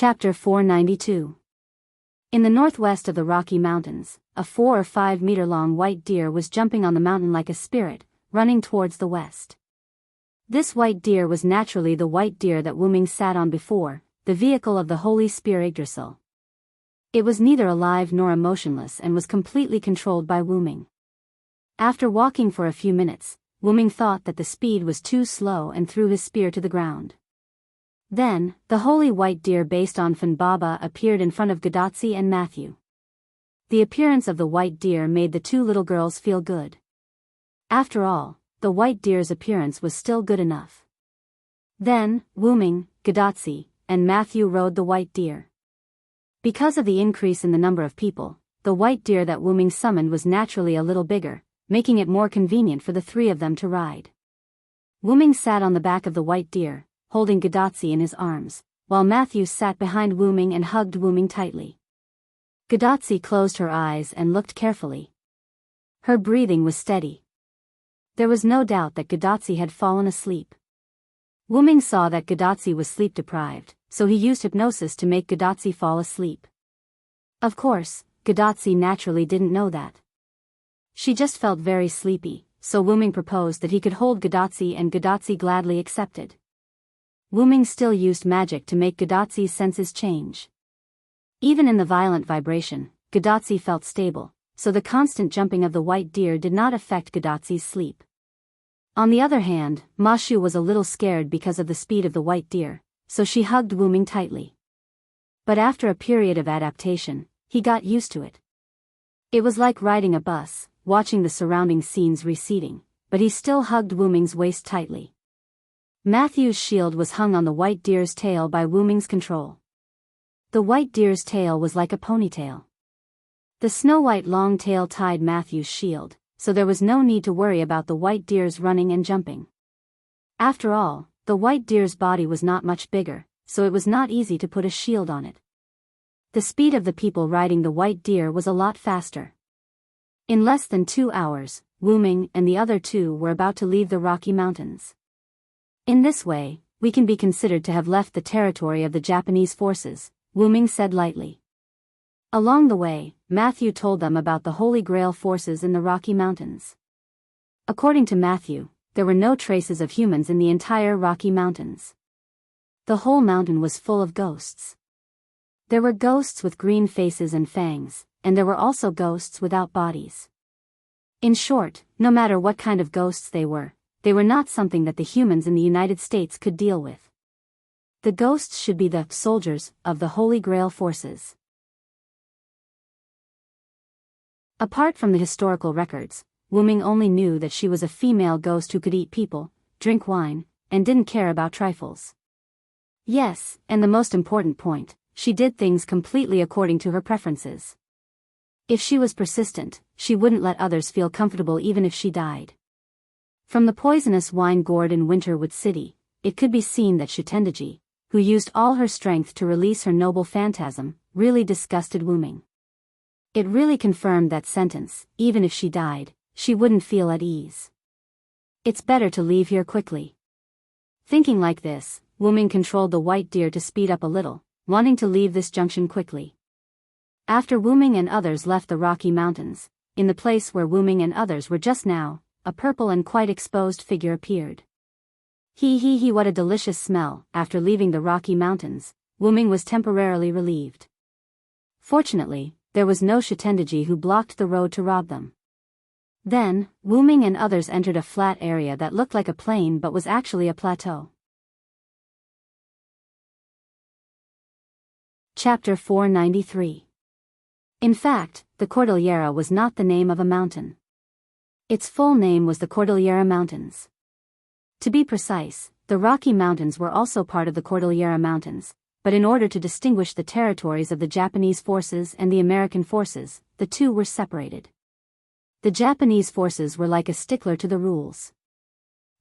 Chapter 492. In the northwest of the Rocky Mountains, a 4 or 5 meter long white deer was jumping on the mountain like a spirit, running towards the west. This white deer was naturally the white deer that Wu Ming sat on before, the vehicle of the holy spear Yggdrasil. It was neither alive nor emotionless and was completely controlled by Wu Ming. After walking for a few minutes, Wu Ming thought that the speed was too slow and threw his spear to the ground. Then, the holy white deer based on Fan Baba appeared in front of Gadotsi and Matthew. The appearance of the white deer made the two little girls feel good. After all, the white deer's appearance was still good enough. Then, Wu Ming, Gadotsi, and Matthew rode the white deer. Because of the increase in the number of people, the white deer that Wu Ming summoned was naturally a little bigger, making it more convenient for the three of them to ride. Wu Ming sat on the back of the white deer, holding Gadotsi in his arms, while Matthew sat behind Wu Ming and hugged Wu Ming tightly. Gadotsi closed her eyes and looked carefully. Her breathing was steady. There was no doubt that Gadotsi had fallen asleep. Wu Ming saw that Gadotsi was sleep-deprived, so he used hypnosis to make Gadotsi fall asleep. Of course, Gadotsi naturally didn't know that. She just felt very sleepy, so Wu Ming proposed that he could hold Gadotsi and Gadotsi gladly accepted. Wu Ming still used magic to make Gadotsi's senses change. Even in the violent vibration, Gadotsi felt stable, so the constant jumping of the white deer did not affect Gadotsi's sleep. On the other hand, Ma Shu was a little scared because of the speed of the white deer, so she hugged Wu Ming tightly. But after a period of adaptation, he got used to it. It was like riding a bus, watching the surrounding scenes receding, but he still hugged Wu Ming's waist tightly. Matthew's shield was hung on the white deer's tail by Wu Ming's control. The white deer's tail was like a ponytail. The snow-white long tail tied Matthew's shield, so there was no need to worry about the white deer's running and jumping. After all, the white deer's body was not much bigger, so it was not easy to put a shield on it. The speed of the people riding the white deer was a lot faster. In less than 2 hours, Wu Ming and the other two were about to leave the Rocky Mountains. In this way, we can be considered to have left the territory of the Japanese forces, Wu Ming said lightly. Along the way, Matthew told them about the Holy Grail forces in the Rocky Mountains. According to Matthew, there were no traces of humans in the entire Rocky Mountains. The whole mountain was full of ghosts. There were ghosts with green faces and fangs, and there were also ghosts without bodies. In short, no matter what kind of ghosts they were not something that the humans in the United States could deal with. The ghosts should be the soldiers of the Holy Grail forces. Apart from the historical records, Wu Ming only knew that she was a female ghost who could eat people, drink wine, and didn't care about trifles. Yes, and the most important point, she did things completely according to her preferences. If she was persistent, she wouldn't let others feel comfortable even if she died. From the poisonous wine gourd in Winterwood City, it could be seen that Shutendaji, who used all her strength to release her noble phantasm, really disgusted Wu Ming. It really confirmed that sentence: even if she died, she wouldn't feel at ease. It's better to leave here quickly. Thinking like this, Wu Ming controlled the white deer to speed up a little, wanting to leave this junction quickly. After Wu Ming and others left the Rocky Mountains, in the place where Wu Ming and others were just now, a purple and quite exposed figure appeared. He, what a delicious smell! After leaving the Rocky Mountains, Wu Ming was temporarily relieved. Fortunately, there was no Shutendaji who blocked the road to rob them. Then, Wu Ming and others entered a flat area that looked like a plain but was actually a plateau. Chapter 493. In fact, the Cordillera was not the name of a mountain. Its full name was the Cordillera Mountains. To be precise, the Rocky Mountains were also part of the Cordillera Mountains, but in order to distinguish the territories of the Japanese forces and the American forces, the two were separated. The Japanese forces were like a stickler to the rules.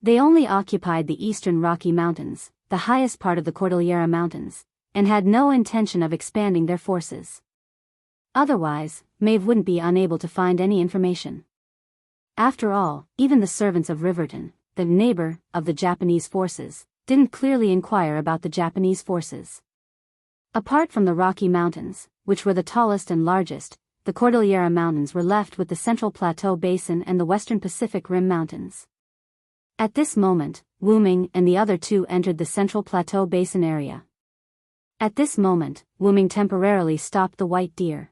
They only occupied the eastern Rocky Mountains, the highest part of the Cordillera Mountains, and had no intention of expanding their forces. Otherwise, Maeve wouldn't be unable to find any information. After all, even the servants of Riverton, the neighbor of the Japanese forces, didn't clearly inquire about the Japanese forces. Apart from the Rocky Mountains, which were the tallest and largest, the Cordillera Mountains were left with the Central Plateau Basin and the Western Pacific Rim Mountains. At this moment, Wu Ming and the other two entered the Central Plateau Basin area. At this moment, Wu Ming temporarily stopped the white deer.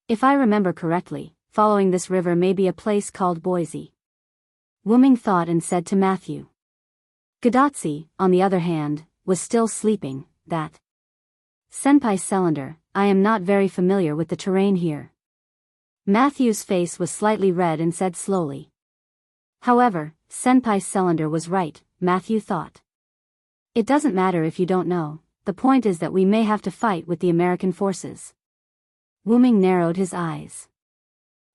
If I remember correctly, following this river may be a place called Boise. Wu Ming thought and said to Matthew. Gadotsi, on the other hand, was still sleeping. That. Senpai Cylinder, I am not very familiar with the terrain here. Matthew's face was slightly red and said slowly. However, Senpai Cylinder was right, Matthew thought. It doesn't matter if you don't know, the point is that we may have to fight with the American forces. Wu Ming narrowed his eyes.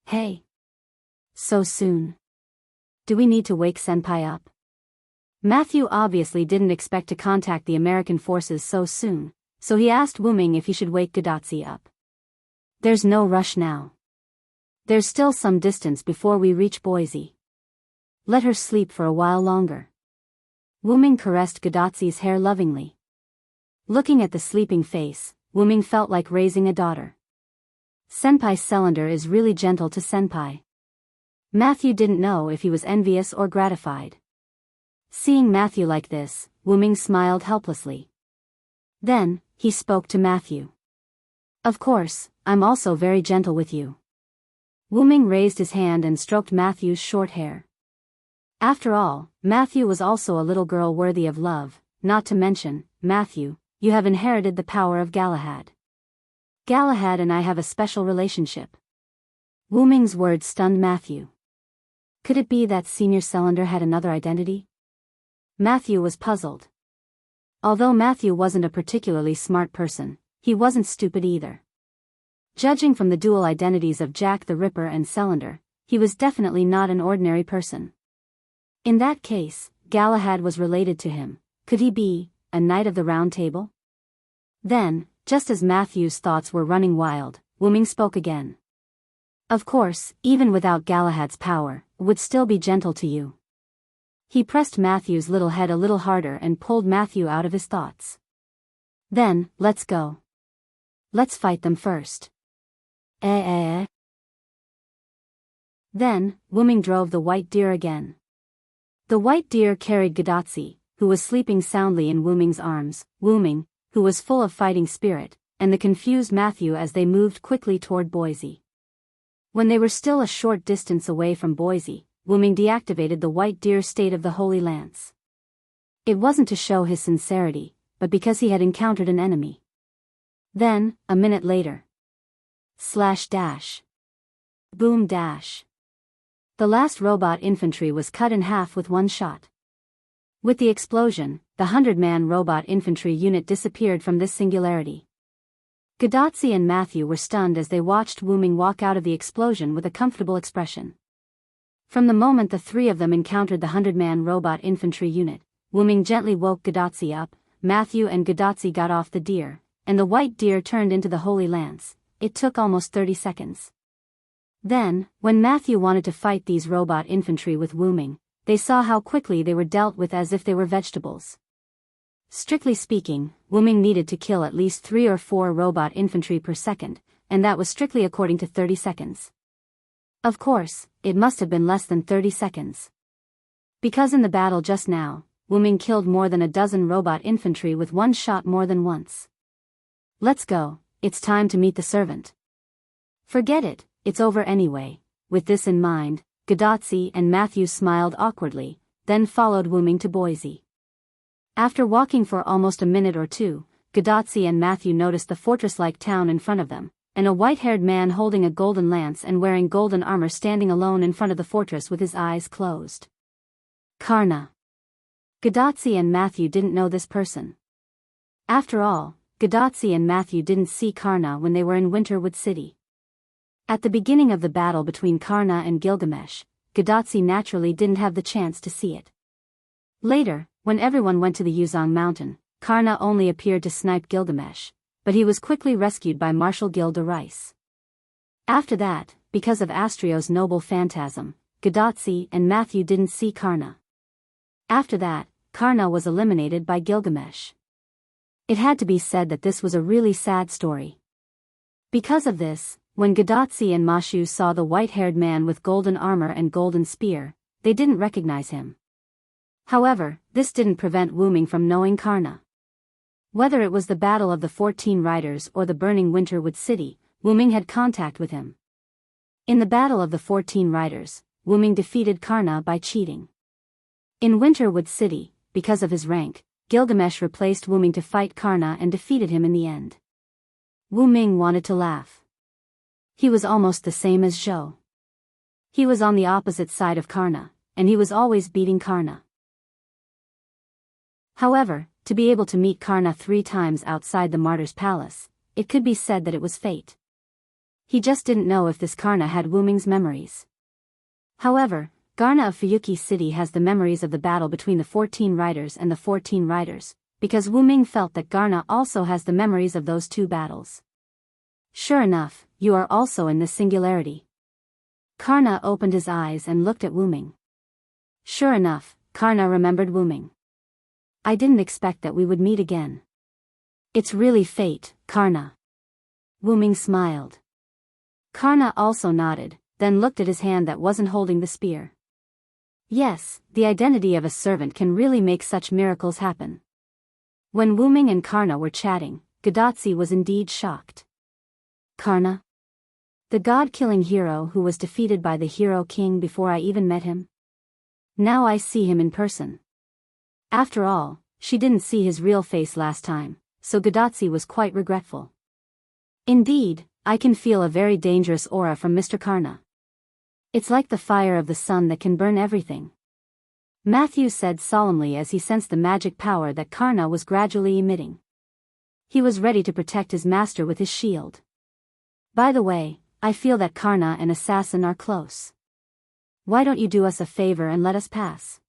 Hey. So soon. Do we need to wake Senpai up? Matthew obviously didn't expect to contact the American forces so soon, so he asked Wu Ming if he should wake Gadotsi up. There's no rush now. There's still some distance before we reach Boise. Let her sleep for a while longer. Wu Ming caressed Gadotsi's hair lovingly. Looking at the sleeping face, Wu Ming felt like raising a daughter. Senpai Cylinder is really gentle to Senpai. Matthew didn't know if he was envious or gratified. Seeing Matthew like this, Wu Ming smiled helplessly. Then, he spoke to Matthew. Of course, I'm also very gentle with you. Wu Ming raised his hand and stroked Matthew's short hair. After all, Matthew was also a little girl worthy of love, not to mention, Matthew, you have inherited the power of Galahad. Galahad and I have a special relationship. Wu Ming's words stunned Matthew. Could it be that Senior Cylinder had another identity? Matthew was puzzled. Although Matthew wasn't a particularly smart person, he wasn't stupid either. Judging from the dual identities of Jack the Ripper and Cylinder, he was definitely not an ordinary person. In that case, Galahad was related to him. Could he be a Knight of the Round Table? Then, just as Matthew's thoughts were running wild, Wu Ming spoke again. Of course, even without Galahad's power, would still be gentle to you. He pressed Matthew's little head a little harder and pulled Matthew out of his thoughts. Then, let's go. Let's fight them first. Then, Wu Ming drove the white deer again. The white deer carried Gadotsi, who was sleeping soundly in Wu Ming's arms, Wu Ming, who was full of fighting spirit, and the confused Matthew as they moved quickly toward Boise. When they were still a short distance away from Boise, Wu Ming deactivated the white deer's state of the Holy Lance. It wasn't to show his sincerity, but because he had encountered an enemy. Then, a minute later. Slash dash. Boom dash. The last robot infantry was cut in half with one shot. With the explosion, the 100-man robot infantry unit disappeared from this singularity. Gadotsi and Matthew were stunned as they watched Wu Ming walk out of the explosion with a comfortable expression. From the moment the three of them encountered the 100-man robot infantry unit, Wu Ming gently woke Gadotsi up, Matthew and Gadotsi got off the deer, and the white deer turned into the Holy Lance. It took almost 30 seconds. Then, when Matthew wanted to fight these robot infantry with Wu Ming, they saw how quickly they were dealt with as if they were vegetables. Strictly speaking, Wu Ming needed to kill at least 3 or 4 robot infantry per second, and that was strictly according to 30 seconds. Of course, it must have been less than 30 seconds. Because in the battle just now, Wu Ming killed more than a dozen robot infantry with one shot more than once. Let's go, it's time to meet the servant. Forget it, it's over anyway. With this in mind, Gadotsi and Matthew smiled awkwardly, then followed Wu Ming to Boise. After walking for almost a minute or two, Gadotsi and Matthew noticed the fortress-like town in front of them, and a white-haired man holding a golden lance and wearing golden armor standing alone in front of the fortress with his eyes closed. Karna. Gadotsi and Matthew didn't know this person. After all, Gadotsi and Matthew didn't see Karna when they were in Winterwood City. At the beginning of the battle between Karna and Gilgamesh, Gadotsi naturally didn't have the chance to see it. Later, when everyone went to the Yuzong Mountain, Karna only appeared to snipe Gilgamesh, but he was quickly rescued by Marshal Gil de Rice. After that, because of Astrio's noble phantasm, Gadotsi and Matthew didn't see Karna. After that, Karna was eliminated by Gilgamesh. It had to be said that this was a really sad story. Because of this, when Gadotsi and Mashu saw the white-haired man with golden armor and golden spear, they didn't recognize him. However, this didn't prevent Wuming from knowing Karna. Whether it was the Battle of the 14 Riders or the burning Winterwood City, Wuming had contact with him. In the Battle of the 14 Riders, Wuming defeated Karna by cheating. In Winterwood City, because of his rank, Gilgamesh replaced Wuming to fight Karna and defeated him in the end. Wuming wanted to laugh. He was almost the same as Zhou. He was on the opposite side of Karna, and he was always beating Karna. However, to be able to meet Karna 3 times outside the Martyr's Palace, it could be said that it was fate. He just didn't know if this Karna had Wuming's memories. However, Karna of Fuyuki City has the memories of the battle between the 14 Riders and the 14 Riders, because Wuming felt that Karna also has the memories of those 2 battles. Sure enough, you are also in this singularity. Karna opened his eyes and looked at Wuming. Sure enough, Karna remembered Wuming. I didn't expect that we would meet again. It's really fate, Karna. Wuming smiled. Karna also nodded, then looked at his hand that wasn't holding the spear. Yes, the identity of a servant can really make such miracles happen. When Wuming and Karna were chatting, Gadotsi was indeed shocked. Karna? The god-killing hero who was defeated by the Hero King before I even met him? Now I see him in person. After all, she didn't see his real face last time, so Gadotsi was quite regretful. Indeed, I can feel a very dangerous aura from Mr. Karna. It's like the fire of the sun that can burn everything. Matthew said solemnly as he sensed the magic power that Karna was gradually emitting. He was ready to protect his master with his shield. By the way, I feel that Karna and Assassin are close. Why don't you do us a favor and let us pass?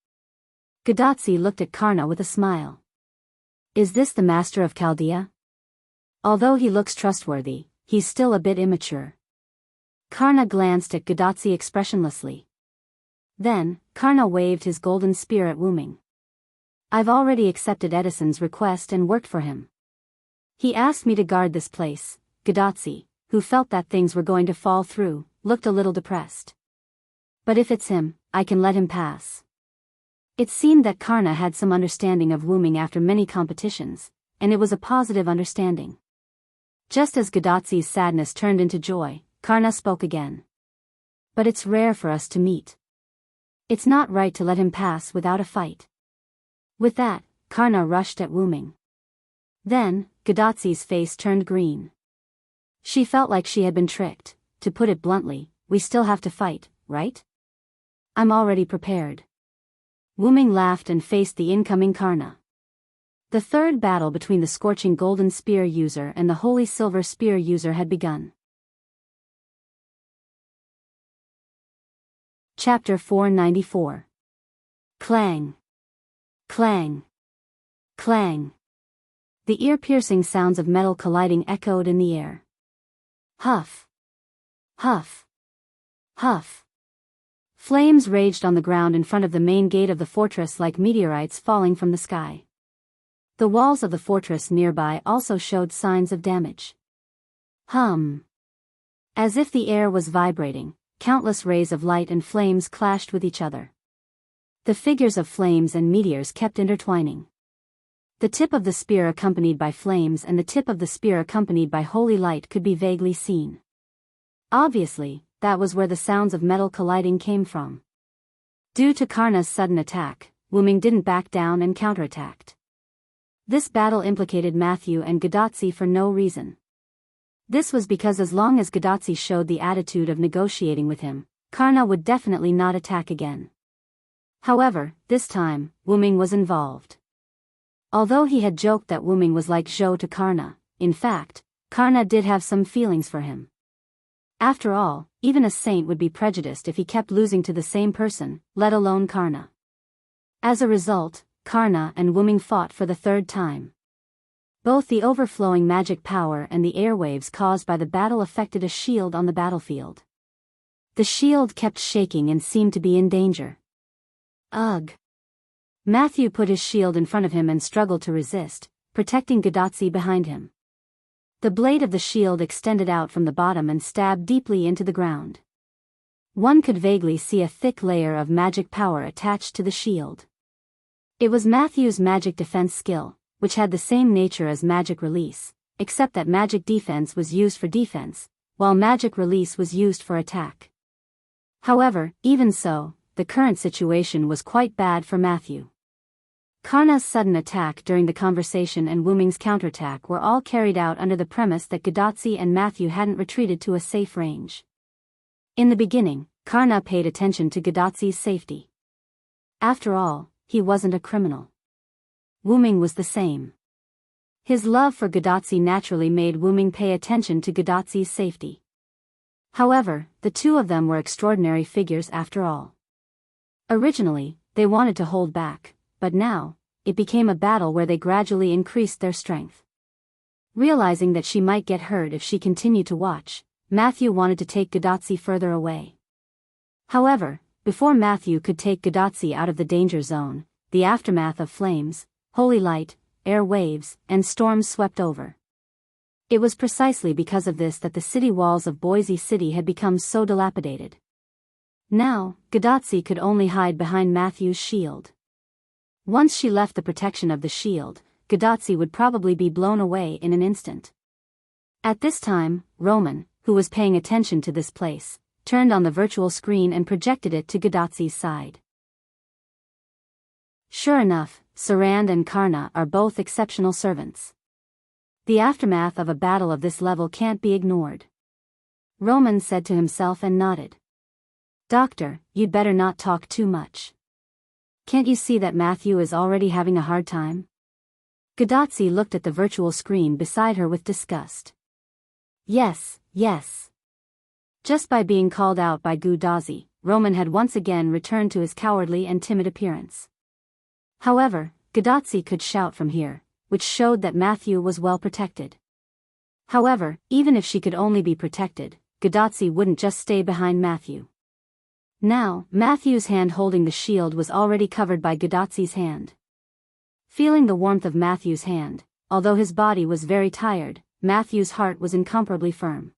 Gadotsi looked at Karna with a smile. Is this the master of Chaldea? Although he looks trustworthy, he's still a bit immature. Karna glanced at Gadotsi expressionlessly. Then, Karna waved his golden spear at Wuming. I've already accepted Edison's request and worked for him. He asked me to guard this place. Gadotsi, who felt that things were going to fall through, looked a little depressed. But if it's him, I can let him pass. It seemed that Karna had some understanding of Wuming after many competitions, and it was a positive understanding. Just as Gadotsi's sadness turned into joy, Karna spoke again. But it's rare for us to meet. It's not right to let him pass without a fight. With that, Karna rushed at Wuming. Then, Gadotsi's face turned green. She felt like she had been tricked. To put it bluntly, we still have to fight, right? I'm already prepared. Wuming laughed and faced the incoming Karna. The third battle between the scorching golden spear user and the holy silver spear user had begun. Chapter 494. Clang. Clang. Clang. The ear-piercing sounds of metal colliding echoed in the air. Huff. Huff. Huff. Flames raged on the ground in front of the main gate of the fortress like meteorites falling from the sky. The walls of the fortress nearby also showed signs of damage. Hum. As if the air was vibrating, countless rays of light and flames clashed with each other. The figures of flames and meteors kept intertwining. The tip of the spear accompanied by flames and the tip of the spear accompanied by holy light could be vaguely seen. Obviously, that was where the sounds of metal colliding came from. Due to Karna's sudden attack, Wuming didn't back down and counterattacked. This battle implicated Matthew and Gadotsi for no reason. This was because as long as Gadotsi showed the attitude of negotiating with him, Karna would definitely not attack again. However, this time, Wuming was involved. Although he had joked that Wuming was like Zhou to Karna, in fact, Karna did have some feelings for him. After all, even a saint would be prejudiced if he kept losing to the same person, let alone Karna. As a result, Karna and Wuming fought for the third time. Both the overflowing magic power and the airwaves caused by the battle affected a shield on the battlefield. The shield kept shaking and seemed to be in danger. Ugh! Matthew put his shield in front of him and struggled to resist, protecting Gadotsi behind him. The blade of the shield extended out from the bottom and stabbed deeply into the ground. One could vaguely see a thick layer of magic power attached to the shield. It was Matthew's magic defense skill, which had the same nature as magic release, except that magic defense was used for defense, while magic release was used for attack. However, even so, the current situation was quite bad for Matthew. Karna's sudden attack during the conversation and Wuming's counterattack were all carried out under the premise that Gadotsi and Matthew hadn't retreated to a safe range. In the beginning, Karna paid attention to Gadotsi's safety. After all, he wasn't a criminal. Wuming was the same. His love for Gadotsi naturally made Wuming pay attention to Gadotsi's safety. However, the two of them were extraordinary figures after all. Originally, they wanted to hold back, but now, it became a battle where they gradually increased their strength. Realizing that she might get hurt if she continued to watch, Matthew wanted to take Gadotsi further away. However, before Matthew could take Gadotsi out of the danger zone, the aftermath of flames, holy light, air waves, and storms swept over. It was precisely because of this that the city walls of Boise City had become so dilapidated. Now, Gadotsi could only hide behind Matthew's shield. Once she left the protection of the shield, Gadotsi would probably be blown away in an instant. At this time, Roman, who was paying attention to this place, turned on the virtual screen and projected it to Gadotsi's side. Sure enough, Sarand and Karna are both exceptional servants. The aftermath of a battle of this level can't be ignored. Roman said to himself and nodded. Doctor, you'd better not talk too much. Can't you see that Matthew is already having a hard time? Gadotsi looked at the virtual screen beside her with disgust. Yes. Just by being called out by Gadotsi, Roman had once again returned to his cowardly and timid appearance. However, Gadotsi could shout from here, which showed that Matthew was well protected. However, even if she could only be protected, Gadotsi wouldn't just stay behind Matthew. Now, Matthew's hand holding the shield was already covered by Gadotsi's hand. Feeling the warmth of Matthew's hand, although his body was very tired, Matthew's heart was incomparably firm.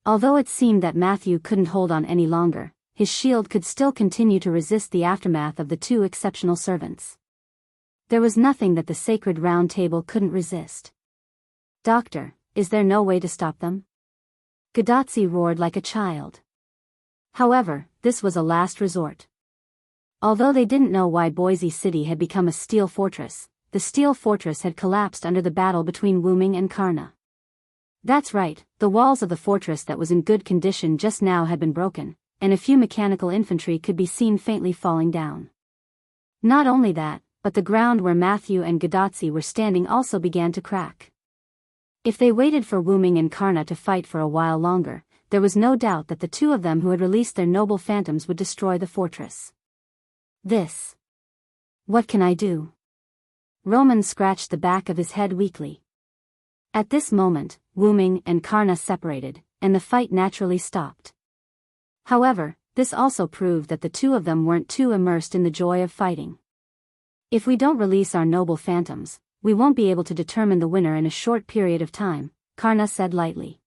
Although it seemed that Matthew couldn't hold on any longer, his shield could still continue to resist the aftermath of the two exceptional servants. There was nothing that the sacred round table couldn't resist. Doctor, is there no way to stop them? Gadotsi roared like a child. However, this was a last resort. Although they didn't know why Boise City had become a steel fortress, the steel fortress had collapsed under the battle between Wuming and Karna. That's right, the walls of the fortress that was in good condition just now had been broken, and a few mechanical infantry could be seen faintly falling down. Not only that, but the ground where Matthew and Gadotsi were standing also began to crack. If they waited for Wuming and Karna to fight for a while longer, there was no doubt that the two of them who had released their noble phantoms would destroy the fortress. What can I do? Roman scratched the back of his head weakly. At this moment, Wuming and Karna separated, and the fight naturally stopped. However, this also proved that the two of them weren't too immersed in the joy of fighting. If we don't release our noble phantoms, we won't be able to determine the winner in a short period of time, Karna said lightly.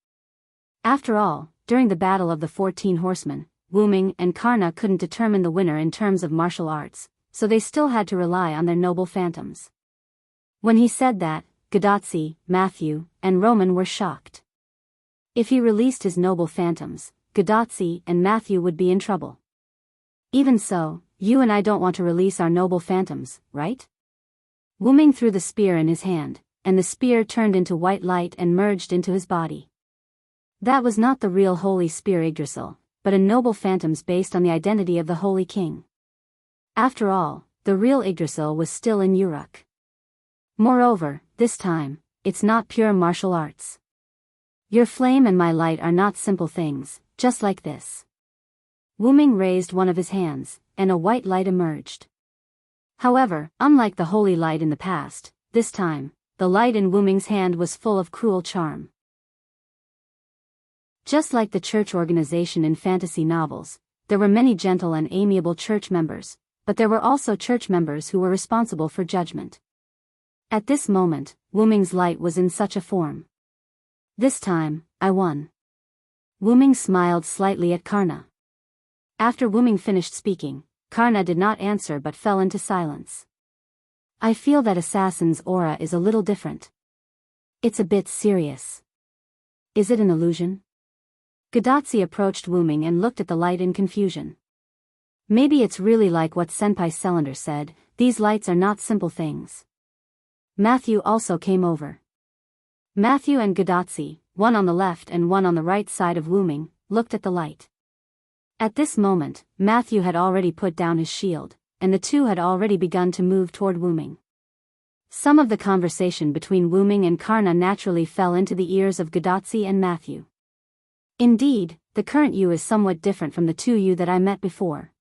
After all, during the Battle of the 14 Horsemen, Wuming and Karna couldn't determine the winner in terms of martial arts, so they still had to rely on their noble phantoms. When he said that, Gadotsi, Matthew, and Roman were shocked. If he released his noble phantoms, Gadotsi and Matthew would be in trouble. Even so, you and I don't want to release our noble phantoms, right? Wuming threw the spear in his hand, and the spear turned into white light and merged into his body. That was not the real Holy Spear Yggdrasil, but a noble phantoms based on the identity of the Holy King. After all, the real Yggdrasil was still in Uruk. Moreover, this time, it's not pure martial arts. Your flame and my light are not simple things, just like this. Wuming raised one of his hands, and a white light emerged. However, unlike the holy light in the past, this time, the light in Wuming's hand was full of cruel charm. Just like the church organization in fantasy novels, there were many gentle and amiable church members, but there were also church members who were responsible for judgment. At this moment, Wuming's light was in such a form. This time, I won. Wuming smiled slightly at Karna. After Wuming finished speaking, Karna did not answer but fell into silence. I feel that assassin's aura is a little different. It's a bit serious. Is it an illusion? Gadatsi approached Wuming and looked at the light in confusion. Maybe it's really like what Senpai Cylinder said, these lights are not simple things. Matthew also came over. Matthew and Gadatsi, one on the left and one on the right side of Wuming, looked at the light. At this moment, Matthew had already put down his shield, and the two had already begun to move toward Wuming. Some of the conversation between Wuming and Karna naturally fell into the ears of Gadatsi and Matthew. Indeed, the current you is somewhat different from the two you that I met before.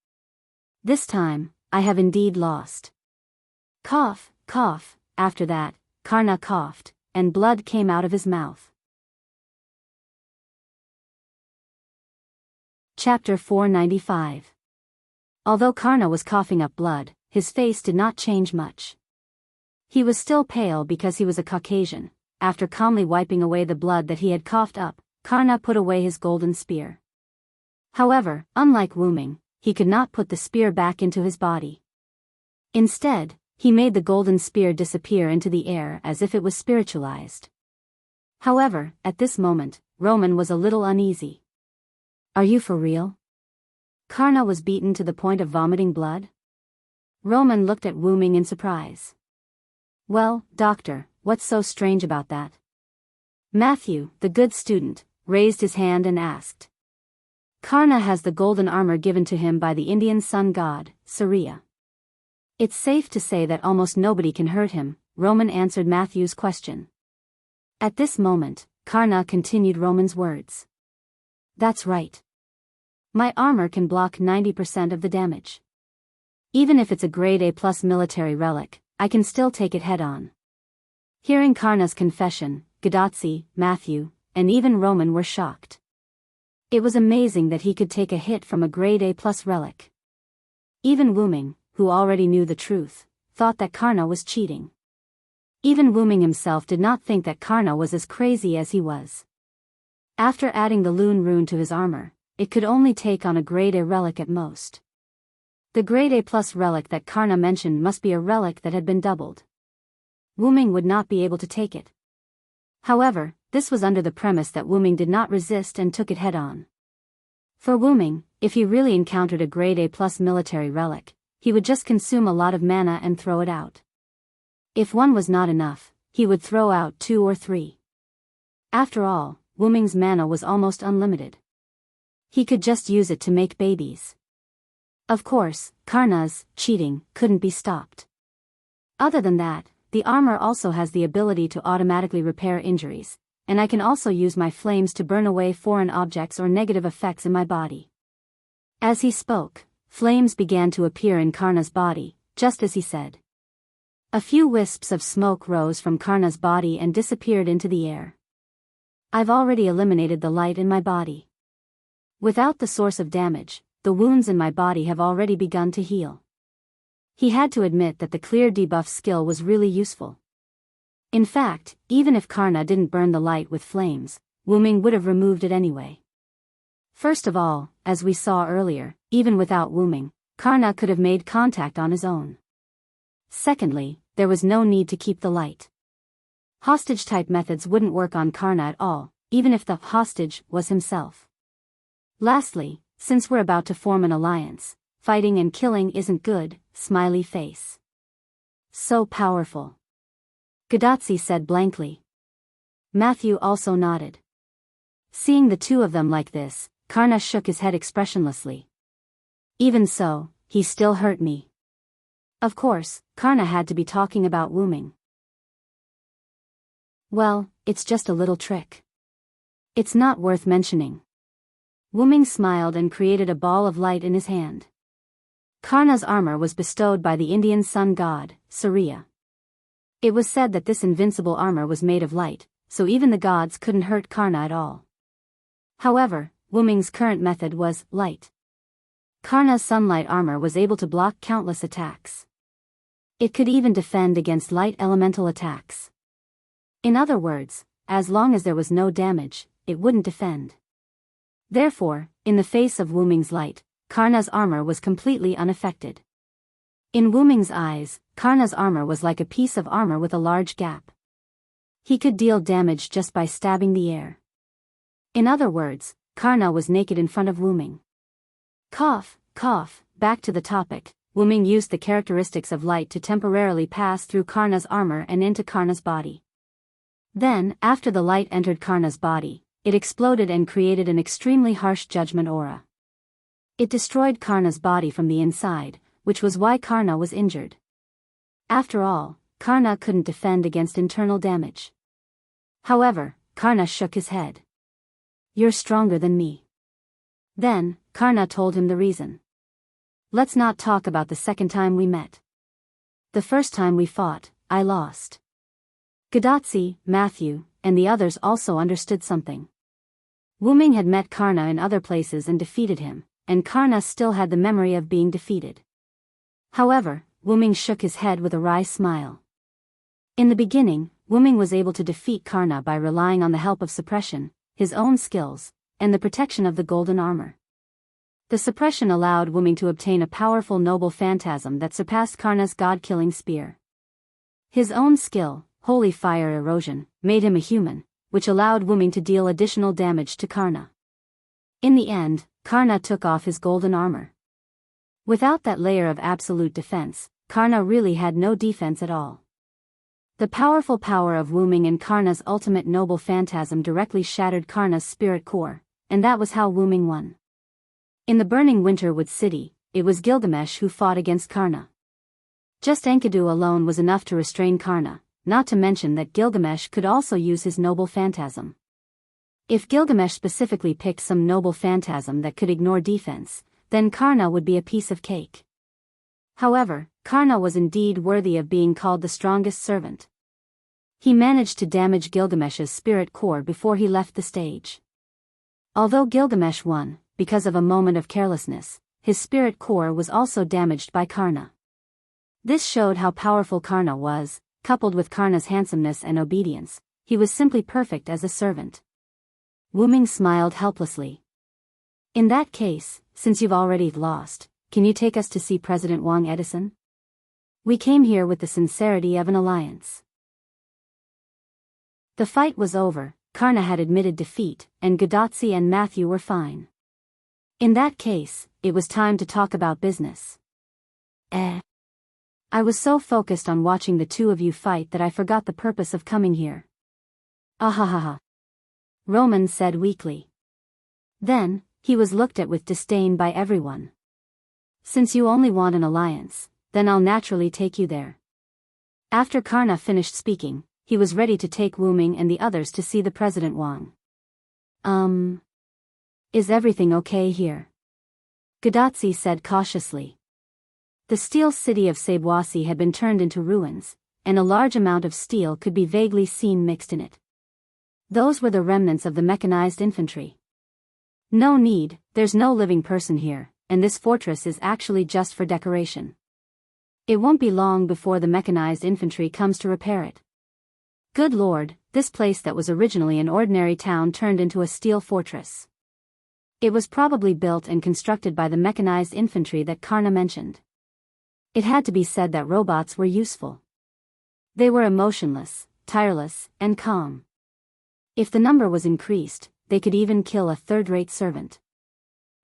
This time, I have indeed lost. Cough, cough. After that, Karna coughed, and blood came out of his mouth. Chapter 495. Although Karna was coughing up blood, his face did not change much. He was still pale because he was a Caucasian. After calmly wiping away the blood that he had coughed up, Karna put away his golden spear. However, unlike Wuming, he could not put the spear back into his body. Instead, he made the golden spear disappear into the air as if it was spiritualized. However, at this moment, Roman was a little uneasy. Are you for real? Karna was beaten to the point of vomiting blood? Roman looked at Wuming in surprise. Well, doctor, what's so strange about that? Matthew, the good student, raised his hand and asked. Karna has the golden armor given to him by the Indian sun god, Surya. It's safe to say that almost nobody can hurt him, Roman answered Matthew's question. At this moment, Karna continued Roman's words. That's right. My armor can block 90% of the damage. Even if it's a grade A+ military relic, I can still take it head-on. Hearing Karna's confession, Gadatsi, Matthew, and even Roman were shocked. It was amazing that he could take a hit from a grade A+ relic. Even Wuming, who already knew the truth, thought that Karna was cheating. Even Wuming himself did not think that Karna was as crazy as he was. After adding the Loon rune to his armor, it could only take on a grade A relic at most. The grade A+ relic that Karna mentioned must be a relic that had been doubled. Wuming would not be able to take it. However, this was under the premise that Wuming did not resist and took it head-on. For Wuming, if he really encountered a grade A+ military relic, he would just consume a lot of mana and throw it out. If one was not enough, he would throw out 2 or 3. After all, Wuming's mana was almost unlimited. He could just use it to make babies. Of course, Karna's cheating couldn't be stopped. Other than that, the armor also has the ability to automatically repair injuries, and I can also use my flames to burn away foreign objects or negative effects in my body. As he spoke, flames began to appear in Karna's body, just as he said. A few wisps of smoke rose from Karna's body and disappeared into the air. I've already eliminated the light in my body. Without the source of damage, the wounds in my body have already begun to heal. He had to admit that the clear debuff skill was really useful. In fact, even if Karna didn't burn the light with flames, Wuming would have removed it anyway. First of all, as we saw earlier, even without Wuming, Karna could have made contact on his own. Secondly, there was no need to keep the light. Hostage-type methods wouldn't work on Karna at all, even if the hostage was himself. Lastly, since we're about to form an alliance, fighting and killing isn't good, smiley face. So powerful. Gadatsi said blankly. Matthew also nodded. Seeing the two of them like this, Karna shook his head expressionlessly. Even so, he still hurt me. Of course, Karna had to be talking about Wuming. Well, it's just a little trick. It's not worth mentioning. Wuming smiled and created a ball of light in his hand. Karna's armor was bestowed by the Indian sun god, Surya. It was said that this invincible armor was made of light, so even the gods couldn't hurt Karna at all. However, Wuming's current method was light. Karna's sunlight armor was able to block countless attacks. It could even defend against light elemental attacks. In other words, as long as there was no damage, it wouldn't defend. Therefore, in the face of Wu Ming's light, Karna's armor was completely unaffected. In Wu Ming's eyes, Karna's armor was like a piece of armor with a large gap. He could deal damage just by stabbing the air. In other words, Karna was naked in front of Wu Ming. Cough, cough, back to the topic. Wu Ming used the characteristics of light to temporarily pass through Karna's armor and into Karna's body. Then, after the light entered Karna's body, it exploded and created an extremely harsh judgment aura. It destroyed Karna's body from the inside, which was why Karna was injured. After all, Karna couldn't defend against internal damage. However, Karna shook his head. "You're stronger than me." Then, Karna told him the reason. "Let's not talk about the second time we met. The first time we fought, I lost." Gadotsi, Matthew, and the others also understood something. Wu Ming had met Karna in other places and defeated him, and Karna still had the memory of being defeated. However, Wu Ming shook his head with a wry smile. In the beginning, Wu Ming was able to defeat Karna by relying on the help of suppression, his own skills, and the protection of the golden armor. The suppression allowed Wu Ming to obtain a powerful noble phantasm that surpassed Karna's god-killing spear. His own skill, holy fire erosion, made him a human, which allowed Wu Ming to deal additional damage to Karna. In the end, Karna took off his golden armor. Without that layer of absolute defense, Karna really had no defense at all. The powerful power of Wu Ming and Karna's ultimate noble phantasm directly shattered Karna's spirit core, and that was how Wu Ming won. In the burning Winterwood City, it was Gilgamesh who fought against Karna. Just Enkidu alone was enough to restrain Karna, not to mention that Gilgamesh could also use his noble phantasm. If Gilgamesh specifically picked some noble phantasm that could ignore defense, then Karna would be a piece of cake. However, Karna was indeed worthy of being called the strongest servant. He managed to damage Gilgamesh's spirit core before he left the stage. Although Gilgamesh won, because of a moment of carelessness, his spirit core was also damaged by Karna. This showed how powerful Karna was. Coupled with Karna's handsomeness and obedience, he was simply perfect as a servant. Wu Ming smiled helplessly. "In that case, since you've already lost, can you take us to see President Wang Edison? We came here with the sincerity of an alliance." The fight was over, Karna had admitted defeat, and Gadotsi and Matthew were fine. In that case, it was time to talk about business. I was so focused on watching the two of you fight that I forgot the purpose of coming here. Ahahaha. Roman said weakly. Then, he was looked at with disdain by everyone. "Since you only want an alliance, then I'll naturally take you there." After Karna finished speaking, he was ready to take Wu Ming and the others to see the President Wang. Is everything okay here?" Gadotsi said cautiously. The steel city of Sabuasi had been turned into ruins, and a large amount of steel could be vaguely seen mixed in it. Those were the remnants of the mechanized infantry. "No need, there's no living person here, and this fortress is actually just for decoration. It won't be long before the mechanized infantry comes to repair it." Good lord, this place that was originally an ordinary town turned into a steel fortress. It was probably built and constructed by the mechanized infantry that Karna mentioned. It had to be said that robots were useful. They were emotionless, tireless, and calm. If the number was increased, they could even kill a third-rate servant.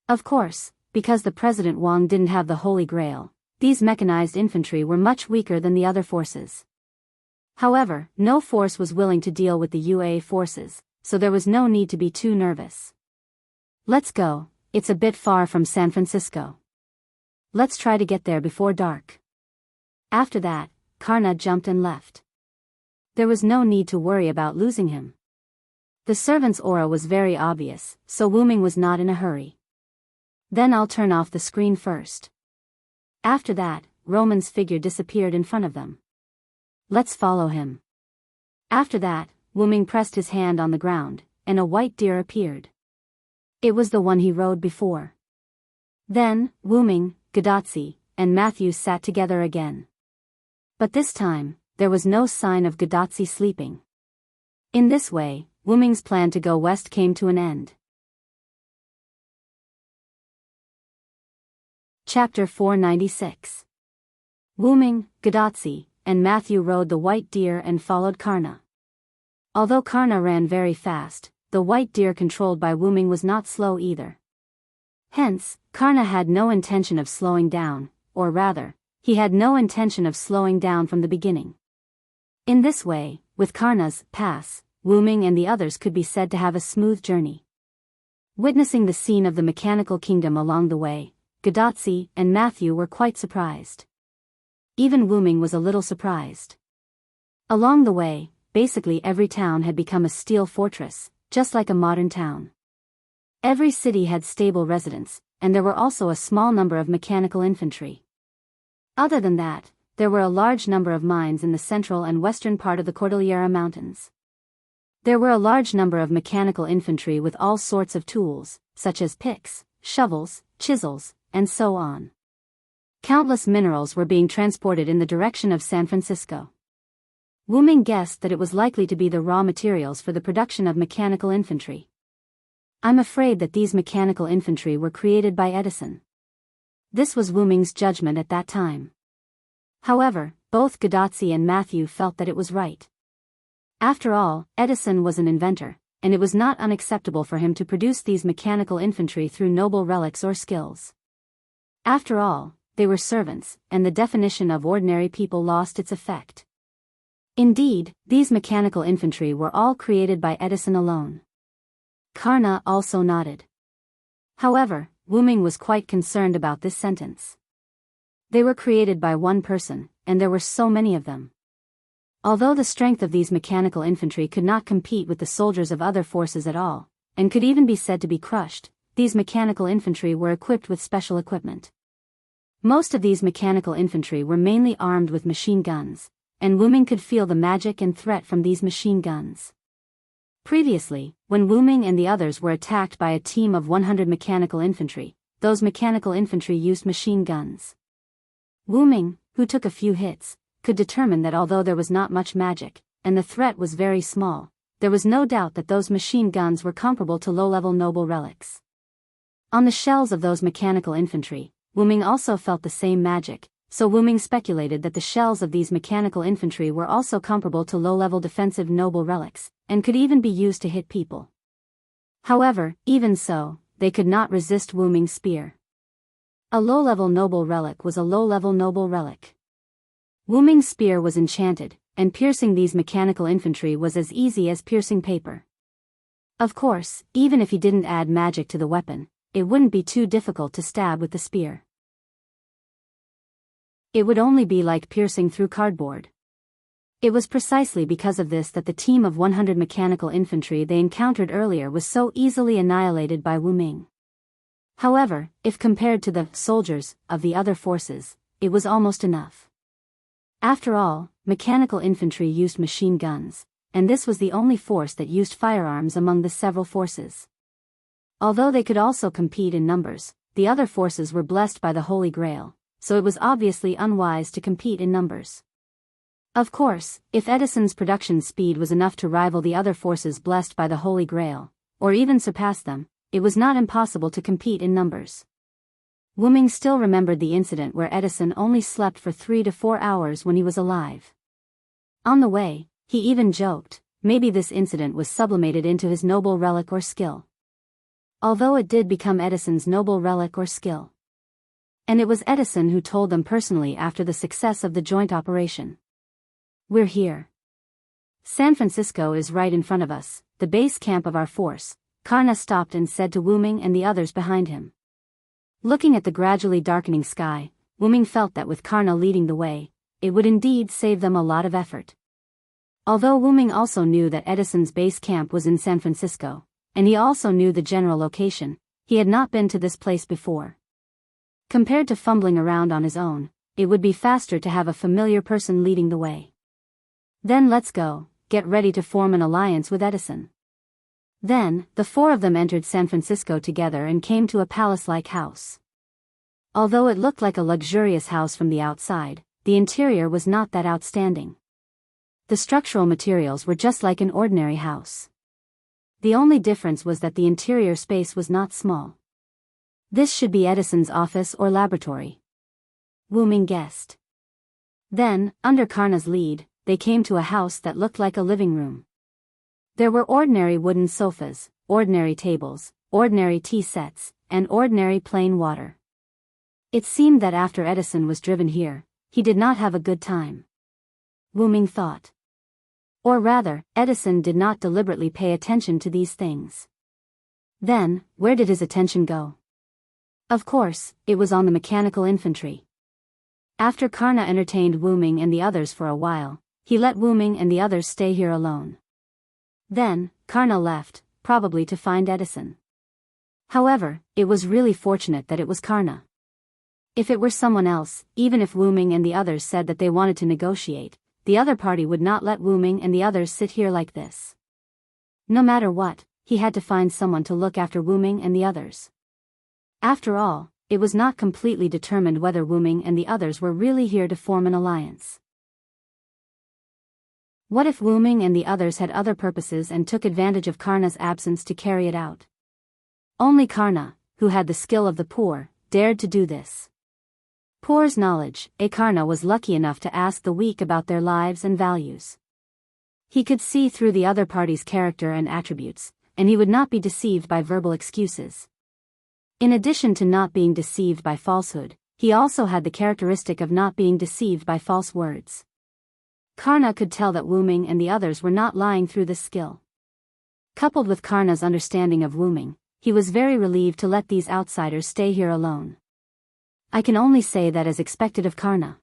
Of course, because the President Wang didn't have the Holy Grail, these mechanized infantry were much weaker than the other forces. However, no force was willing to deal with the UA forces, so there was no need to be too nervous. "Let's go, it's a bit far from San Francisco. Let's try to get there before dark." After that, Karna jumped and left. There was no need to worry about losing him. The servant's aura was very obvious, so Wu Ming was not in a hurry. "Then I'll turn off the screen first." After that, Roman's figure disappeared in front of them. "Let's follow him." After that, Wu Ming pressed his hand on the ground, and a white deer appeared. It was the one he rode before. Then, Wu Ming, Gadotsi, and Matthew sat together again. But this time, there was no sign of Gadotsi sleeping. In this way, Wu Ming's plan to go west came to an end. Chapter 496. Wu Ming, Gadotsi, and Matthew rode the white deer and followed Karna. Although Karna ran very fast, the white deer controlled by Wu Ming was not slow either. Hence, Karna had no intention of slowing down, or rather, he had no intention of slowing down from the beginning. In this way, with Karna's pass, Wu Ming and the others could be said to have a smooth journey. Witnessing the scene of the mechanical kingdom along the way, Gadotsi and Matthew were quite surprised. Even Wu Ming was a little surprised. Along the way, basically every town had become a steel fortress, just like a modern town. Every city had stable residents, and there were also a small number of mechanical infantry. Other than that, there were a large number of mines in the central and western part of the Cordillera Mountains. There were a large number of mechanical infantry with all sorts of tools, such as picks, shovels, chisels, and so on. Countless minerals were being transported in the direction of San Francisco. Wu Ming guessed that it was likely to be the raw materials for the production of mechanical infantry. I'm afraid that these mechanical infantry were created by Edison. This was Wu Ming's judgment at that time. However, both Gadotsi and Matthew felt that it was right. After all, Edison was an inventor, and it was not unacceptable for him to produce these mechanical infantry through noble relics or skills. After all, they were servants, and the definition of ordinary people lost its effect. Indeed, these mechanical infantry were all created by Edison alone. Karna also nodded. However, Wu Ming was quite concerned about this sentence. They were created by one person, and there were so many of them. Although the strength of these mechanical infantry could not compete with the soldiers of other forces at all, and could even be said to be crushed, these mechanical infantry were equipped with special equipment. Most of these mechanical infantry were mainly armed with machine guns, and Wu Ming could feel the magic and threat from these machine guns. Previously, when Wu Ming and the others were attacked by a team of 100 mechanical infantry, those mechanical infantry used machine guns. Wu Ming, who took a few hits, could determine that although there was not much magic, and the threat was very small, there was no doubt that those machine guns were comparable to low-level noble relics. On the shells of those mechanical infantry, Wu Ming also felt the same magic, so Wu Ming speculated that the shells of these mechanical infantry were also comparable to low-level defensive noble relics, and could even be used to hit people. However, even so, they could not resist Wu Ming's spear. A low-level noble relic was a low-level noble relic. Wu Ming's spear was enchanted, and piercing these mechanical infantry was as easy as piercing paper. Of course, even if he didn't add magic to the weapon, it wouldn't be too difficult to stab with the spear. It would only be like piercing through cardboard. It was precisely because of this that the team of 100 mechanical infantry they encountered earlier was so easily annihilated by Wu Ming. However, if compared to the soldiers of the other forces, it was almost enough. After all, mechanical infantry used machine guns, and this was the only force that used firearms among the several forces. Although they could also compete in numbers, the other forces were blessed by the Holy Grail, so it was obviously unwise to compete in numbers. Of course, if Edison's production speed was enough to rival the other forces blessed by the Holy Grail, or even surpass them, it was not impossible to compete in numbers. Wu Ming still remembered the incident where Edison only slept for 3 to 4 hours when he was alive. On the way, he even joked, maybe this incident was sublimated into his noble relic or skill. Although it did become Edison's noble relic or skill. And it was Edison who told them personally after the success of the joint operation. We're here. San Francisco is right in front of us, the base camp of our force, Karna stopped and said to Wu Ming and the others behind him. Looking at the gradually darkening sky, Wu Ming felt that with Karna leading the way, it would indeed save them a lot of effort. Although Wu Ming also knew that Edison's base camp was in San Francisco, and he also knew the general location, he had not been to this place before. Compared to fumbling around on his own, it would be faster to have a familiar person leading the way. Then let's go, get ready to form an alliance with Edison. Then, the 4 of them entered San Francisco together and came to a palace-like house. Although it looked like a luxurious house from the outside, the interior was not that outstanding. The structural materials were just like an ordinary house. The only difference was that the interior space was not small. This should be Edison's office or laboratory. Wu Ming guessed. Then, under Karna's lead, they came to a house that looked like a living room. There were ordinary wooden sofas, ordinary tables, ordinary tea sets, and ordinary plain water. It seemed that after Edison was driven here, he did not have a good time. Wu Ming thought. Or rather, Edison did not deliberately pay attention to these things. Then, where did his attention go? Of course, it was on the mechanical infantry. After Karna entertained Wu Ming and the others for a while, he let Wu Ming and the others stay here alone. Then, Karna left, probably to find Edison. However, it was really fortunate that it was Karna. If it were someone else, even if Wu Ming and the others said that they wanted to negotiate, the other party would not let Wu Ming and the others sit here like this. No matter what, he had to find someone to look after Wu Ming and the others. After all, it was not completely determined whether Wu Ming and the others were really here to form an alliance. What if Wu Ming and the others had other purposes and took advantage of Karna's absence to carry it out? Only Karna, who had the skill of the poor, dared to do this. Poor's knowledge, Karna was lucky enough to ask the weak about their lives and values. He could see through the other party's character and attributes, and he would not be deceived by verbal excuses. In addition to not being deceived by falsehood, he also had the characteristic of not being deceived by false words. Karna could tell that Wu Ming and the others were not lying through this skill. Coupled with Karna's understanding of Wu Ming, he was very relieved to let these outsiders stay here alone. I can only say that as expected of Karna.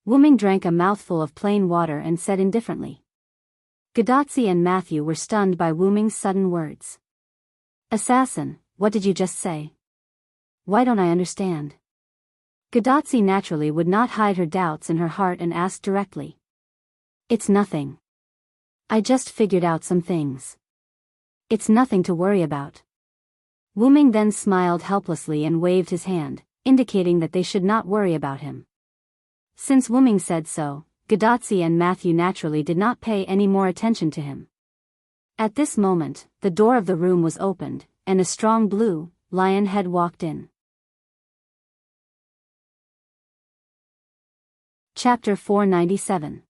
Wu Ming drank a mouthful of plain water and said indifferently. Gadotsi and Matthew were stunned by Wu Ming's sudden words. Assassin, what did you just say? Why don't I understand? Gadotsi naturally would not hide her doubts in her heart and asked directly. It's nothing. I just figured out some things. It's nothing to worry about. Wu Ming then smiled helplessly and waved his hand, indicating that they should not worry about him. Since Wu Ming said so, Gadotsi and Matthew naturally did not pay any more attention to him. At this moment, the door of the room was opened, and a strong blue lion head walked in. Chapter 497.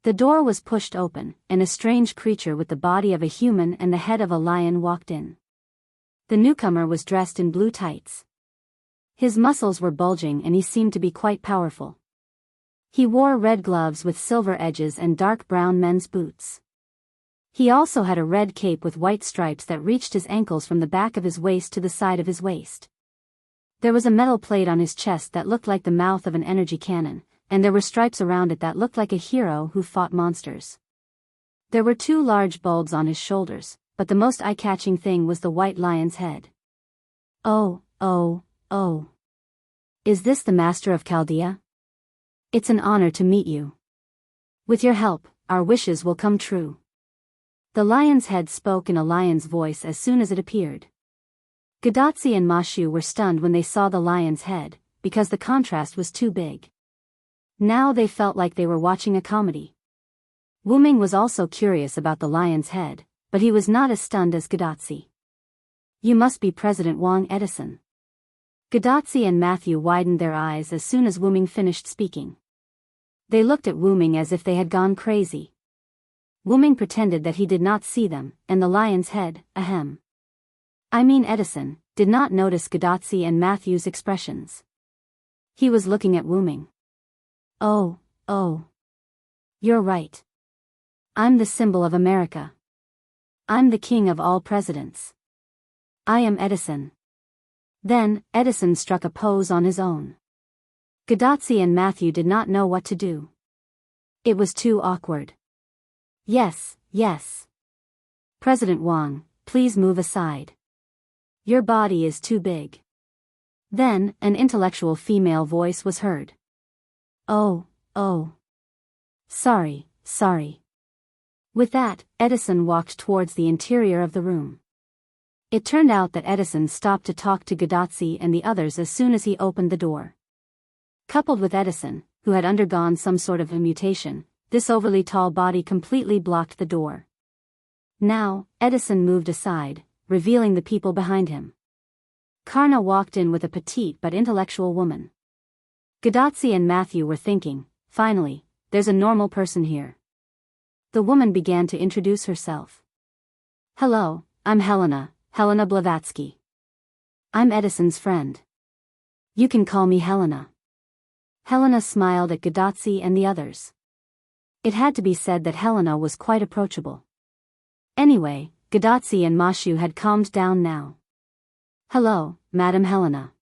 The door was pushed open, and a strange creature with the body of a human and the head of a lion walked in. The newcomer was dressed in blue tights. His muscles were bulging and he seemed to be quite powerful. He wore red gloves with silver edges and dark brown men's boots. He also had a red cape with white stripes that reached his ankles from the back of his waist to the side of his waist. There was a metal plate on his chest that looked like the mouth of an energy cannon, and there were stripes around it that looked like a hero who fought monsters. There were 2 large bulbs on his shoulders, but the most eye-catching thing was the white lion's head. Oh. Is this the master of Chaldea? It's an honor to meet you. With your help, our wishes will come true. The lion's head spoke in a lion's voice as soon as it appeared. Gadotsi and Mashu were stunned when they saw the lion's head, because the contrast was too big. Now they felt like they were watching a comedy. Wu Ming was also curious about the lion's head, but he was not as stunned as Gadotsi. You must be President Wang Edison. Gadotsi and Matthew widened their eyes as soon as Wu Ming finished speaking. They looked at Wu Ming as if they had gone crazy. Wu Ming pretended that he did not see them, and the lion's head, Edison, did not notice Gadotsi and Matthew's expressions. He was looking at Wu Ming. Oh. You're right. I'm the symbol of America. I'm the king of all presidents. I am Edison. Then, Edison struck a pose on his own. Gadotsi and Matthew did not know what to do. It was too awkward. Yes. President Wang, please move aside. Your body is too big. Then, an intellectual female voice was heard. Oh. Sorry. With that, Edison walked towards the interior of the room. It turned out that Edison stopped to talk to Gadotsi and the others as soon as he opened the door. Coupled with Edison, who had undergone some sort of a mutation. This overly tall body completely blocked the door. Now, Edison moved aside, revealing the people behind him. Karna walked in with a petite but intellectual woman. Gadotsi and Matthew were thinking, finally, there's a normal person here. The woman began to introduce herself. Hello, I'm Helena Blavatsky. I'm Edison's friend. You can call me Helena. Helena smiled at Gadotsi and the others. It had to be said that Helena was quite approachable. Anyway, Gadotsi and Mashu had calmed down now. Hello, Madam Helena.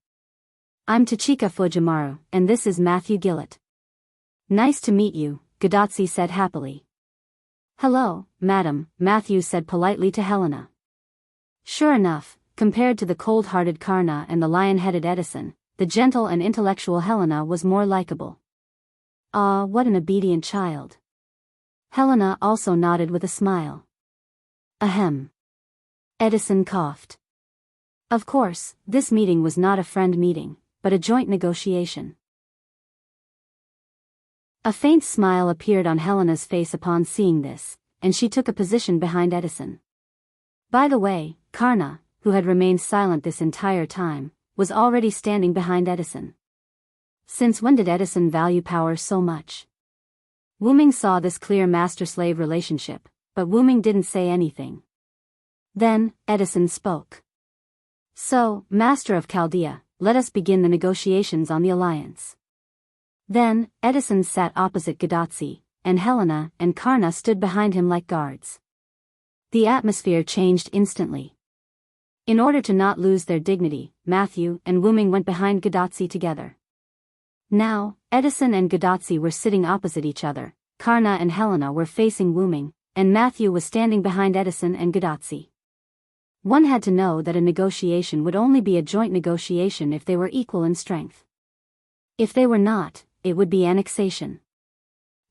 I'm Tachika Fujimaru, and this is Matthew Gillett. Nice to meet you, Gadotsi said happily. Hello, madam, Matthew said politely to Helena. Sure enough, compared to the cold-hearted Karna and the lion-headed Edison, the gentle and intellectual Helena was more likable. Ah, what an obedient child. Helena also nodded with a smile. Ahem. Edison coughed. Of course, this meeting was not a friend meeting, but a joint negotiation. A faint smile appeared on Helena's face upon seeing this, and she took a position behind Edison. By the way, Karna, who had remained silent this entire time, was already standing behind Edison. Since when did Edison value power so much? Wu-Ming saw this clear master-slave relationship, but Wu-Ming didn't say anything. Then, Edison spoke. So, Master of Chaldea, let us begin the negotiations on the alliance. Then, Edison sat opposite Gadotsi, and Helena and Karna stood behind him like guards. The atmosphere changed instantly. In order to not lose their dignity, Matthew and Wu-Ming went behind Gadotsi together. Now, Edison and Gadotsi were sitting opposite each other, Karna and Helena were facing Wu-Ming, and Matthew was standing behind Edison and Gadotsi. One had to know that a negotiation would only be a joint negotiation if they were equal in strength. If they were not, it would be annexation.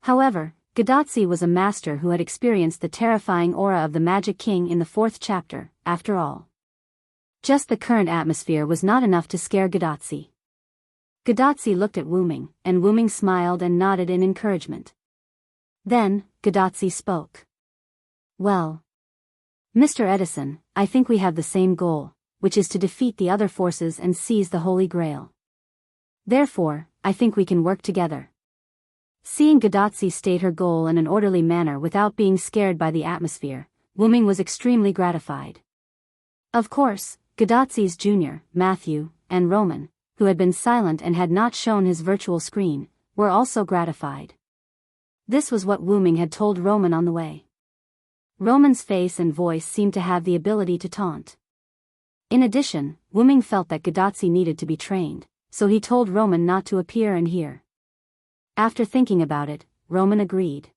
However, Gadotsi was a master who had experienced the terrifying aura of the Magic King in the 4th chapter, after all. Just the current atmosphere was not enough to scare Gadotsi. Gadotsi looked at Wu-Ming, and Wu-Ming smiled and nodded in encouragement. Then, Gadotsi spoke. Well, Mr. Edison, I think we have the same goal, which is to defeat the other forces and seize the Holy Grail. Therefore, I think we can work together. Seeing Gadotsi state her goal in an orderly manner without being scared by the atmosphere, Wu-Ming was extremely gratified. Of course, Gadotsi's junior, Matthew, and Roman, who had been silent and had not shown his virtual screen, were also gratified. This was what Wu-Ming had told Roman on the way. Roman's face and voice seemed to have the ability to taunt. In addition, Wu-Ming felt that Gadotsi needed to be trained, so he told Roman not to appear and hear. After thinking about it, Roman agreed.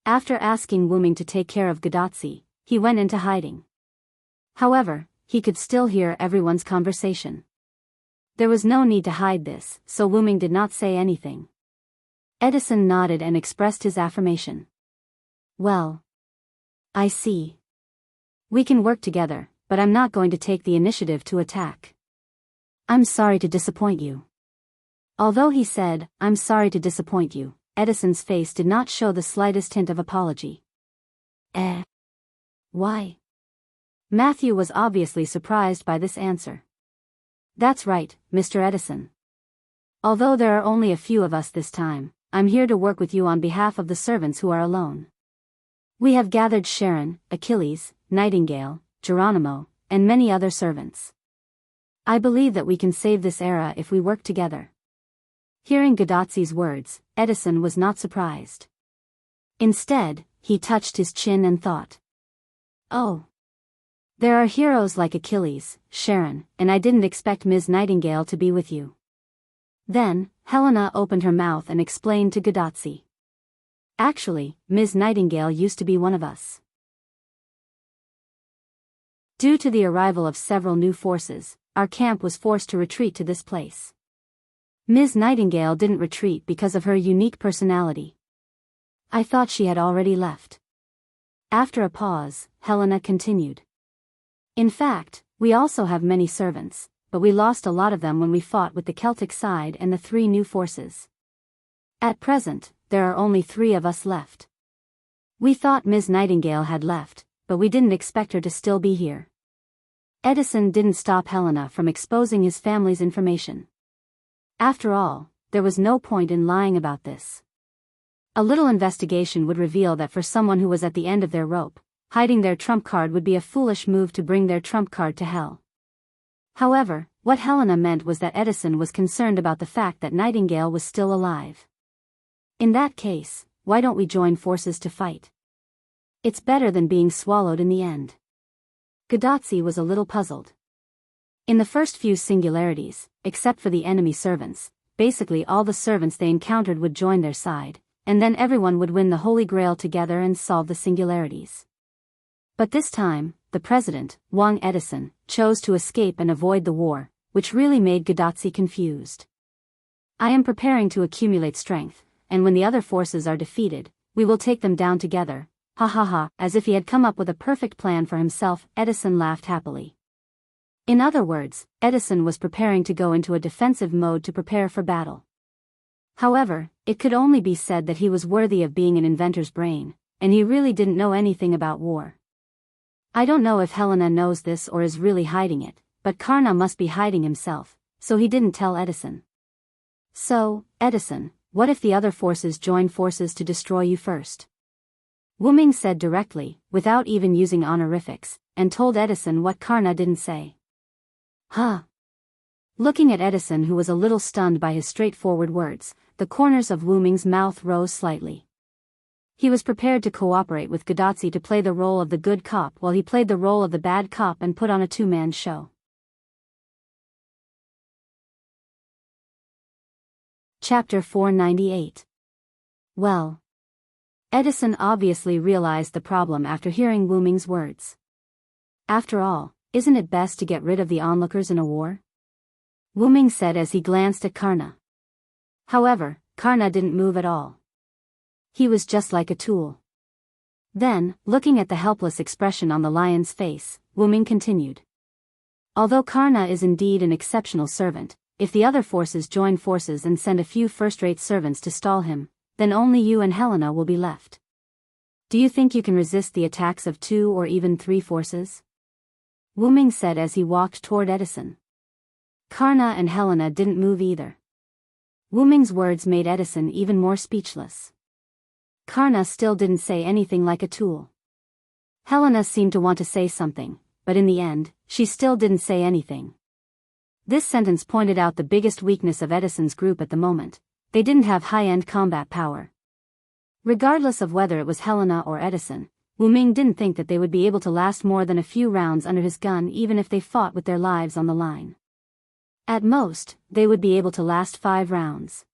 After asking Wu-Ming to take care of Gadotsi, he went into hiding. However, he could still hear everyone's conversation. There was no need to hide this, so Wu-Ming did not say anything. Edison nodded and expressed his affirmation. Well, I see. We can work together, but I'm not going to take the initiative to attack. I'm sorry to disappoint you. Although he said, I'm sorry to disappoint you, Edison's face did not show the slightest hint of apology. Why? Matthew was obviously surprised by this answer. That's right, Mr. Edison. Although there are only a few of us this time, I'm here to work with you on behalf of the servants who are alone. We have gathered Sharon, Achilles, Nightingale, Geronimo, and many other servants. I believe that we can save this era if we work together. Hearing Gadotsi's words, Edison was not surprised. Instead, he touched his chin and thought. Oh. There are heroes like Achilles, Sharon, and I didn't expect Ms. Nightingale to be with you. Then, Helena opened her mouth and explained to Gadotsi. Actually, Ms. Nightingale used to be one of us. Due to the arrival of several new forces, our camp was forced to retreat to this place. Ms. Nightingale didn't retreat because of her unique personality. I thought she had already left. After a pause, Helena continued. In fact, we also have many servants, but we lost a lot of them when we fought with the Celtic side and the 3 new forces. At present, there are only 3 of us left. We thought Miss Nightingale had left, but we didn't expect her to still be here. Edison didn't stop Helena from exposing his family's information. After all, there was no point in lying about this. A little investigation would reveal that for someone who was at the end of their rope, hiding their trump card would be a foolish move to bring their trump card to hell. However, what Helena meant was that Edison was concerned about the fact that Nightingale was still alive. In that case, why don't we join forces to fight? It's better than being swallowed in the end. Gadotsi was a little puzzled. In the first few singularities, except for the enemy servants, basically all the servants they encountered would join their side, and then everyone would win the Holy Grail together and solve the singularities. But this time, the president, Wang Edison, chose to escape and avoid the war, which really made Gadotsi confused. I am preparing to accumulate strength, and when the other forces are defeated, we will take them down together. Ha ha ha, as if he had come up with a perfect plan for himself, Edison laughed happily. In other words, Edison was preparing to go into a defensive mode to prepare for battle. However, it could only be said that he was worthy of being an inventor's brain, and he really didn't know anything about war. I don't know if Helena knows this or is really hiding it, but Karna must be hiding himself, so he didn't tell Edison. So, Edison, what if the other forces join forces to destroy you first? Wu-Ming said directly, without even using honorifics, and told Edison what Karna didn't say. Huh? Looking at Edison, who was a little stunned by his straightforward words, the corners of Wu-Ming's mouth rose slightly. He was prepared to cooperate with Gadotsi to play the role of the good cop while he played the role of the bad cop and put on a 2-man show. Chapter 498. Well. Edison obviously realized the problem after hearing Wu-Ming's words. After all, isn't it best to get rid of the onlookers in a war? Wu-Ming said as he glanced at Karna. However, Karna didn't move at all. He was just like a tool. Then, looking at the helpless expression on the lion's face, Wu-Ming continued. Although Karna is indeed an exceptional servant, if the other forces join forces and send a few first-rate servants to stall him, then only you and Helena will be left. Do you think you can resist the attacks of 2 or even 3 forces? Wu-Ming said as he walked toward Edison. Karna and Helena didn't move either. Wu-Ming's words made Edison even more speechless. Karna still didn't say anything like a tool. Helena seemed to want to say something, but in the end, she still didn't say anything. This sentence pointed out the biggest weakness of Edison's group at the moment. They didn't have high-end combat power. Regardless of whether it was Helena or Edison, Wu-Ming didn't think that they would be able to last more than a few rounds under his gun even if they fought with their lives on the line. At most, they would be able to last 5 rounds.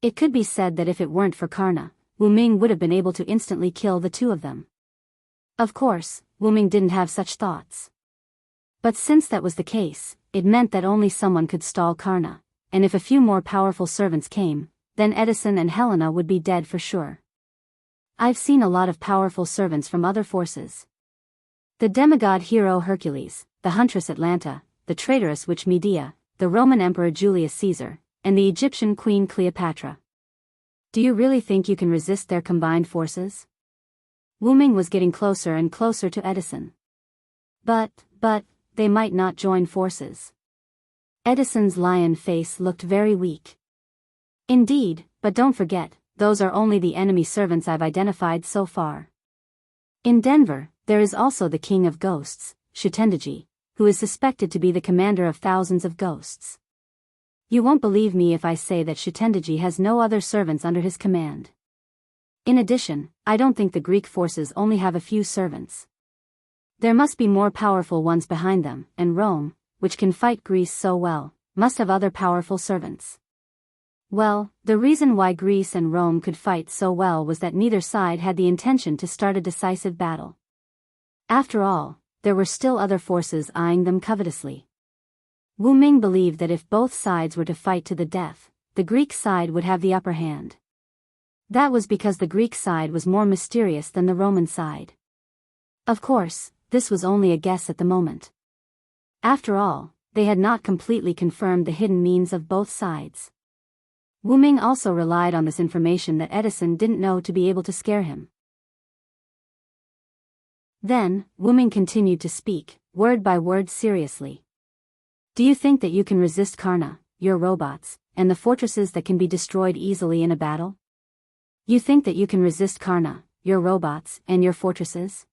It could be said that if it weren't for Karna, Wu-Ming would have been able to instantly kill the 2 of them. Of course, Wu-Ming didn't have such thoughts. But since that was the case, it meant that only someone could stall Karna, and if a few more powerful servants came, then Edison and Helena would be dead for sure. I've seen a lot of powerful servants from other forces. The demigod hero Hercules, the huntress Atlanta, the traitorous witch Medea, the Roman Emperor Julius Caesar, and the Egyptian Queen Cleopatra. Do you really think you can resist their combined forces? Wu-Ming was getting closer and closer to Edison. But, they might not join forces. Edison's lion face looked very weak. Indeed, but don't forget, those are only the enemy servants I've identified so far. In Denver, there is also the king of ghosts, Shitendaji, who is suspected to be the commander of thousands of ghosts. You won't believe me if I say that Shitendaji has no other servants under his command. In addition, I don't think the Greek forces only have a few servants. There must be more powerful ones behind them, and Rome, which can fight Greece so well, must have other powerful servants. Well, the reason why Greece and Rome could fight so well was that neither side had the intention to start a decisive battle. After all, there were still other forces eyeing them covetously. Wu-Ming believed that if both sides were to fight to the death, the Greek side would have the upper hand. That was because the Greek side was more mysterious than the Roman side. Of course, this was only a guess at the moment. After all, they had not completely confirmed the hidden means of both sides. Wu Ming also relied on this information that Edison didn't know to be able to scare him. Then, Wu Ming continued to speak, word by word seriously. Do you think that you can resist Karna, your robots, and the fortresses that can be destroyed easily in a battle? You think that you can resist Karna, your robots, and your fortresses?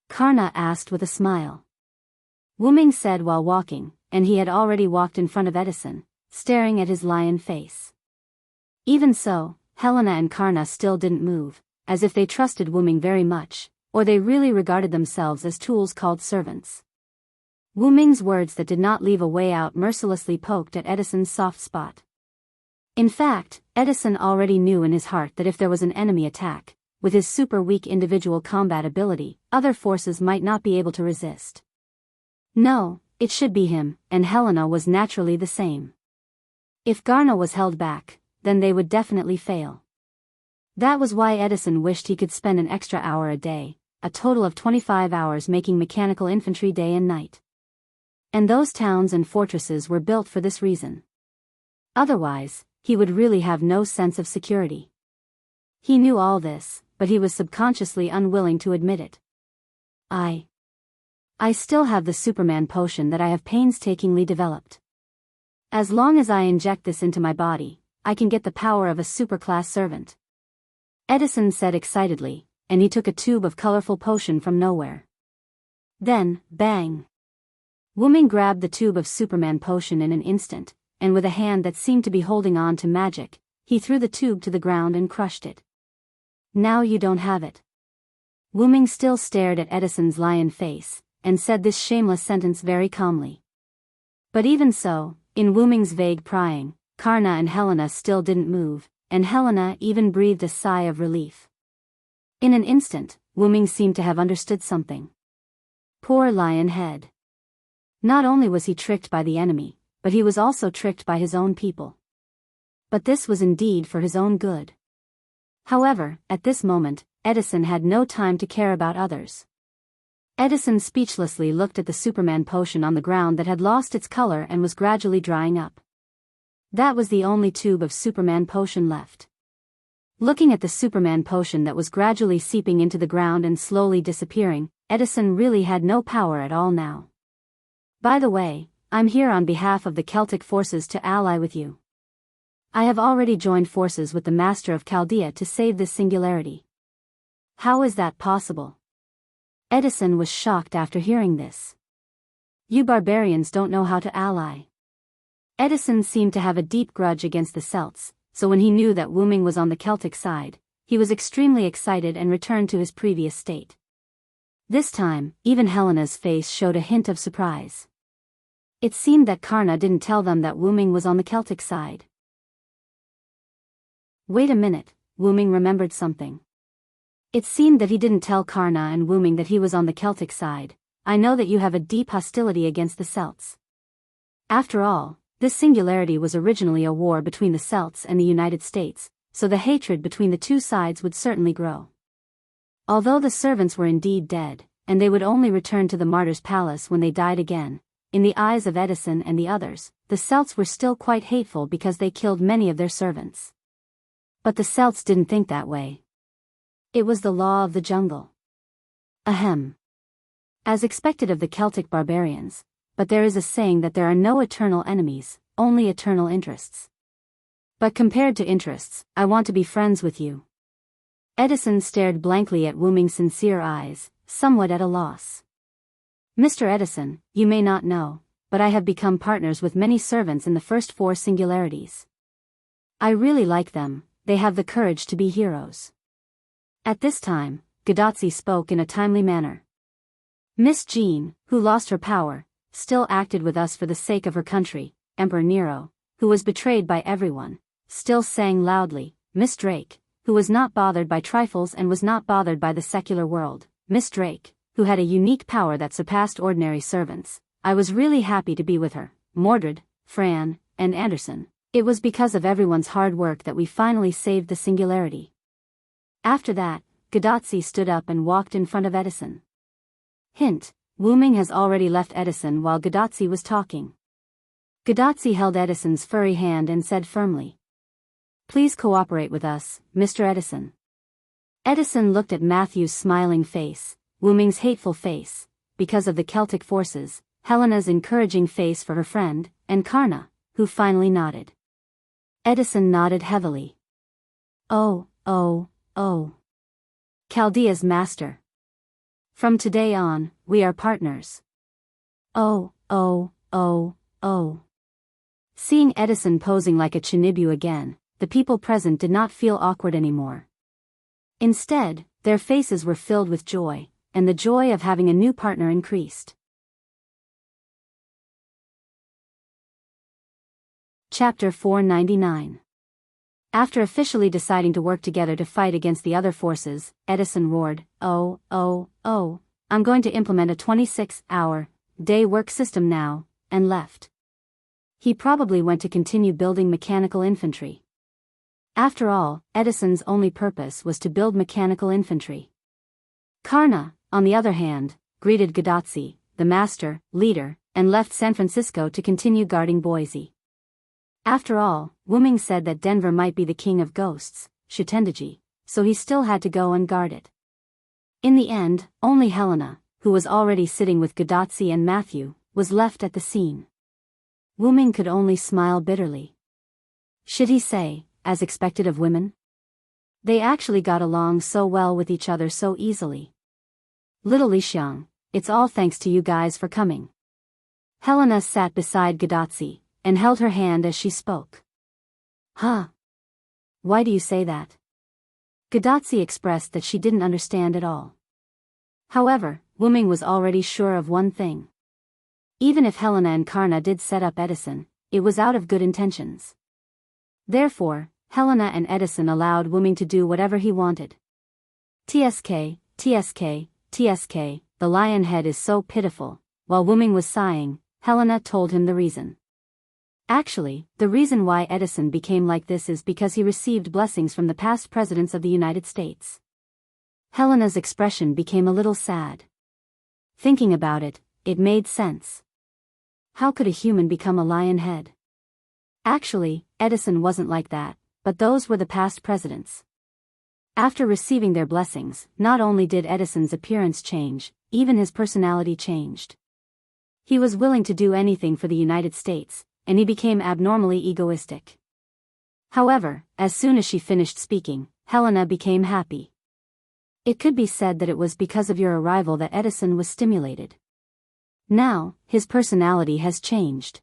Karna asked with a smile. Wu Ming said while walking, and he had already walked in front of Edison, staring at his lion face. Even so, Helena and Karna still didn't move, as if they trusted Wu Ming very much, or they really regarded themselves as tools called servants. Wu Ming's words that did not leave a way out mercilessly poked at Edison's soft spot. In fact, Edison already knew in his heart that if there was an enemy attack, with his super weak individual combat ability, other forces might not be able to resist. No, it should be him, and Helena was naturally the same. If Garna was held back, then they would definitely fail. That was why Edison wished he could spend an extra hour a day, a total of 25 hours making mechanical infantry day and night. And those towns and fortresses were built for this reason. Otherwise, he would really have no sense of security. He knew all this, but he was subconsciously unwilling to admit it. I still have the Superman potion that I have painstakingly developed. As long as I inject this into my body, I can get the power of a superclass servant. Edison said excitedly, and he took a tube of colorful potion from nowhere. Then, bang! Wu Ming grabbed the tube of Superman potion in an instant, and with a hand that seemed to be holding on to magic, he threw the tube to the ground and crushed it. Now you don't have it. Wu Ming still stared at Edison's lion face, and said this shameless sentence very calmly. But even so, in Wu Ming's vague prying, Karna and Helena still didn't move, and Helena even breathed a sigh of relief. In an instant, Wu Ming seemed to have understood something. Poor lion head. Not only was he tricked by the enemy, but he was also tricked by his own people. But this was indeed for his own good. However, at this moment, Edison had no time to care about others. Edison speechlessly looked at the Superman potion on the ground that had lost its color and was gradually drying up. That was the only tube of Superman potion left. Looking at the Superman potion that was gradually seeping into the ground and slowly disappearing, Edison really had no power at all now. By the way, I'm here on behalf of the Celtic forces to ally with you. I have already joined forces with the Master of Chaldea to save this singularity. How is that possible? Edison was shocked after hearing this. You barbarians don't know how to ally. Edison seemed to have a deep grudge against the Celts, so when he knew that Wu Ming was on the Celtic side, he was extremely excited and returned to his previous state. This time, even Helena's face showed a hint of surprise. It seemed that Karna didn't tell them that Wu Ming was on the Celtic side. Wait a minute, Wu Ming remembered something. It seemed that he didn't tell Karna and Wu Ming that he was on the Celtic side. I know that you have a deep hostility against the Celts. After all, this singularity was originally a war between the Celts and the United States, so the hatred between the two sides would certainly grow. Although the servants were indeed dead, and they would only return to the martyr's palace when they died again, in the eyes of Edison and the others, the Celts were still quite hateful because they killed many of their servants. But the Celts didn't think that way. It was the law of the jungle. Ahem. As expected of the Celtic barbarians, but there is a saying that there are no eternal enemies, only eternal interests. But compared to interests, I want to be friends with you. Edison stared blankly at Wu Ming's sincere eyes, somewhat at a loss. Mr. Edison, you may not know, but I have become partners with many servants in the first 4 singularities. I really like them, they have the courage to be heroes. At this time, Gadotsi spoke in a timely manner. Miss Jean, who lost her power, still acted with us for the sake of her country. Emperor Nero, who was betrayed by everyone, still sang loudly. Miss Drake, who was not bothered by trifles and was not bothered by the secular world. Miss Drake, who had a unique power that surpassed ordinary servants. I was really happy to be with her. Mordred, Fran, and Anderson. It was because of everyone's hard work that we finally saved the singularity. After that, Gadotsi stood up and walked in front of Edison. Hint, Wu Ming has already left Edison while Gadotsi was talking. Gadotsi held Edison's furry hand and said firmly. Please cooperate with us, Mr. Edison. Edison looked at Matthew's smiling face, Wuming's hateful face, because of the Celtic forces, Helena's encouraging face for her friend, and Karna, who finally nodded. Edison nodded heavily. Oh. Chaldea's master. From today on, we are partners. Oh. Seeing Edison posing like a Chinibu again, the people present did not feel awkward anymore. Instead, their faces were filled with joy, and the joy of having a new partner increased. Chapter 499. After officially deciding to work together to fight against the other forces, Edison roared, Oh, I'm going to implement a 26-hour-day work system now, and left. He probably went to continue building mechanical infantry. After all, Edison's only purpose was to build mechanical infantry. Karna, on the other hand, greeted Gadotsi, the master, leader, and left San Francisco to continue guarding Boise. After all, Wuming said that Denver might be the king of ghosts, Shutendaji, so he still had to go and guard it. In the end, only Helena, who was already sitting with Gadotsi and Matthew, was left at the scene. Wuming could only smile bitterly. Should he say, as expected of women? They actually got along so well with each other so easily. Little Li Xiang, it's all thanks to you guys for coming. Helena sat beside Gadotsi, and held her hand as she spoke. Huh? Why do you say that? Gadotsi expressed that she didn't understand at all. However, Wuming was already sure of one thing. Even if Helena and Karna did set up Edison, it was out of good intentions. Therefore, Helena and Edison allowed Wuming to do whatever he wanted. TSK, the lion head is so pitiful. While Wuming was sighing, Helena told him the reason. Actually, the reason why Edison became like this is because he received blessings from the past presidents of the United States. Helena's expression became a little sad. Thinking about it, it made sense. How could a human become a lion head? Actually, Edison wasn't like that, but those were the past presidents. After receiving their blessings, not only did Edison's appearance change, even his personality changed. He was willing to do anything for the United States, and he became abnormally egoistic. However, as soon as she finished speaking, Helena became happy. It could be said that it was because of your arrival that Edison was stimulated. Now, his personality has changed.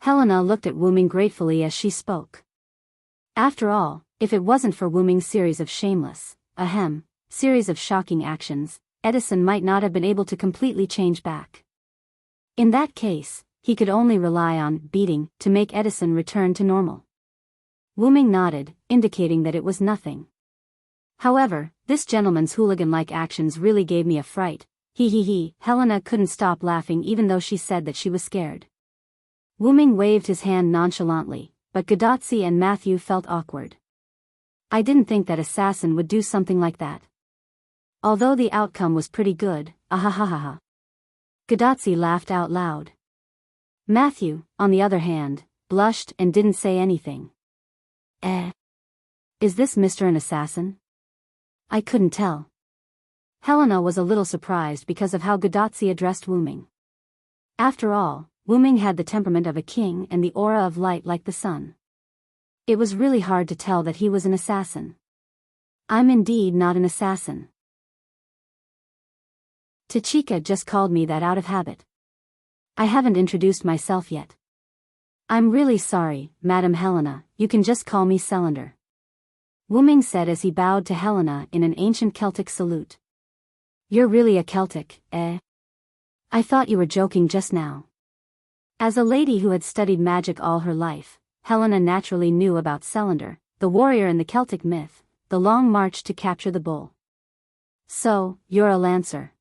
Helena looked at Wuming gratefully as she spoke. After all, if it wasn't for Wuming's series of series of shocking actions, Edison might not have been able to completely change back. In that case, he could only rely on beating to make Edison return to normal. Wuming nodded, indicating that it was nothing. However, this gentleman's hooligan-like actions really gave me a fright. Helena couldn't stop laughing even though she said that she was scared. Wuming waved his hand nonchalantly, but Gadotsi and Matthew felt awkward. I didn't think that assassin would do something like that. Although the outcome was pretty good, ahahaha. Gadotsi laughed out loud. Matthew, on the other hand, blushed and didn't say anything. Is this Mr. an assassin? I couldn't tell. Helena was a little surprised because of how Gadotsi addressed Wuming. After all, Wuming had the temperament of a king and the aura of light like the sun. It was really hard to tell that he was an assassin. I'm indeed not an assassin. Tachika just called me that out of habit. I haven't introduced myself yet. I'm really sorry, Madam Helena, you can just call me Celander. Wuming said as he bowed to Helena in an ancient Celtic salute. You're really a Celtic, eh? I thought you were joking just now. As a lady who had studied magic all her life, Helena naturally knew about Celander, the warrior in the Celtic myth, the long march to capture the bull. So, you're a lancer.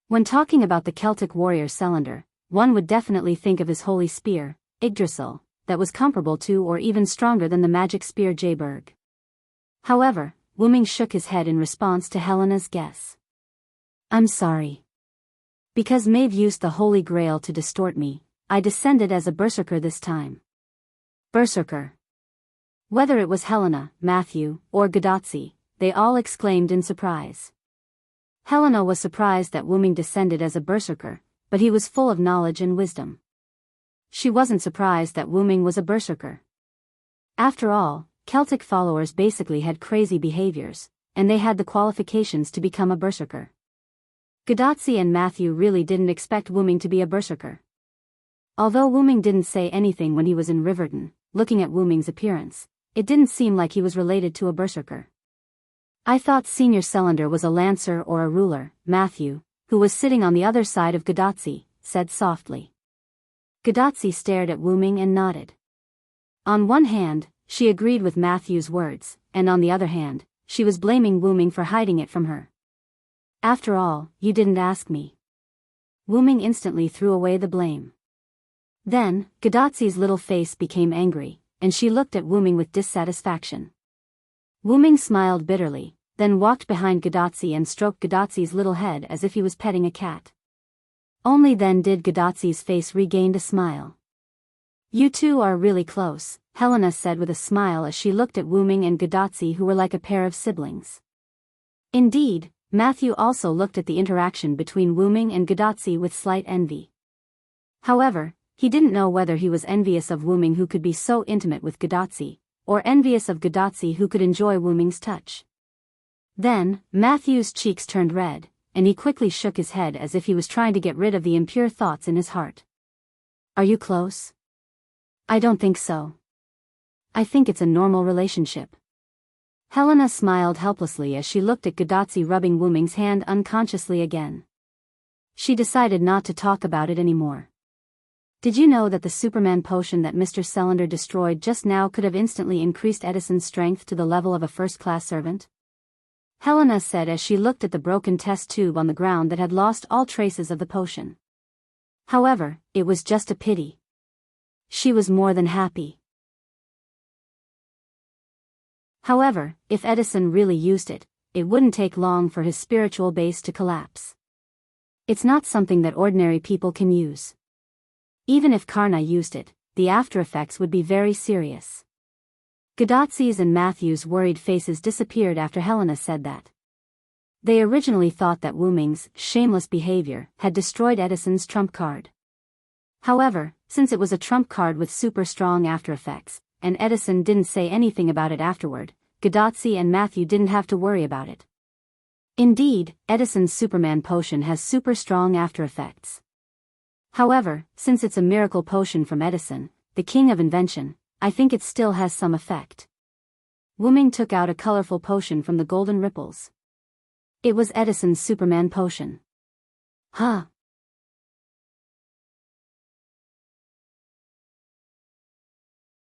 When talking about the Celtic warrior Celander, one would definitely think of his holy spear, Yggdrasil, that was comparable to or even stronger than the magic spear Jayberg. However, Wuming shook his head in response to Helena's guess. I'm sorry. Because Maeve used the Holy Grail to distort me, I descended as a berserker this time. Berserker. Whether it was Helena, Matthew, or Gadotsi, they all exclaimed in surprise. Helena was surprised that Wuming descended as a berserker, but he was full of knowledge and wisdom. She wasn't surprised that Wuming was a berserker. After all, Celtic followers basically had crazy behaviors, and they had the qualifications to become a berserker. Gadotsi and Matthew really didn't expect Wuming to be a berserker. Although Wuming didn't say anything when he was in Riverton, looking at Wuming's appearance, it didn't seem like he was related to a berserker. I thought Senior Cylinder was a lancer or a ruler, Matthew, who was sitting on the other side of Gadotsi, said softly. Gadotsi stared at Wuming and nodded. On one hand, she agreed with Matthew's words, and on the other hand, she was blaming Wuming for hiding it from her. After all, you didn't ask me. Wuming instantly threw away the blame. Then, Gadotsi's little face became angry, and she looked at Wuming with dissatisfaction. Wuming smiled bitterly, then walked behind Gadotsi and stroked Gadotsi's little head as if he was petting a cat. Only then did Gadotsi's face regain a smile. You two are really close, Helena said with a smile as she looked at Wuming and Gadotsi, who were like a pair of siblings. Indeed, Matthew also looked at the interaction between Wuming and Gadotsi with slight envy. However, he didn't know whether he was envious of Wuming, who could be so intimate with Gadotsi, or envious of Gadotsi, who could enjoy Wuming's touch. Then, Matthew's cheeks turned red, and he quickly shook his head as if he was trying to get rid of the impure thoughts in his heart. Are you close? I don't think so. I think it's a normal relationship. Helena smiled helplessly as she looked at Gadotsi rubbing Wuming's hand unconsciously again. She decided not to talk about it anymore. Did you know that the Superman potion that Mr. Cylinder destroyed just now could have instantly increased Edison's strength to the level of a first-class servant? Helena said as she looked at the broken test tube on the ground that had lost all traces of the potion. However, it was just a pity. She was more than happy. However, if Edison really used it, it wouldn't take long for his spiritual base to collapse. It's not something that ordinary people can use. Even if Karna used it, the after effects would be very serious. Gadotsi's and Matthew's worried faces disappeared after Helena said that. They originally thought that Wuming's shameless behavior had destroyed Edison's trump card. However, since it was a trump card with super strong after effects, and Edison didn't say anything about it afterward, Gadotsi and Matthew didn't have to worry about it. Indeed, Edison's Superman potion has super strong after effects. However, since it's a miracle potion from Edison, the king of invention, I think it still has some effect. Wuming took out a colorful potion from the golden ripples. It was Edison's Superman potion. Huh.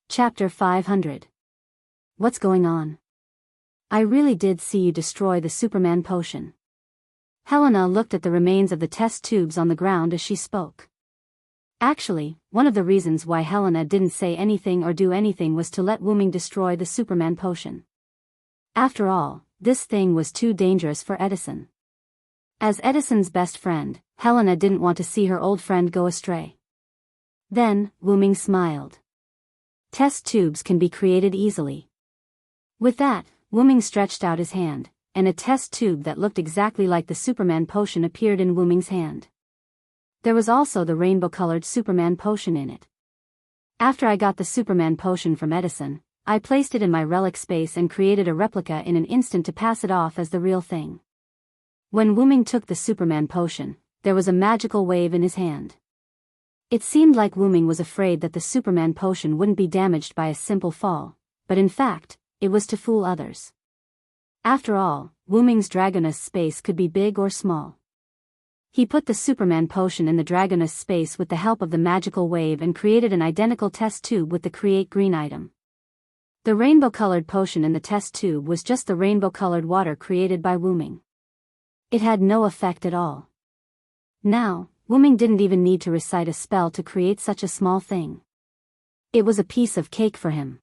Chapter 500. What's going on? I really did see you destroy the Superman potion. Helena looked at the remains of the test tubes on the ground as she spoke. Actually, one of the reasons why Helena didn't say anything or do anything was to let Wuming destroy the Superman potion. After all, this thing was too dangerous for Edison. As Edison's best friend, Helena didn't want to see her old friend go astray. Then, Wuming smiled. Test tubes can be created easily. With that, Wuming stretched out his hand, and a test tube that looked exactly like the Superman potion appeared in Wuming's hand. There was also the rainbow-colored Superman potion in it. After I got the Superman potion from Edison, I placed it in my relic space and created a replica in an instant to pass it off as the real thing. When Wuming took the Superman potion, there was a magical wave in his hand. It seemed like Wuming was afraid that the Superman potion wouldn't be damaged by a simple fall, but in fact, it was to fool others. After all, Wuming's Dragoness space could be big or small. He put the Superman potion in the Dragoness space with the help of the magical wave and created an identical test tube with the Create Green item. The rainbow-colored potion in the test tube was just the rainbow-colored water created by Wuming. It had no effect at all. Now, Wuming didn't even need to recite a spell to create such a small thing. It was a piece of cake for him.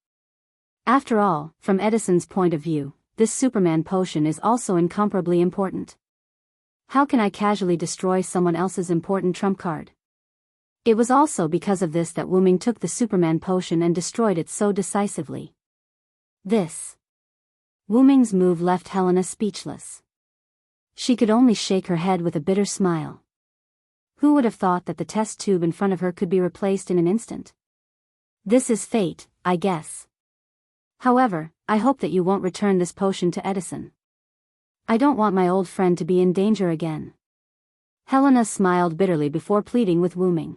After all, from Edison's point of view, this Superman potion is also incomparably important. How can I casually destroy someone else's important trump card? It was also because of this that Wuming took the Superman potion and destroyed it so decisively. This Wu Ming's move left Helena speechless. She could only shake her head with a bitter smile. Who would have thought that the test tube in front of her could be replaced in an instant? This is fate, I guess. However, I hope that you won't return this potion to Edison. I don't want my old friend to be in danger again. Helena smiled bitterly before pleading with Wu Ming.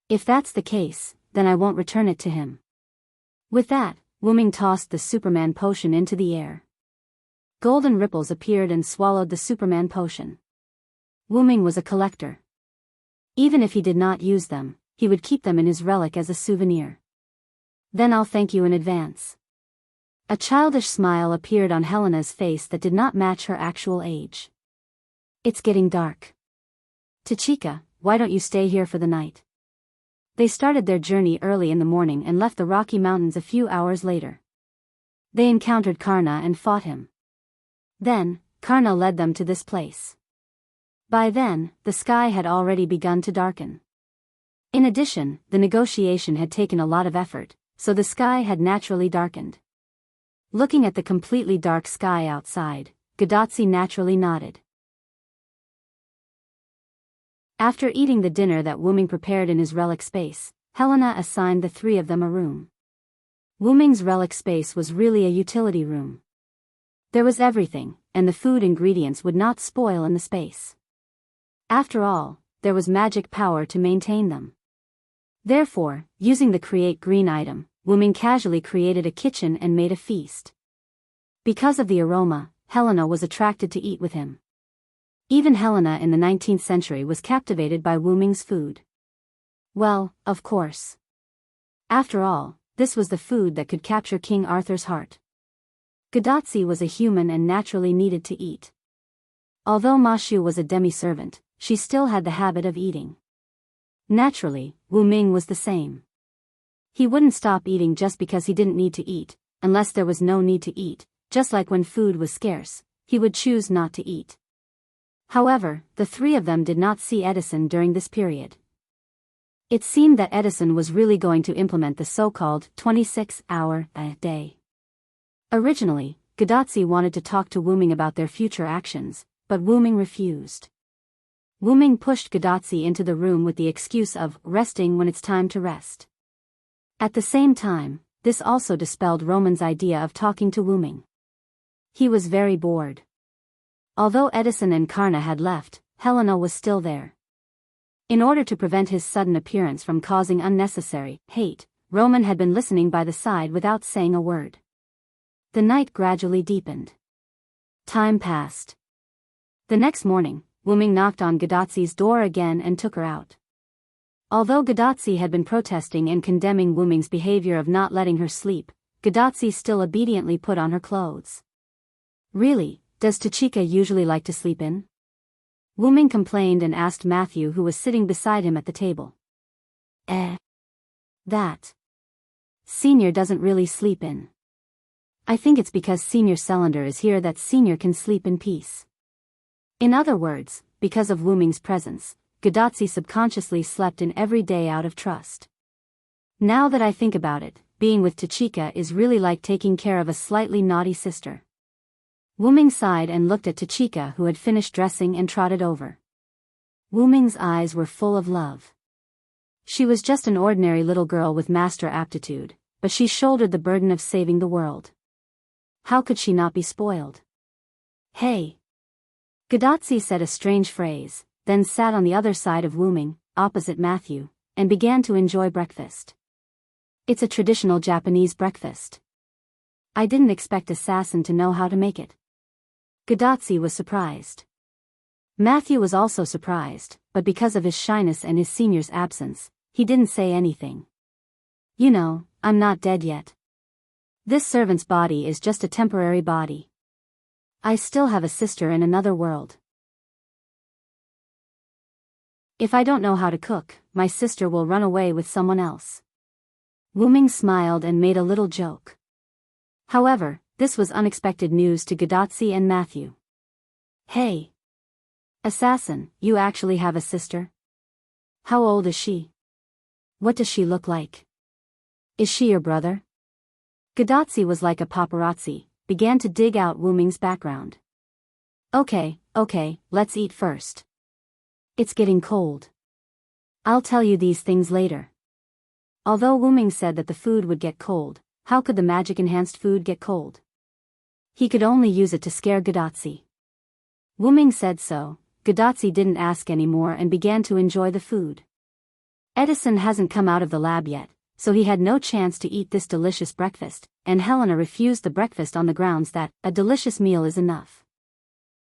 If that's the case, then I won't return it to him. With that, Wu Ming tossed the Superman potion into the air. Golden ripples appeared and swallowed the Superman potion. Wu Ming was a collector. Even if he did not use them, he would keep them in his relic as a souvenir. Then I'll thank you in advance. A childish smile appeared on Helena's face that did not match her actual age. It's getting dark. Tachika, why don't you stay here for the night? They started their journey early in the morning and left the Rocky Mountains a few hours later. They encountered Karna and fought him. Then, Karna led them to this place. By then, the sky had already begun to darken. In addition, the negotiation had taken a lot of effort, so the sky had naturally darkened. Looking at the completely dark sky outside, Gadotsi naturally nodded. After eating the dinner that Wu Ming prepared in his relic space, Helena assigned the three of them a room. Wu Ming's relic space was really a utility room. There was everything, and the food ingredients would not spoil in the space. After all, there was magic power to maintain them. Therefore, using the create green item, Wu Ming casually created a kitchen and made a feast. Because of the aroma, Helena was attracted to eat with him. Even Helena in the 19th century was captivated by Wu Ming's food. Well, of course. After all, this was the food that could capture King Arthur's heart. Gadotsi was a human and naturally needed to eat. Although Ma Shu was a demi-servant, she still had the habit of eating. Naturally, Wu Ming was the same. He wouldn't stop eating just because he didn't need to eat, unless there was no need to eat, just like when food was scarce, he would choose not to eat. However, the three of them did not see Edison during this period. It seemed that Edison was really going to implement the so-called 26-hour-a-day. Originally, Gadotsi wanted to talk to Wu Ming about their future actions, but Wu Ming refused. Wu Ming pushed Gadotsi into the room with the excuse of resting when it's time to rest. At the same time, this also dispelled Roman's idea of talking to Wu Ming. He was very bored. Although Edison and Karna had left, Helena was still there. In order to prevent his sudden appearance from causing unnecessary hate, Roman had been listening by the side without saying a word. The night gradually deepened. Time passed. The next morning, Wu Ming knocked on Gadotsi's door again and took her out. Although Gadotsi had been protesting and condemning Wu Ming's behavior of not letting her sleep, Gadotsi still obediently put on her clothes. Really, does Tachika usually like to sleep in? Wu Ming complained and asked Matthew, who was sitting beside him at the table. That Senior doesn't really sleep in. I think it's because Senior Cylinder is here that Senior can sleep in peace. In other words, because of Wu Ming's presence, Gadotsi subconsciously slept in every day out of trust. Now that I think about it, being with Tachika is really like taking care of a slightly naughty sister. Wu Ming sighed and looked at Tachika, who had finished dressing and trotted over. Wu Ming's eyes were full of love. She was just an ordinary little girl with master aptitude, but she shouldered the burden of saving the world. How could she not be spoiled? Hey! Gadotsi said a strange phrase, then sat on the other side of Wu Ming, opposite Matthew, and began to enjoy breakfast. It's a traditional Japanese breakfast. I didn't expect Assassin to know how to make it. Gadotsi was surprised. Matthew was also surprised, but because of his shyness and his senior's absence, he didn't say anything. You know, I'm not dead yet. This servant's body is just a temporary body. I still have a sister in another world. If I don't know how to cook, my sister will run away with someone else. Wu Ming smiled and made a little joke. However, this was unexpected news to Gadotsi and Matthew. Hey! Assassin, you actually have a sister? How old is she? What does she look like? Is she your brother? Gadotsi was like a paparazzi, began to dig out Wu Ming's background. Okay, let's eat first. It's getting cold. I'll tell you these things later. Although Wu Ming said that the food would get cold, how could the magic-enhanced food get cold? He could only use it to scare Gadotsi. Wu Ming said so. Gadotsi didn't ask anymore and began to enjoy the food. Edison hasn't come out of the lab yet, so he had no chance to eat this delicious breakfast, and Helena refused the breakfast on the grounds that a delicious meal is enough.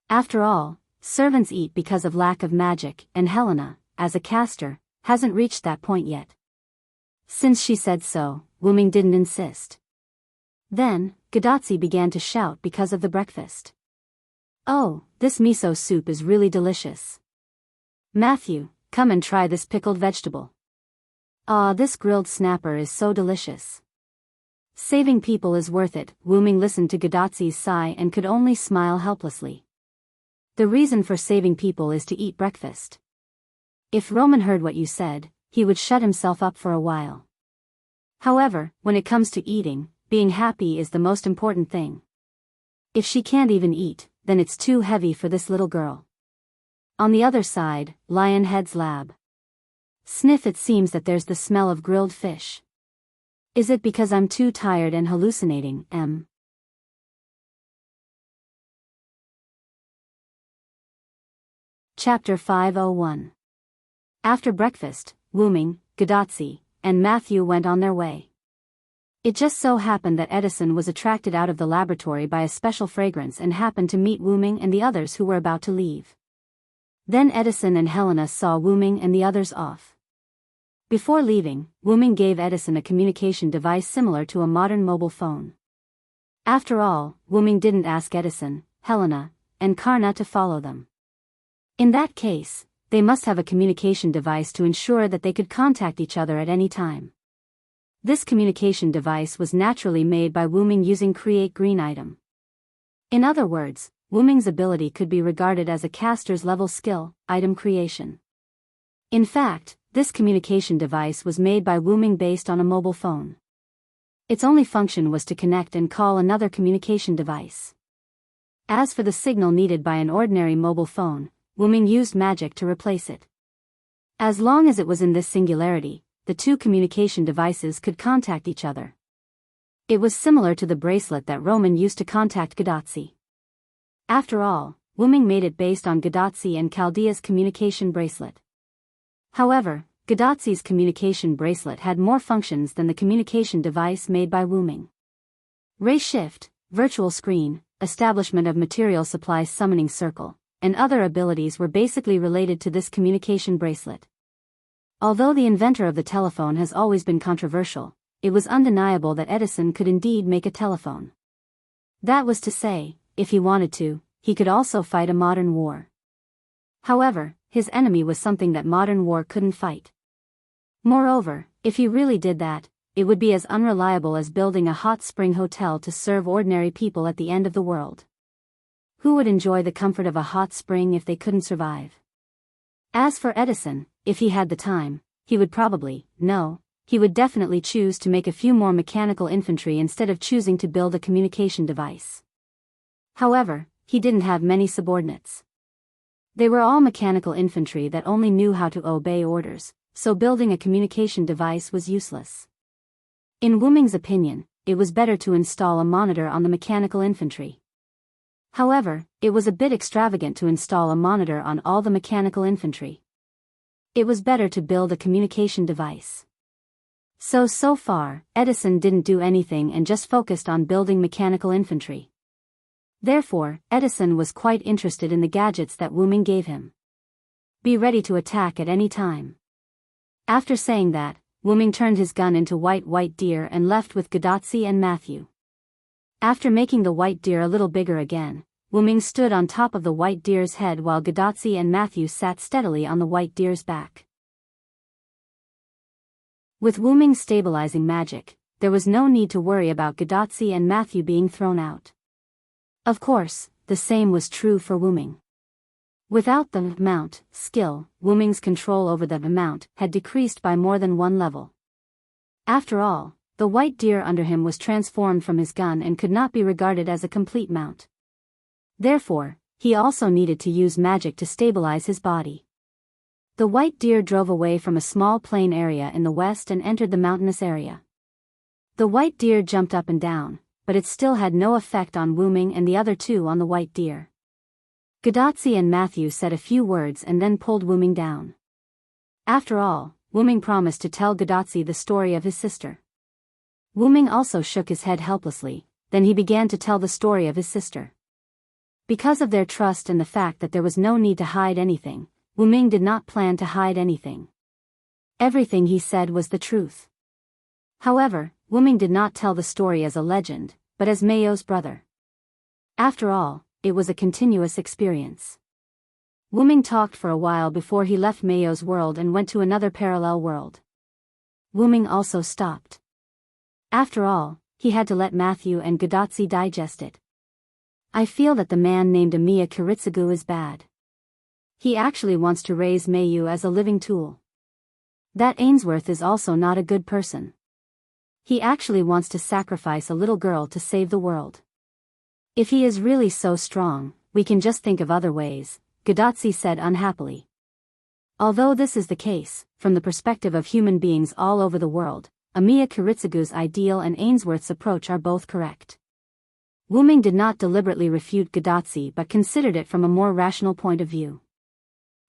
After all, servants eat because of lack of magic, and Helena, as a caster, hasn't reached that point yet. Since she said so, Wu Ming didn't insist. Then, Gadotsi began to shout because of the breakfast. Oh, this miso soup is really delicious. Matthew, come and try this pickled vegetable. Ah, this grilled snapper is so delicious. Saving people is worth it. Wu Ming listened to Gadotsi's sigh and could only smile helplessly. The reason for saving people is to eat breakfast. If Roman heard what you said, he would shut himself up for a while. However, when it comes to eating, being happy is the most important thing. If she can't even eat, then it's too heavy for this little girl. On the other side, Lionhead's lab. Sniff, it seems that there's the smell of grilled fish. Is it because I'm too tired and hallucinating, M? Chapter 501. After breakfast, Wu Ming, Gadotsi, and Matthew went on their way. It just so happened that Edison was attracted out of the laboratory by a special fragrance and happened to meet Wu Ming and the others who were about to leave. Then Edison and Helena saw Wu Ming and the others off. Before leaving, Wu Ming gave Edison a communication device similar to a modern mobile phone. After all, Wu Ming didn't ask Edison, Helena, and Karna to follow them. In that case, they must have a communication device to ensure that they could contact each other at any time. This communication device was naturally made by Wu Ming using Create Green item. In other words, Wu Ming's ability could be regarded as a caster's level skill, item creation. In fact, this communication device was made by Wu Ming based on a mobile phone. Its only function was to connect and call another communication device. As for the signal needed by an ordinary mobile phone, Wu Ming used magic to replace it. As long as it was in this singularity, the two communication devices could contact each other. It was similar to the bracelet that Roman used to contact Gadotsi. After all, Wu Ming made it based on Gadotsi and Chaldea's communication bracelet. However, Gadotsi's communication bracelet had more functions than the communication device made by Wu Ming. Ray shift, virtual screen, establishment of material supplies, summoning circle, and other abilities were basically related to this communication bracelet. Although the inventor of the telephone has always been controversial, it was undeniable that Edison could indeed make a telephone. That was to say, if he wanted to, he could also fight a modern war. However, his enemy was something that modern war couldn't fight. Moreover, if he really did that, it would be as unreliable as building a hot spring hotel to serve ordinary people at the end of the world. Who would enjoy the comfort of a hot spring if they couldn't survive? As for Edison, if he had the time, he would he would definitely choose to make a few more mechanical infantry instead of choosing to build a communication device. However, he didn't have many subordinates. They were all mechanical infantry that only knew how to obey orders, so building a communication device was useless. In Wu Ming's opinion, it was better to install a monitor on the mechanical infantry. However, it was a bit extravagant to install a monitor on all the mechanical infantry. It was better to build a communication device. So far, Edison didn't do anything and just focused on building mechanical infantry. Therefore, Edison was quite interested in the gadgets that Wu Ming gave him. Be ready to attack at any time. After saying that, Wu Ming turned his gun into white deer and left with Gadotsi and Matthew. After making the white deer a little bigger again, Wu Ming stood on top of the white deer's head while Gadotsi and Matthew sat steadily on the white deer's back. With Wu Ming's stabilizing magic, there was no need to worry about Gadotsi and Matthew being thrown out. Of course, the same was true for Wu Ming. Without the mount skill, Wu Ming's control over the mount had decreased by more than one level. After all, the white deer under him was transformed from his gun and could not be regarded as a complete mount. Therefore, he also needed to use magic to stabilize his body. The white deer drove away from a small plain area in the west and entered the mountainous area. The white deer jumped up and down, but it still had no effect on Wu Ming and the other two on the white deer. Gadotsi and Matthew said a few words and then pulled Wu Ming down. After all, Wu Ming promised to tell Gadotsi the story of his sister. Wu Ming also shook his head helplessly, then he began to tell the story of his sister. Because of their trust and the fact that there was no need to hide anything, Wu Ming did not plan to hide anything. Everything he said was the truth. However, Wu Ming did not tell the story as a legend, but as Mayo's brother. After all, it was a continuous experience. Wu Ming talked for a while before he left Mayo's world and went to another parallel world. Wu Ming also stopped. After all, he had to let Matthew and Gadotsi digest it. I feel that the man named Amiya Kiritsugu is bad. He actually wants to raise Mayu as a living tool. That Ainsworth is also not a good person. He actually wants to sacrifice a little girl to save the world. If he is really so strong, we can just think of other ways, Gadotsi said unhappily. Although this is the case, from the perspective of human beings all over the world, Amiya Kiritsugu's ideal and Ainsworth's approach are both correct. Wu Ming did not deliberately refute Gadotsi but considered it from a more rational point of view.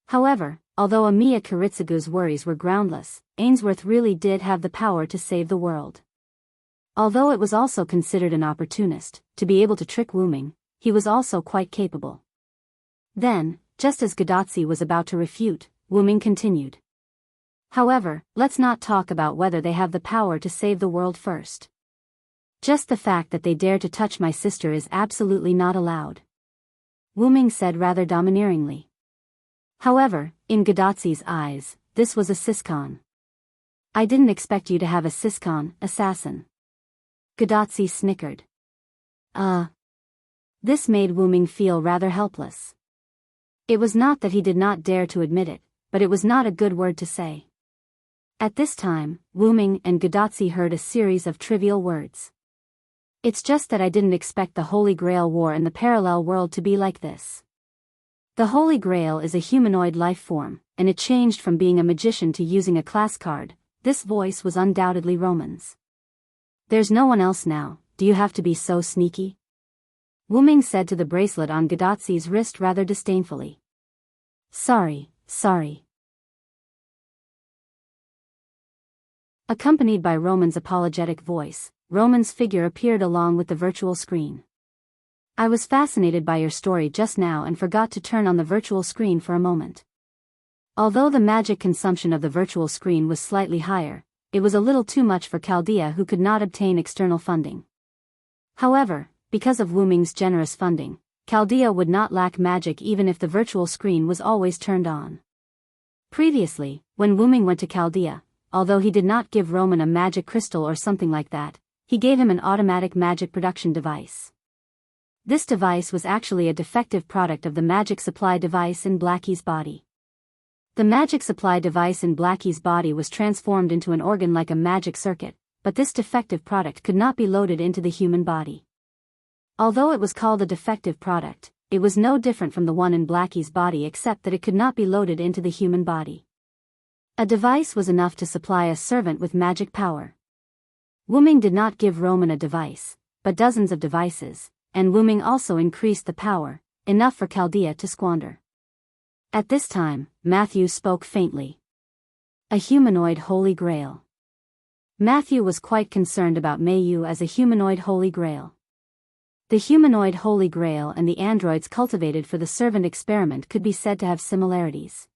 However, although Amiya Kiritsugu's worries were groundless, Ainsworth really did have the power to save the world. Although it was also considered an opportunist, to be able to trick Wu Ming, he was also quite capable. Then, just as Gadotsi was about to refute, Wu Ming continued. However, let's not talk about whether they have the power to save the world first. Just the fact that they dare to touch my sister is absolutely not allowed. Wu Ming said rather domineeringly. However, in Gadotsi's eyes, this was a siscon. I didn't expect you to have a siscon, assassin. Gadotsi snickered. This made Wu Ming feel rather helpless. It was not that he did not dare to admit it, but it was not a good word to say. At this time, Wu Ming and Gadotsi heard a series of trivial words. It's just that I didn't expect the Holy Grail war in the parallel world to be like this. The Holy Grail is a humanoid life form, and it changed from being a magician to using a class card. This voice was undoubtedly Roman's. There's no one else now, do you have to be so sneaky? Wu Ming said to the bracelet on Gadotsi's wrist rather disdainfully. Sorry. Accompanied by Roman's apologetic voice, Roman's figure appeared along with the virtual screen. I was fascinated by your story just now and forgot to turn on the virtual screen for a moment. Although the magic consumption of the virtual screen was slightly higher, it was a little too much for Chaldea who could not obtain external funding. However, because of Wu Ming's generous funding, Chaldea would not lack magic even if the virtual screen was always turned on. Previously, when Wu Ming went to Chaldea, although he did not give Roman a magic crystal or something like that, he gave him an automatic magic production device. This device was actually a defective product of the magic supply device in Blackie's body. The magic supply device in Blackie's body was transformed into an organ like a magic circuit, but this defective product could not be loaded into the human body. Although it was called a defective product, it was no different from the one in Blackie's body except that it could not be loaded into the human body. A device was enough to supply a servant with magic power. Wu Ming did not give Roman a device, but dozens of devices, and Wu Ming also increased the power, enough for Chaldea to squander. At this time, Matthew spoke faintly. A humanoid Holy Grail. Matthew was quite concerned about Mayu as a humanoid Holy Grail. The humanoid Holy Grail and the androids cultivated for the servant experiment could be said to have similarities.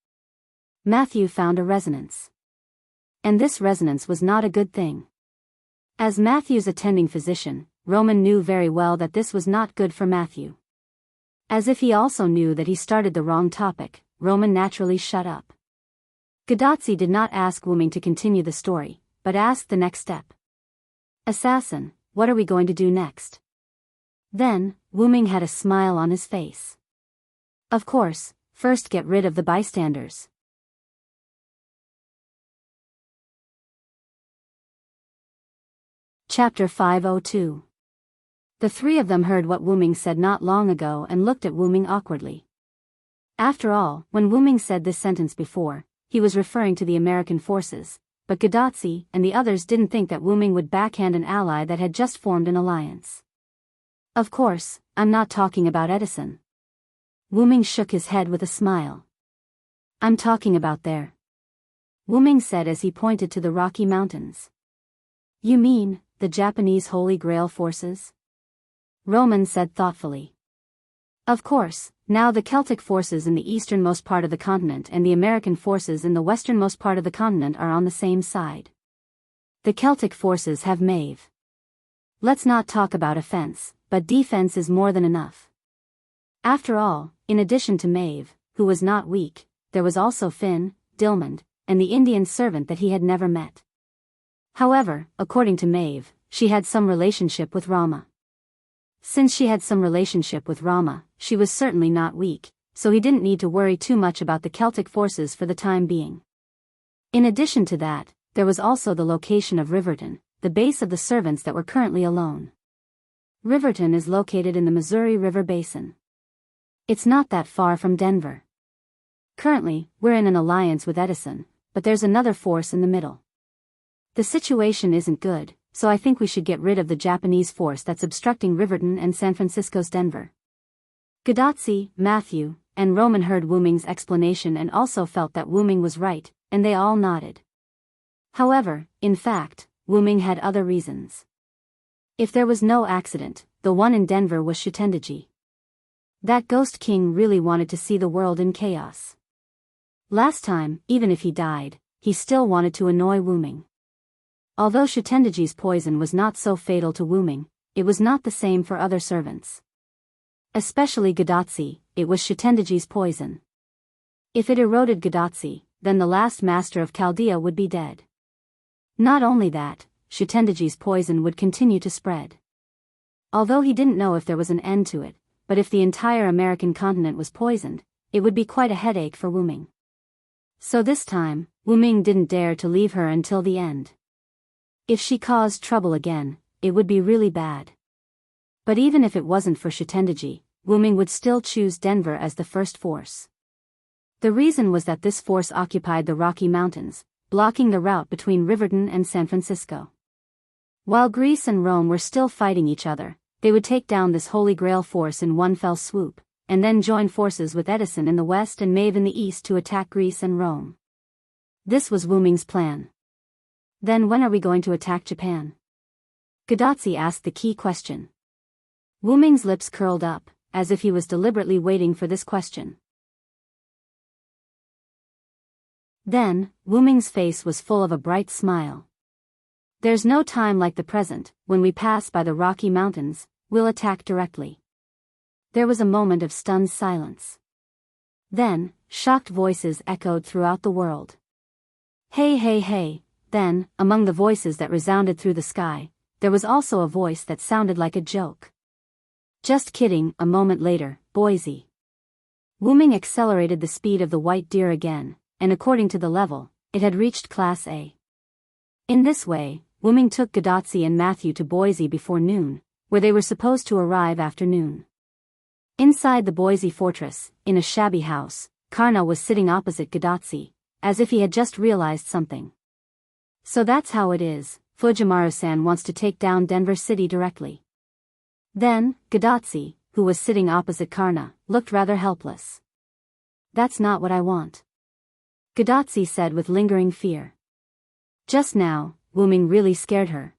Matthew found a resonance. And this resonance was not a good thing. As Matthew's attending physician, Roman knew very well that this was not good for Matthew. As if he also knew that he started the wrong topic, Roman naturally shut up. Gadotsi did not ask Wu Ming to continue the story, but asked the next step. Assassin, what are we going to do next? Then, Wu Ming had a smile on his face. Of course, first get rid of the bystanders. Chapter 502. The three of them heard what Wu Ming said not long ago and looked at Wu Ming awkwardly. After all, when Wu Ming said this sentence before, he was referring to the American forces, but Gadotsi and the others didn't think that Wu Ming would backhand an ally that had just formed an alliance. Of course, I'm not talking about Edison. Wu Ming shook his head with a smile. I'm talking about there. Wu Ming said as he pointed to the Rocky Mountains. You mean, the Japanese Holy Grail forces? Roman said thoughtfully. Of course, now the Celtic forces in the easternmost part of the continent and the American forces in the westernmost part of the continent are on the same side. The Celtic forces have Maeve. Let's not talk about offense, but defense is more than enough. After all, in addition to Maeve, who was not weak, there was also Finn, Dilmund, and the Indian servant that he had never met. However, according to Maeve, she had some relationship with Rama. Since she had some relationship with Rama, she was certainly not weak, so he didn't need to worry too much about the Celtic forces for the time being. In addition to that, there was also the location of Riverton, the base of the servants that were currently alone. Riverton is located in the Missouri River Basin. It's not that far from Denver. Currently, we're in an alliance with Edison, but there's another force in the middle. The situation isn't good, so I think we should get rid of the Japanese force that's obstructing Riverton and San Francisco's Denver. Gadotsi, Matthew, and Roman heard Wu Ming's explanation and also felt that Wu Ming was right, and they all nodded. However, in fact, Wu Ming had other reasons. If there was no accident, the one in Denver was Shitendaji. That Ghost King really wanted to see the world in chaos. Last time, even if he died, he still wanted to annoy Wu Ming. Although Shitendaji's poison was not so fatal to Wu Ming, it was not the same for other servants. Especially Gadotsi, it was Shitendaji's poison. If it eroded Gadotsi, then the last master of Chaldea would be dead. Not only that, Shitendaji's poison would continue to spread. Although he didn't know if there was an end to it, but if the entire American continent was poisoned, it would be quite a headache for Wu Ming. So this time, Wu Ming didn't dare to leave her until the end. If she caused trouble again, it would be really bad. But even if it wasn't for Shitendaji, Wu Ming would still choose Denver as the first force. The reason was that this force occupied the Rocky Mountains, blocking the route between Riverton and San Francisco. While Greece and Rome were still fighting each other, they would take down this Holy Grail force in one fell swoop, and then join forces with Edison in the west and Maeve in the east to attack Greece and Rome. This was Wu Ming's plan. Then when are we going to attack Japan? Gadotsi asked the key question. Wu Ming's lips curled up, as if he was deliberately waiting for this question. Then, Wu Ming's face was full of a bright smile. There's no time like the present, when we pass by the Rocky Mountains, we'll attack directly. There was a moment of stunned silence. Then, shocked voices echoed throughout the world. Hey hey hey. Then, among the voices that resounded through the sky, there was also a voice that sounded like a joke. Just kidding. A moment later, Boise. Wu Ming accelerated the speed of the white deer again, and according to the level, it had reached Class A. In this way, Wu Ming took Gadotsi and Matthew to Boise before noon, where they were supposed to arrive after noon. Inside the Boise fortress, in a shabby house, Karna was sitting opposite Gadotsi, as if he had just realized something. So that's how it is, Fujimaru-san wants to take down Denver City directly. Then, Gadotsi, who was sitting opposite Karna, looked rather helpless. That's not what I want. Gadotsi said with lingering fear. Just now, Wu Ming really scared her.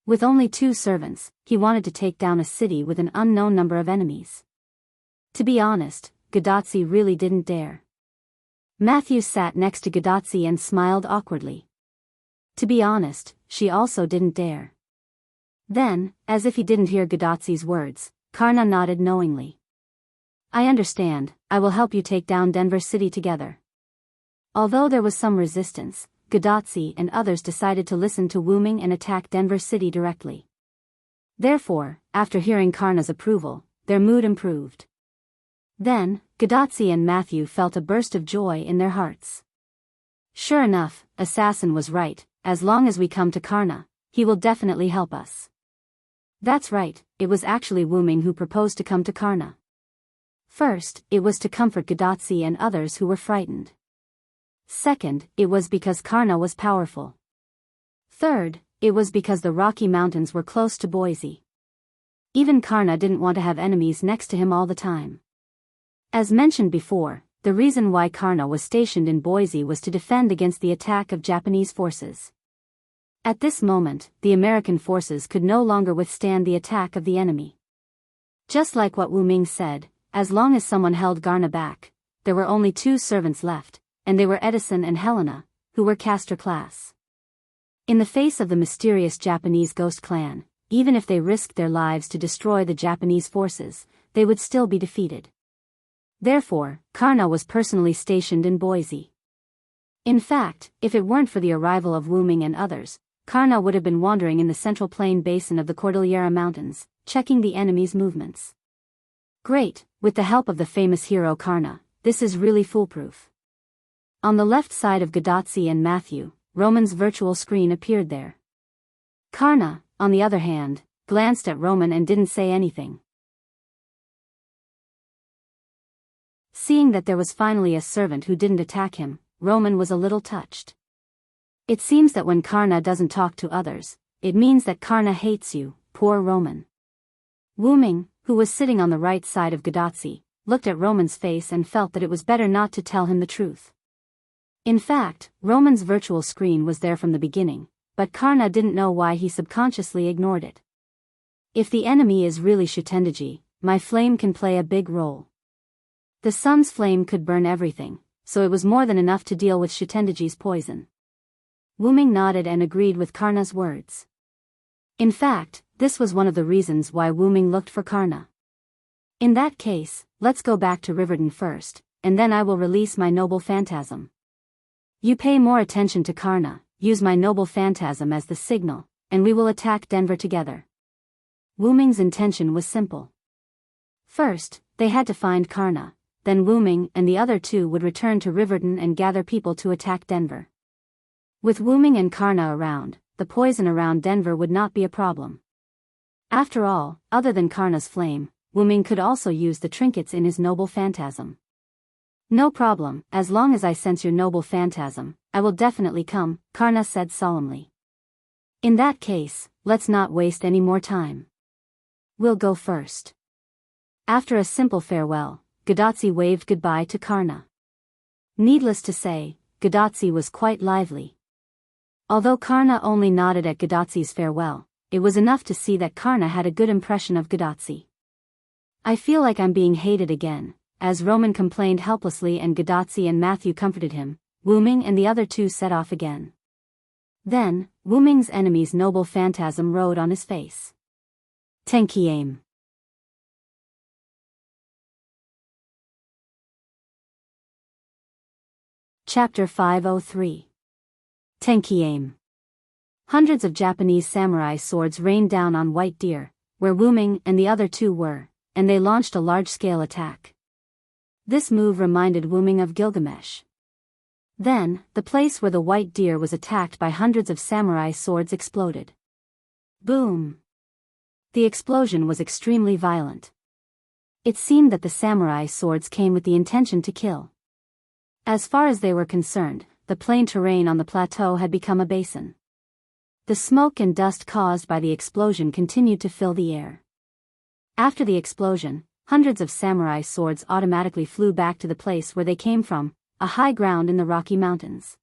With only 2 servants, he wanted to take down a city with an unknown number of enemies. To be honest, Gadotsi really didn't dare. Matthew sat next to Gadotsi and smiled awkwardly. To be honest, she also didn't dare. Then, as if he didn't hear Gadotsi's words, Karna nodded knowingly. I understand, I will help you take down Denver City together. Although there was some resistance, Gadotsi and others decided to listen to Wu Ming and attack Denver City directly. Therefore, after hearing Karna's approval, their mood improved. Then, Gadotsi and Matthew felt a burst of joy in their hearts. Sure enough, Assassin was right, as long as we come to Karna, he will definitely help us. That's right, it was actually Wu Ming who proposed to come to Karna. First, it was to comfort Gadotsi and others who were frightened. Second, it was because Karna was powerful. Third, it was because the Rocky Mountains were close to Boise. Even Karna didn't want to have enemies next to him all the time. As mentioned before, the reason why Karna was stationed in Boise was to defend against the attack of Japanese forces. At this moment, the American forces could no longer withstand the attack of the enemy. Just like what Wu Ming said, as long as someone held Karna back, there were only 2 servants left, and they were Edison and Helena, who were caster class. In the face of the mysterious Japanese ghost clan, even if they risked their lives to destroy the Japanese forces, they would still be defeated. Therefore, Karna was personally stationed in Boise. In fact, if it weren't for the arrival of Wu Ming and others, Karna would have been wandering in the central plain basin of the Cordillera Mountains, checking the enemy's movements. Great, with the help of the famous hero Karna, this is really foolproof. On the left side of Gadotsi and Matthew, Roman's virtual screen appeared there. Karna, on the other hand, glanced at Roman and didn't say anything. Seeing that there was finally a servant who didn't attack him, Roman was a little touched. It seems that when Karna doesn't talk to others, it means that Karna hates you, poor Roman. Wu Ming, who was sitting on the right side of Gadotsi, looked at Roman's face and felt that it was better not to tell him the truth. In fact, Roman's virtual screen was there from the beginning, but Karna didn't know why he subconsciously ignored it. If the enemy is really Shutendaji, my flame can play a big role. The sun's flame could burn everything, so it was more than enough to deal with Shutendaji's poison. Wu Ming nodded and agreed with Karna's words. In fact, this was one of the reasons why Wu Ming looked for Karna. In that case, let's go back to Riverton first, and then I will release my noble phantasm. You pay more attention to Karna, use my noble phantasm as the signal, and we will attack Denver together. Wu Ming's intention was simple. First, they had to find Karna, then Wu Ming and the other 2 would return to Riverton and gather people to attack Denver. With Wu Ming and Karna around, the poison around Denver would not be a problem. After all, other than Karna's flame, Wu Ming could also use the trinkets in his noble phantasm. No problem, as long as I sense your noble phantasm, I will definitely come, Karna said solemnly. In that case, let's not waste any more time. We'll go first. After a simple farewell, Gadotsi waved goodbye to Karna. Needless to say, Gadotsi was quite lively. Although Karna only nodded at Gadotsi's farewell, it was enough to see that Karna had a good impression of Gadotsi. I feel like I'm being hated again, as Roman complained helplessly and Gadotsi and Matthew comforted him. Wu Ming and the other 2 set off again. Then, Wu Ming's enemy's noble phantasm rode on his face. Tenki aim. Chapter 503. Tenki aim. Hundreds of Japanese samurai swords rained down on White Deer, where Wu Ming and the other 2 were, and they launched a large-scale attack. This move reminded Wu Ming of Gilgamesh. Then, the place where the White Deer was attacked by hundreds of samurai swords exploded. Boom! The explosion was extremely violent. It seemed that the samurai swords came with the intention to kill. As far as they were concerned, the plain terrain on the plateau had become a basin. The smoke and dust caused by the explosion continued to fill the air. After the explosion, hundreds of samurai swords automatically flew back to the place where they came from, a high ground in the Rocky Mountains.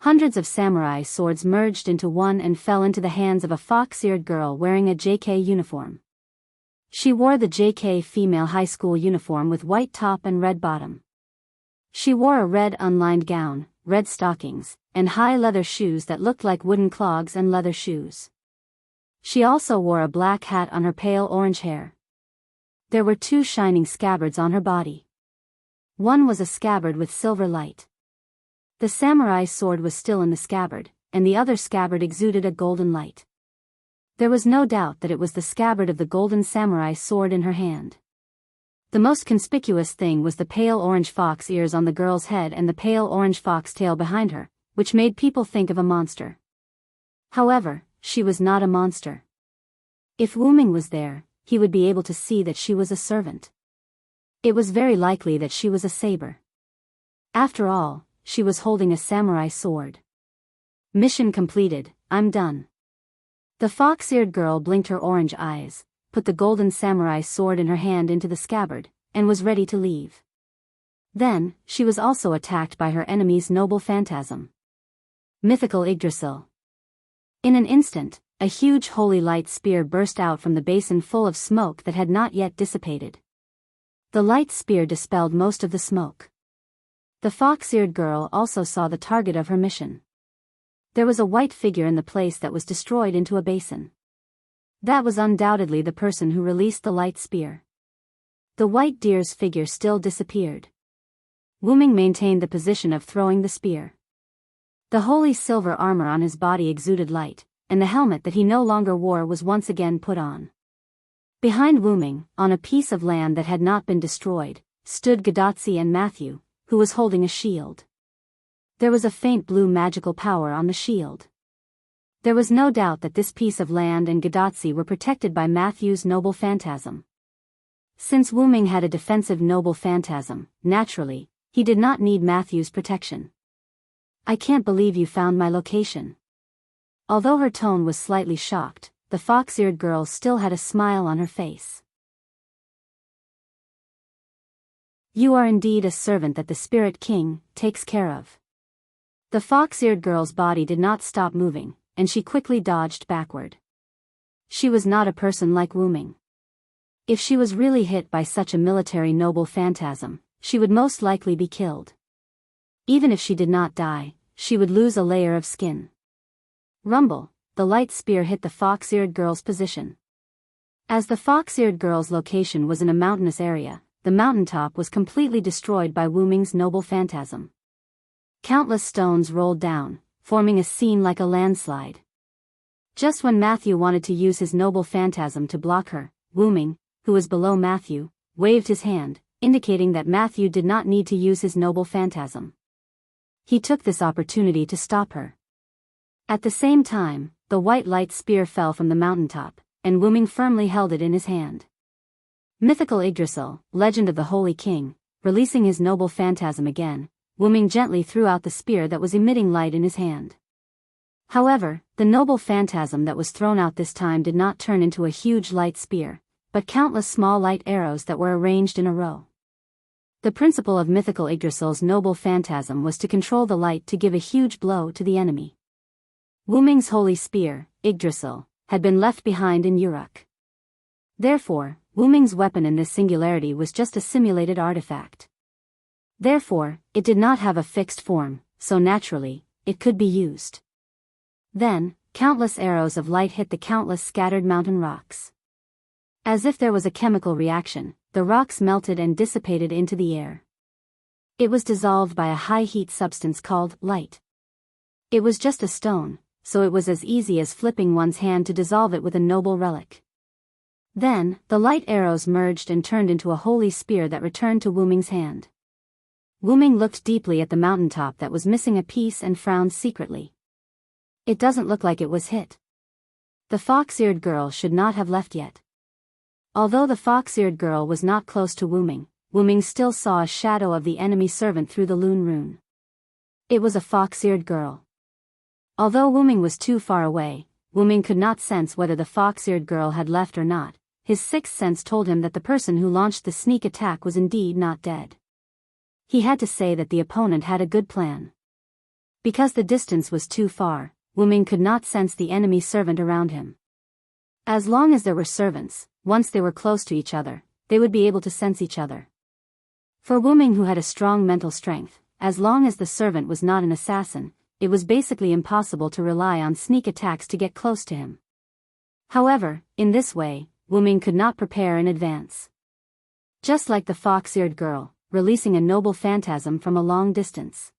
Hundreds of samurai swords merged into one and fell into the hands of a fox-eared girl wearing a JK uniform. She wore the JK female high school uniform with white top and red bottom. She wore a red unlined gown, red stockings, and high leather shoes that looked like wooden clogs and leather shoes. She also wore a black hat on her pale orange hair. There were 2 shining scabbards on her body. One was a scabbard with silver light. The samurai sword was still in the scabbard, and the other scabbard exuded a golden light. There was no doubt that it was the scabbard of the golden samurai sword in her hand. The most conspicuous thing was the pale orange fox ears on the girl's head and the pale orange fox tail behind her, which made people think of a monster. However, she was not a monster. If Wu Ming was there, he would be able to see that she was a servant. It was very likely that she was a saber. After all, she was holding a samurai sword. Mission completed, I'm done. The fox-eared girl blinked her orange eyes, put the golden samurai sword in her hand into the scabbard, and was ready to leave. Then, she was also attacked by her enemy's noble phantasm. Mythical Yggdrasil. In an instant, a huge holy light spear burst out from the basin full of smoke that had not yet dissipated. The light spear dispelled most of the smoke. The fox-eared girl also saw the target of her mission. There was a white figure in the place that was destroyed into a basin. That was undoubtedly the person who released the light spear. The white deer's figure still disappeared. Wu Ming maintained the position of throwing the spear. The holy silver armor on his body exuded light, and the helmet that he no longer wore was once again put on. Behind Wu Ming, on a piece of land that had not been destroyed, stood Gadotsi and Matthew, who was holding a shield. There was a faint blue magical power on the shield. There was no doubt that this piece of land and Gadotsi were protected by Matthew's noble phantasm. Since Wu Ming had a defensive noble phantasm, naturally, he did not need Matthew's protection. I can't believe you found my location. Although her tone was slightly shocked, the fox-eared girl still had a smile on her face. You are indeed a servant that the Spirit King takes care of. The fox-eared girl's body did not stop moving, and she quickly dodged backward. She was not a person like Wu Ming. If she was really hit by such a military noble phantasm, she would most likely be killed. Even if she did not die, she would lose a layer of skin. Rumble, the light spear hit the fox-eared girl's position. As the fox-eared girl's location was in a mountainous area, the mountaintop was completely destroyed by Wu Ming's noble phantasm. Countless stones rolled down, forming a scene like a landslide. Just when Matthew wanted to use his noble phantasm to block her, Wu Ming, who was below Matthew, waved his hand, indicating that Matthew did not need to use his noble phantasm. He took this opportunity to stop her. At the same time, the white light spear fell from the mountaintop, and Wu Ming firmly held it in his hand. Mythical Yggdrasil, legend of the Holy King, releasing his noble phantasm again, Wu Ming gently threw out the spear that was emitting light in his hand. However, the noble phantasm that was thrown out this time did not turn into a huge light spear, but countless small light arrows that were arranged in a row. The principle of Mythical Yggdrasil's noble phantasm was to control the light to give a huge blow to the enemy. Wu Ming's holy spear, Yggdrasil, had been left behind in Uruk. Therefore, Wu Ming's weapon in this singularity was just a simulated artifact. Therefore, it did not have a fixed form, so naturally, it could be used. Then, countless arrows of light hit the countless scattered mountain rocks. As if there was a chemical reaction, the rocks melted and dissipated into the air. It was dissolved by a high-heat substance called light. It was just a stone, so it was as easy as flipping one's hand to dissolve it with a noble relic. Then, the light arrows merged and turned into a holy spear that returned to Wu Ming's hand. Wu Ming looked deeply at the mountaintop that was missing a piece and frowned secretly. It doesn't look like it was hit. The fox-eared girl should not have left yet. Although the fox-eared girl was not close to Wu Ming still saw a shadow of the enemy servant through the Lune Rune. It was a fox-eared girl. Although Wu Ming was too far away, Wu Ming could not sense whether the fox-eared girl had left or not. His sixth sense told him that the person who launched the sneak attack was indeed not dead. He had to say that the opponent had a good plan. Because the distance was too far, Wu Ming could not sense the enemy servant around him. As long as there were servants, once they were close to each other, they would be able to sense each other. For Wu Ming, who had a strong mental strength, as long as the servant was not an assassin, it was basically impossible to rely on sneak attacks to get close to him. However, in this way, Wu Ming could not prepare in advance. Just like the fox-eared girl, releasing a noble phantasm from a long distance.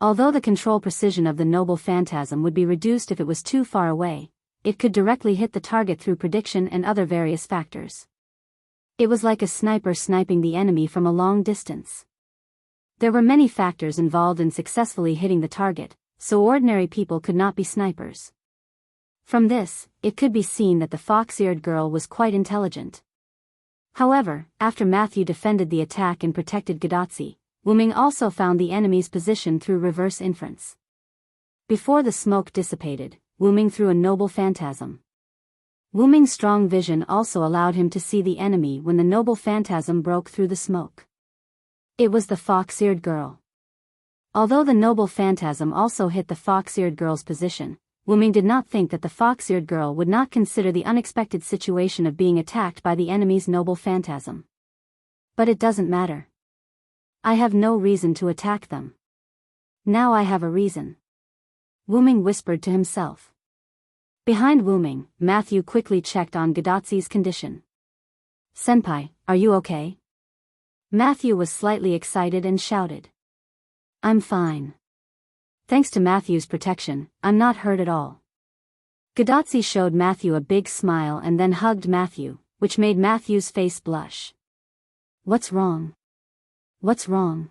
Although the control precision of the noble phantasm would be reduced if it was too far away, it could directly hit the target through prediction and other various factors. It was like a sniper sniping the enemy from a long distance. There were many factors involved in successfully hitting the target, so ordinary people could not be snipers. From this, it could be seen that the fox-eared girl was quite intelligent. However, after Matthew defended the attack and protected Gadotsi, Wuming also found the enemy's position through reverse inference. Before the smoke dissipated, Wuming threw a noble phantasm. Wuming's strong vision also allowed him to see the enemy when the noble phantasm broke through the smoke. It was the fox-eared girl. Although the noble phantasm also hit the fox-eared girl's position, Wuming did not think that the fox-eared girl would not consider the unexpected situation of being attacked by the enemy's noble phantasm. But it doesn't matter. I have no reason to attack them. Now I have a reason. Wuming whispered to himself. Behind Wuming, Matthew quickly checked on Gadotsi's condition. "Senpai, are you okay?" Matthew was slightly excited and shouted. "I'm fine. Thanks to Matthew's protection, I'm not hurt at all." Gadotsi showed Matthew a big smile and then hugged Matthew, which made Matthew's face blush. "What's wrong? What's wrong?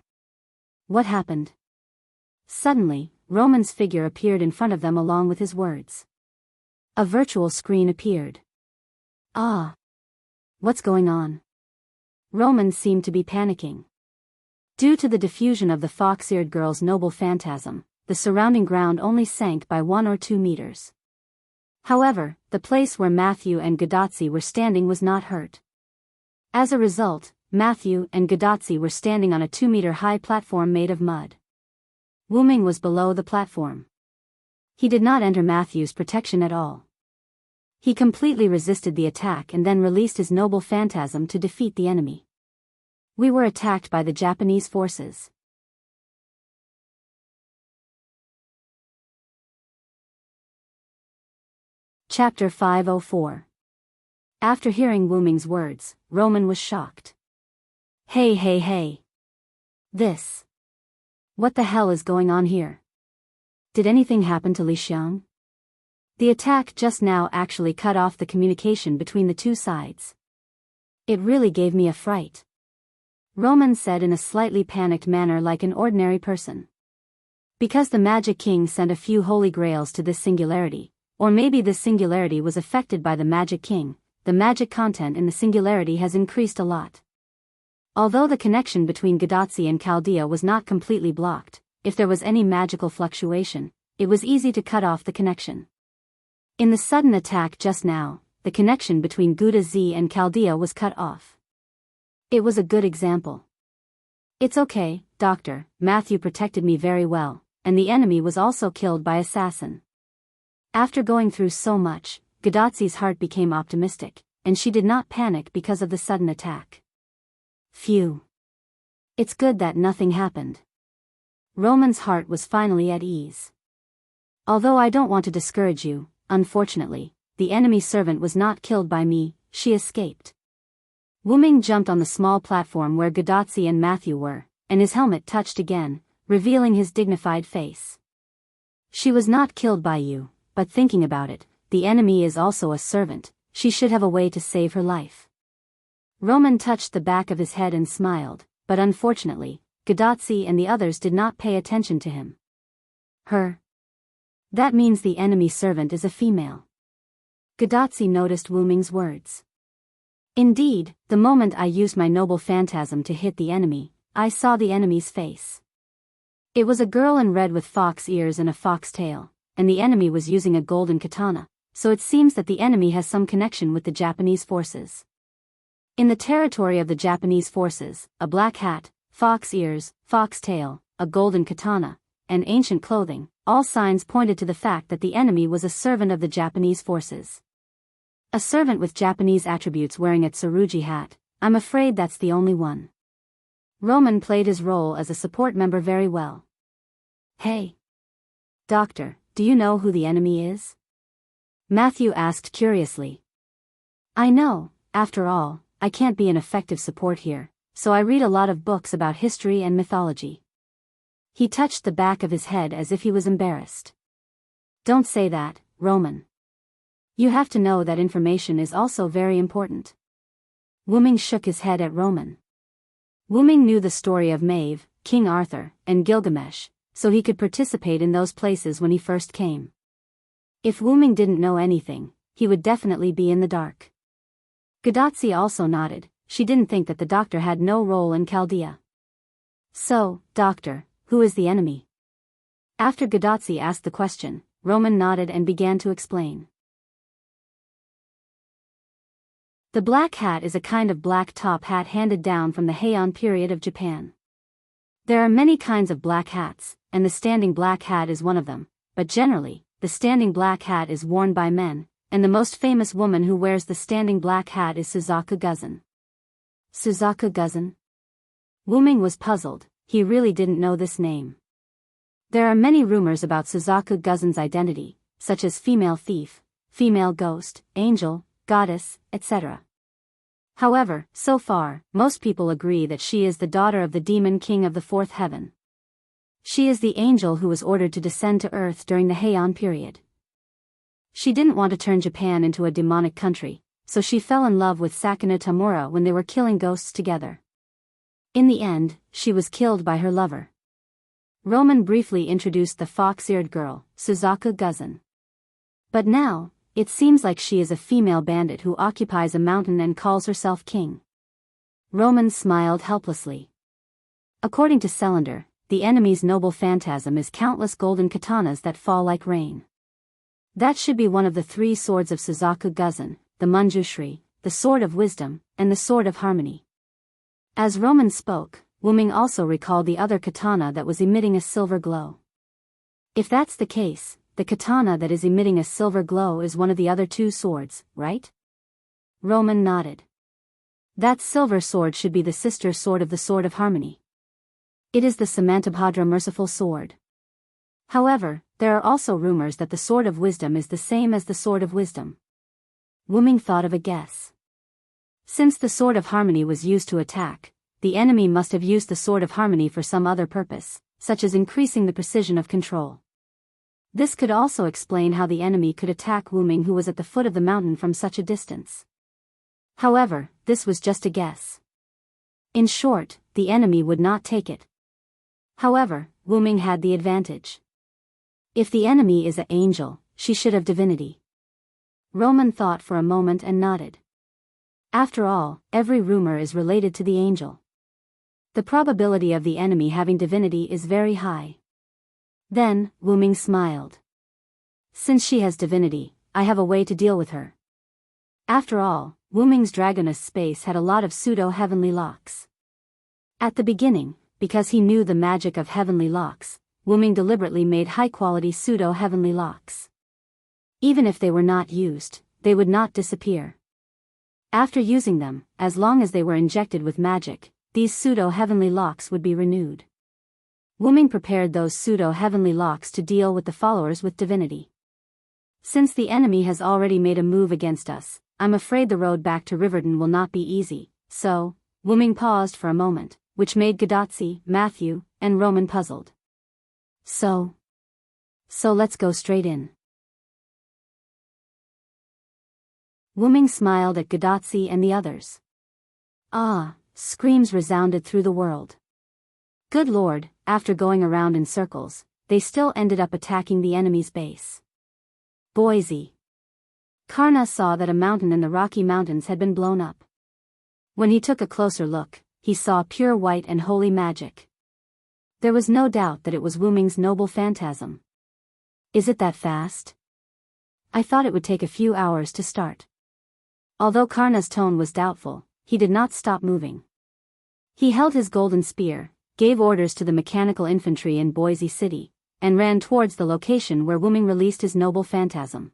What happened?" Suddenly, Roman's figure appeared in front of them along with his words. A virtual screen appeared. "Ah! What's going on?" Roman seemed to be panicking. Due to the diffusion of the fox-eared girl's noble phantasm, the surrounding ground only sank by 1 or 2 meters. However, the place where Matthew and Gadotsi were standing was not hurt. As a result, Matthew and Gadotsi were standing on a 2-meter-high platform made of mud. Wuming was below the platform. He did not enter Matthew's protection at all. He completely resisted the attack and then released his noble phantasm to defeat the enemy. We were attacked by the Japanese forces. Chapter 504. After hearing Wuming's words, Roman was shocked. Hey. This. What the hell is going on here? Did anything happen to Li Xiang? The attack just now actually cut off the communication between the two sides. It really gave me a fright. Roman said in a slightly panicked manner like an ordinary person. Because the Magic King sent a few holy grails to this singularity, or maybe this singularity was affected by the Magic King, the magic content in the singularity has increased a lot. Although the connection between Gadotsi and Chaldea was not completely blocked, if there was any magical fluctuation, it was easy to cut off the connection. In the sudden attack just now, the connection between Gouda Z and Chaldea was cut off. It was a good example. "It's okay, Doctor, Matthew protected me very well, and the enemy was also killed by assassin." After going through so much, Gadotsi's heart became optimistic, and she did not panic because of the sudden attack. Phew. It's good that nothing happened. Roman's heart was finally at ease. Although I don't want to discourage you, unfortunately, the enemy servant was not killed by me, she escaped. Wuming jumped on the small platform where Gadotsi and Matthew were, and his helmet touched again, revealing his dignified face. "She was not killed by you, but thinking about it, the enemy is also a servant, she should have a way to save her life." Roman touched the back of his head and smiled, but unfortunately, Gadotsi and the others did not pay attention to him. "Her? That means the enemy servant is a female." Gadotsi noticed Wuming's words. "Indeed, the moment I used my noble phantasm to hit the enemy, I saw the enemy's face. It was a girl in red with fox ears and a fox tail, and the enemy was using a golden katana, so it seems that the enemy has some connection with the Japanese forces. In the territory of the Japanese forces, a black hat, fox ears, fox tail, a golden katana, and ancient clothing, all signs pointed to the fact that the enemy was a servant of the Japanese forces. A servant with Japanese attributes wearing a tsurugi hat, I'm afraid that's the only one." Roman played his role as a support member very well. "Hey, Doctor, do you know who the enemy is?" Matthew asked curiously. "I know, after all, I can't be an effective support here, so I read a lot of books about history and mythology." He touched the back of his head as if he was embarrassed. "Don't say that, Roman. You have to know that information is also very important." Wuming shook his head at Roman. Wuming knew the story of Maeve, King Arthur, and Gilgamesh, so he could participate in those places when he first came. If Wu Ming didn't know anything, he would definitely be in the dark. Gadotsi also nodded. She didn't think that the doctor had no role in Chaldea. So, doctor, who is the enemy? After Gadotsi asked the question, Roman nodded and began to explain. The black hat is a kind of black top hat handed down from the Heian period of Japan. There are many kinds of black hats, and the standing black hat is one of them, but generally, the standing black hat is worn by men, and the most famous woman who wears the standing black hat is Suzaku Guzan. Suzaku Guzan? Wu Ming was puzzled. He really didn't know this name. There are many rumors about Suzaku Guzan's identity, such as female thief, female ghost, angel, goddess, etc. However, so far, most people agree that she is the daughter of the demon king of the fourth heaven. She is the angel who was ordered to descend to earth during the Heian period. She didn't want to turn Japan into a demonic country, so she fell in love with Sakuna Tamura when they were killing ghosts together. In the end, she was killed by her lover. Roman briefly introduced the fox-eared girl, Suzaku Guzan. But now, it seems like she is a female bandit who occupies a mountain and calls herself king. Roman smiled helplessly. According to Celander, the enemy's noble phantasm is countless golden katanas that fall like rain. That should be one of the three swords of Suzaku Guzan, the Manjushri, the Sword of Wisdom, and the Sword of Harmony. As Roman spoke, Wu Ming also recalled the other katana that was emitting a silver glow. If that's the case, the katana that is emitting a silver glow is one of the other two swords, right? Roman nodded. That silver sword should be the sister sword of the Sword of Harmony. It is the Samantabhadra Merciful Sword. However, there are also rumors that the Sword of Wisdom is the same as the Sword of Wisdom. Wu Ming thought of a guess. Since the Sword of Harmony was used to attack, the enemy must have used the Sword of Harmony for some other purpose, such as increasing the precision of control. This could also explain how the enemy could attack Wu Ming, who was at the foot of the mountain from such a distance. However, this was just a guess. In short, the enemy would not take it. However, Wu Ming had the advantage. If the enemy is an angel, she should have divinity. Roman thought for a moment and nodded. After all, every rumor is related to the angel. The probability of the enemy having divinity is very high. Then, Wu Ming smiled. Since she has divinity, I have a way to deal with her. After all, Wu Ming's dragoness space had a lot of pseudo-heavenly locks. At the beginning, because he knew the magic of heavenly locks, Wu Ming deliberately made high-quality pseudo-heavenly locks. Even if they were not used, they would not disappear. After using them, as long as they were injected with magic, these pseudo-heavenly locks would be renewed. Wu Ming prepared those pseudo-heavenly locks to deal with the followers with divinity. Since the enemy has already made a move against us, I'm afraid the road back to Riverdon will not be easy, so, Wu Ming paused for a moment, which made Gadotsi, Matthew, and Roman puzzled. So let's go straight in. Wu Ming smiled at Gadotsi and the others. Ah, screams resounded through the world. Good Lord, after going around in circles, they still ended up attacking the enemy's base. Boise. Karna saw that a mountain in the Rocky Mountains had been blown up. When he took a closer look, he saw pure white and holy magic. There was no doubt that it was Wu Ming's noble phantasm. Is it that fast? I thought it would take a few hours to start. Although Karna's tone was doubtful, he did not stop moving. He held his golden spear, gave orders to the mechanical infantry in Boise City, and ran towards the location where Wu Ming released his noble phantasm.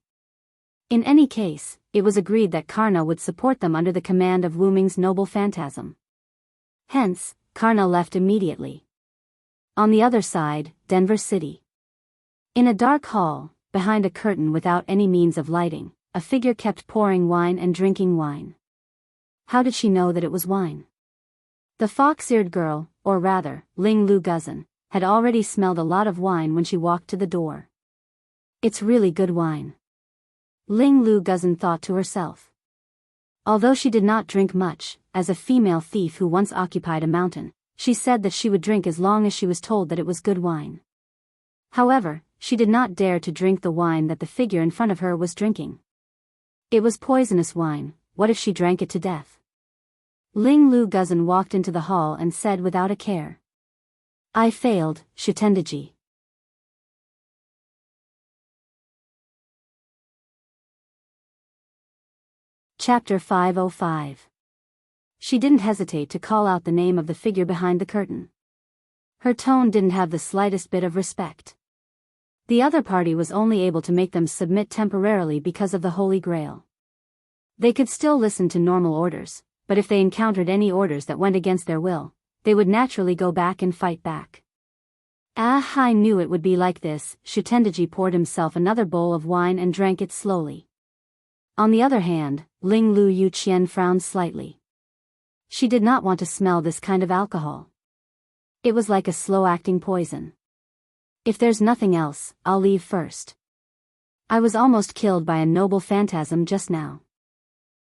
In any case, it was agreed that Karna would support them under the command of Wu Ming's noble phantasm. Hence, Karna left immediately. On the other side, Denver City. In a dark hall, behind a curtain without any means of lighting, a figure kept pouring wine and drinking wine. How did she know that it was wine? The fox-eared girl, or rather, Ling Lu Guzan, had already smelled a lot of wine when she walked to the door. It's really good wine. Ling Lu Guzan thought to herself. Although she did not drink much, as a female thief who once occupied a mountain, she said that she would drink as long as she was told that it was good wine. However, she did not dare to drink the wine that the figure in front of her was drinking. It was poisonous wine. What if she drank it to death? Ling Lu Guzan walked into the hall and said without a care. I failed, Shitendaji. Chapter 505. She didn't hesitate to call out the name of the figure behind the curtain. Her tone didn't have the slightest bit of respect. The other party was only able to make them submit temporarily because of the Holy Grail. They could still listen to normal orders, but if they encountered any orders that went against their will, they would naturally go back and fight back. I knew it would be like this. Shitendaji poured himself another bowl of wine and drank it slowly. On the other hand, Ling Lu Yuqian frowned slightly. She did not want to smell this kind of alcohol. It was like a slow-acting poison. If there's nothing else, I'll leave first. I was almost killed by a noble phantasm just now.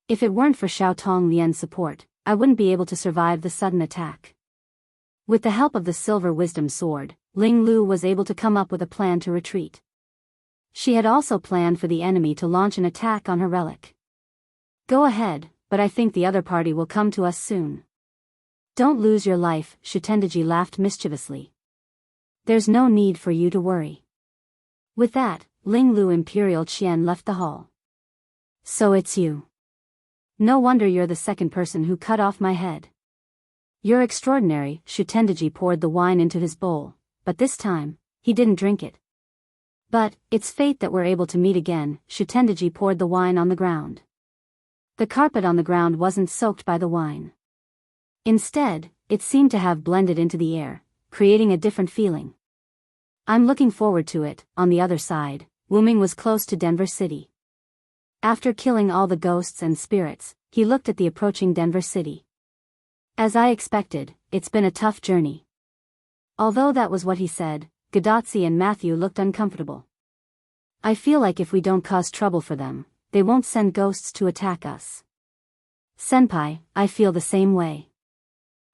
If it weren't for Xiao Tong Lian's support, I wouldn't be able to survive the sudden attack. With the help of the Silver Wisdom Sword, Ling Lu was able to come up with a plan to retreat. She had also planned for the enemy to launch an attack on her relic. Go ahead, but I think the other party will come to us soon. Don't lose your life, Shitendaji laughed mischievously. There's no need for you to worry. With that, Ling Lu Imperial Qian left the hall. So it's you. No wonder you're the second person who cut off my head. You're extraordinary. Shitendaji poured the wine into his bowl, but this time, he didn't drink it. But, it's fate that we're able to meet again. Shitendaji poured the wine on the ground. The carpet on the ground wasn't soaked by the wine. Instead, it seemed to have blended into the air, creating a different feeling. I'm looking forward to it. On the other side, Wuming was close to Denver City. After killing all the ghosts and spirits, he looked at the approaching Denver City. As I expected, it's been a tough journey. Although that was what he said, Gadotsi and Matthew looked uncomfortable. I feel like if we don't cause trouble for them, they won't send ghosts to attack us. Senpai, I feel the same way.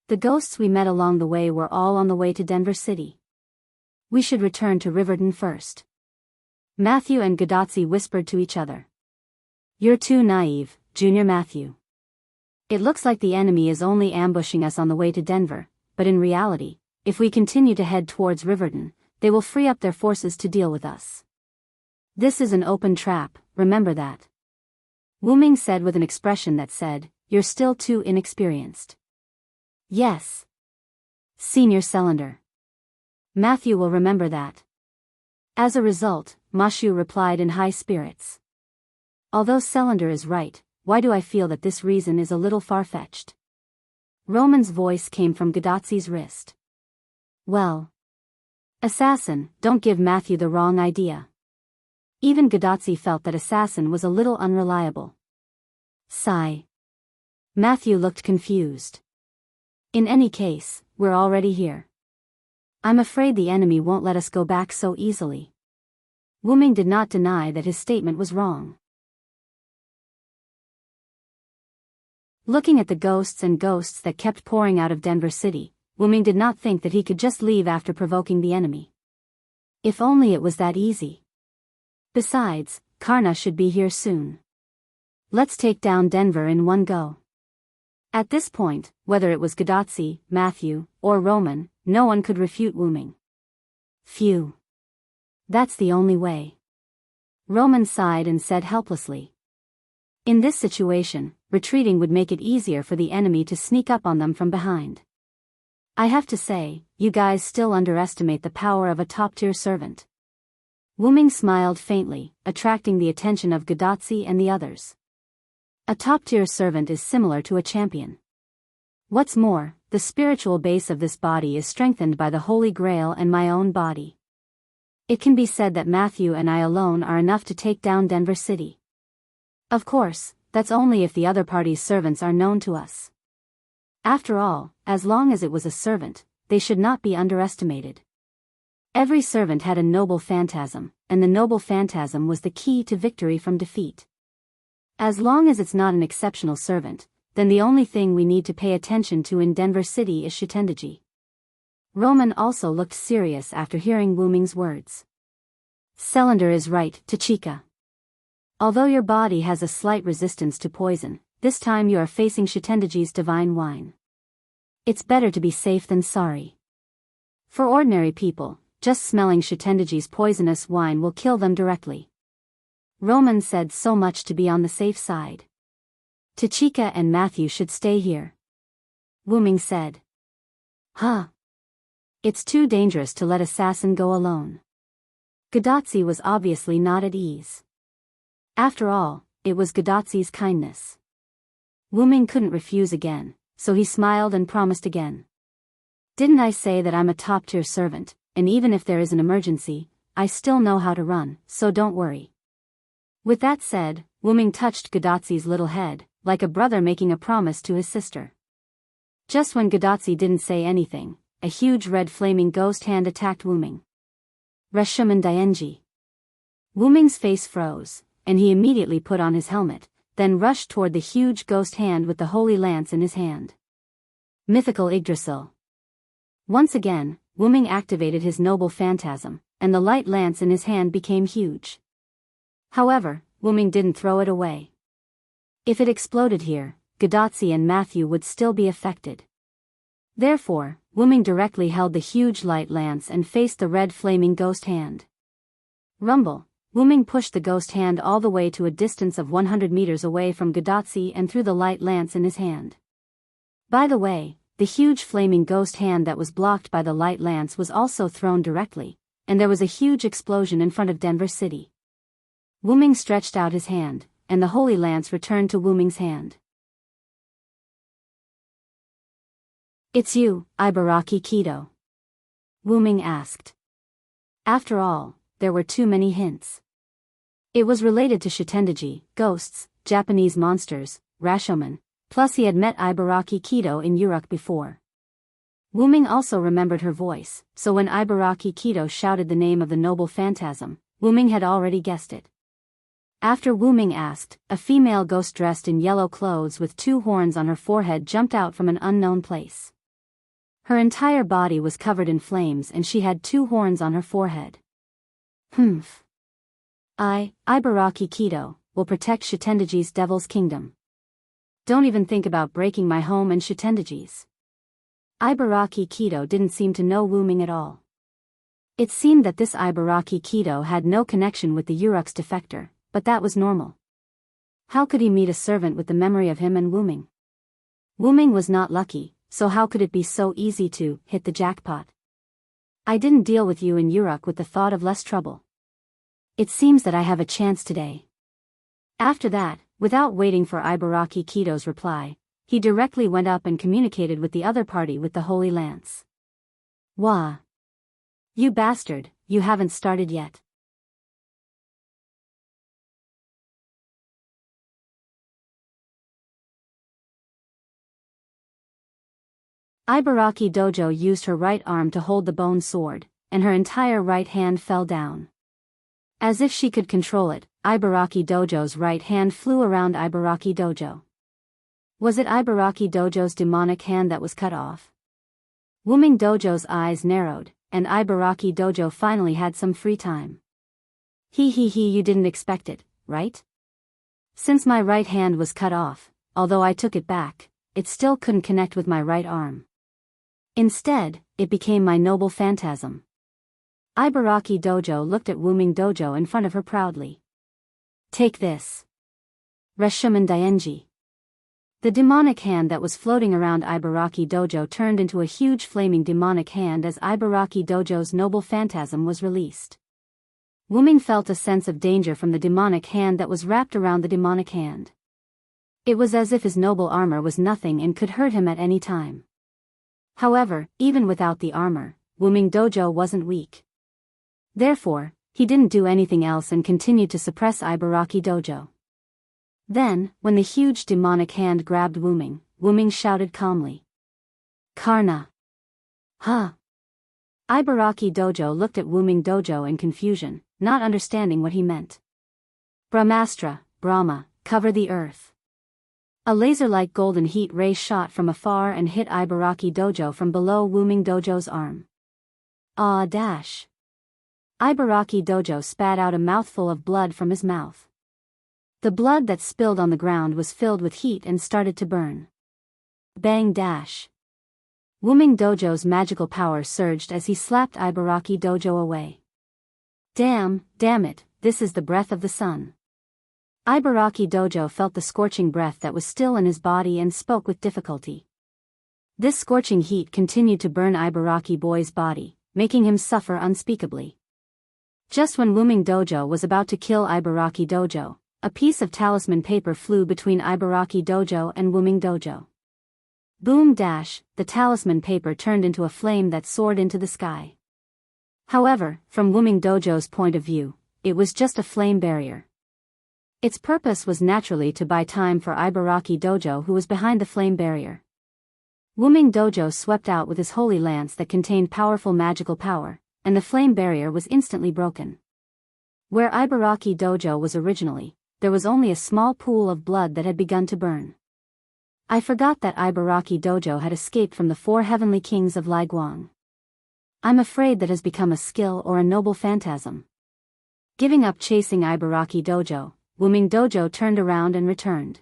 The ghosts we met along the way were all on the way to Denver City. We should return to Riverton first. Matthew and Gadotsi whispered to each other. You're too naive, Junior Matthew. It looks like the enemy is only ambushing us on the way to Denver, but in reality, if we continue to head towards Riverton, they will free up their forces to deal with us. This is an open trap, remember that. Wuming said with an expression that said, you're still too inexperienced. Yes. Senior Cylinder. Matthew will remember that. As a result, Mashu replied in high spirits. Although Cylinder is right, why do I feel that this reason is a little far-fetched? Roman's voice came from Gadotsi's wrist. Well. Assassin, don't give Matthew the wrong idea. Even Gadotsi felt that Assassin was a little unreliable. Sigh. Matthew looked confused. In any case, we're already here. I'm afraid the enemy won't let us go back so easily. Wuming did not deny that his statement was wrong. Looking at the ghosts that kept pouring out of Denver City, Wuming did not think that he could just leave after provoking the enemy. If only it was that easy. Besides, Karna should be here soon. Let's take down Denver in one go. At this point, whether it was Gadotsi, Matthew, or Roman, no one could refute Wuming. Phew. That's the only way. Roman sighed and said helplessly. In this situation, retreating would make it easier for the enemy to sneak up on them from behind. I have to say, you guys still underestimate the power of a top-tier servant. Wuming smiled faintly, attracting the attention of Gadotsi and the others. A top-tier servant is similar to a champion. What's more, the spiritual base of this body is strengthened by the Holy Grail and my own body. It can be said that Matthew and I alone are enough to take down Denver City. Of course, that's only if the other party's servants are known to us. After all, as long as it was a servant, they should not be underestimated. Every servant had a noble phantasm, and the noble phantasm was the key to victory from defeat. As long as it's not an exceptional servant, then the only thing we need to pay attention to in Denver City is Shitendaji. Roman also looked serious after hearing Wu Ming's words. Cylinder is right, Tachika. Although your body has a slight resistance to poison, this time you are facing Shitendaji's divine wine. It's better to be safe than sorry. For ordinary people, just smelling Shitendaji's poisonous wine will kill them directly. Roman said so much to be on the safe side. Tachika and Matthew should stay here. Wu Ming said. Huh. It's too dangerous to let assassin go alone. Gadotsi was obviously not at ease. After all, it was Gadotzi's kindness. Wu Ming couldn't refuse again, so he smiled and promised again. Didn't I say that I'm a top-tier servant, and even if there is an emergency, I still know how to run, so don't worry. With that said, Wu Ming touched Gadotzi's little head, like a brother making a promise to his sister. Just when Gadotzi didn't say anything, a huge red flaming ghost hand attacked Wu Ming. Reshuman Dienji. Wu Ming's face froze, and he immediately put on his helmet, then rushed toward the huge ghost hand with the holy lance in his hand. Mythical Yggdrasil. Once again, Wu Ming activated his noble phantasm, and the light lance in his hand became huge. However, Wu Ming didn't throw it away. If it exploded here, Gadotzi and Matthew would still be affected. Therefore, Wu Ming directly held the huge light lance and faced the red flaming ghost hand. Rumble, Wu Ming pushed the ghost hand all the way to a distance of 100 meters away from Gadotzi and threw the light lance in his hand. By the way, the huge flaming ghost hand that was blocked by the light lance was also thrown directly, and there was a huge explosion in front of Denver City. Wu Ming stretched out his hand, and the holy lance returned to Wu Ming's hand. It's you, Ibaraki Kido? Wu Ming asked. After all, there were too many hints. It was related to Shitendaji, ghosts, Japanese monsters, Rashomon, plus he had met Ibaraki Kido in Uruk before. Wu Ming also remembered her voice, so when Ibaraki Kido shouted the name of the noble phantasm, Wu Ming had already guessed it. After Wu Ming asked, a female ghost dressed in yellow clothes with 2 horns on her forehead jumped out from an unknown place. Her entire body was covered in flames and she had 2 horns on her forehead. Humph. Ibaraki Kido, will protect Shitendaji's Devil's Kingdom. Don't even think about breaking my home and Shitendaji's. Ibaraki Kido didn't seem to know Wu Ming at all. It seemed that this Ibaraki Kido had no connection with the Uruk's defector, but that was normal. How could he meet a servant with the memory of him and Wu Ming? Wu Ming was not lucky, so how could it be so easy to hit the jackpot? I didn't deal with you in Uruk with the thought of less trouble. It seems that I have a chance today. After that, without waiting for Ibaraki Kido's reply, he directly went up and communicated with the other party with the holy lance. Wah! You bastard, you haven't started yet. Ibaraki Dojo used her right arm to hold the bone sword, and her entire right hand fell down. As if she could control it, Ibaraki Dojo's right hand flew around Ibaraki Dojo. Was it Ibaraki Dojo's demonic hand that was cut off? Wu Ming Dojo's eyes narrowed, and Ibaraki Dojo finally had some free time. You didn't expect it, right? Since my right hand was cut off, although I took it back, it still couldn't connect with my right arm. Instead, it became my noble phantasm. Ibaraki Dojo looked at Wu Ming Dojo in front of her proudly. Take this. Reshuman Dienji. The demonic hand that was floating around Ibaraki Dojo turned into a huge flaming demonic hand as Ibaraki Dojo's noble phantasm was released. Wu Ming felt a sense of danger from the demonic hand that was wrapped around the demonic hand. It was as if his noble armor was nothing and could hurt him at any time. However, even without the armor, Wu Ming Dojo wasn't weak. Therefore, he didn't do anything else and continued to suppress Ibaraki Dojo. Then, when the huge demonic hand grabbed Wu Ming shouted calmly. Karna. Huh? Ibaraki Dojo looked at Wu Ming Dojo in confusion, not understanding what he meant. Brahmastra, Brahma, cover the earth. A laser-like golden heat ray shot from afar and hit Ibaraki Dojo from below Wuming Dojo's arm. Ah dash! Ibaraki Dojo spat out a mouthful of blood from his mouth. The blood that spilled on the ground was filled with heat and started to burn. Bang dash! Wuming Dojo's magical power surged as he slapped Ibaraki Dojo away. Damn it, this is the breath of the sun. Ibaraki Dojo felt the scorching breath that was still in his body and spoke with difficulty. This scorching heat continued to burn Ibaraki boy's body, making him suffer unspeakably. Just when Wuming Dojo was about to kill Ibaraki Dojo, a piece of talisman paper flew between Ibaraki Dojo and Wuming Dojo. Boom dash, the talisman paper turned into a flame that soared into the sky. However, from Wuming Dojo's point of view, it was just a flame barrier. Its purpose was naturally to buy time for Ibaraki Dojo, who was behind the flame barrier. Wuming Dojo swept out with his holy lance that contained powerful magical power, and the flame barrier was instantly broken. Where Ibaraki Dojo was originally, there was only a small pool of blood that had begun to burn. I forgot that Ibaraki Dojo had escaped from the 4 heavenly kings of Laiguang. I'm afraid that has become a skill or a noble phantasm. Giving up chasing Ibaraki Dojo, Wuming Dojo turned around and returned.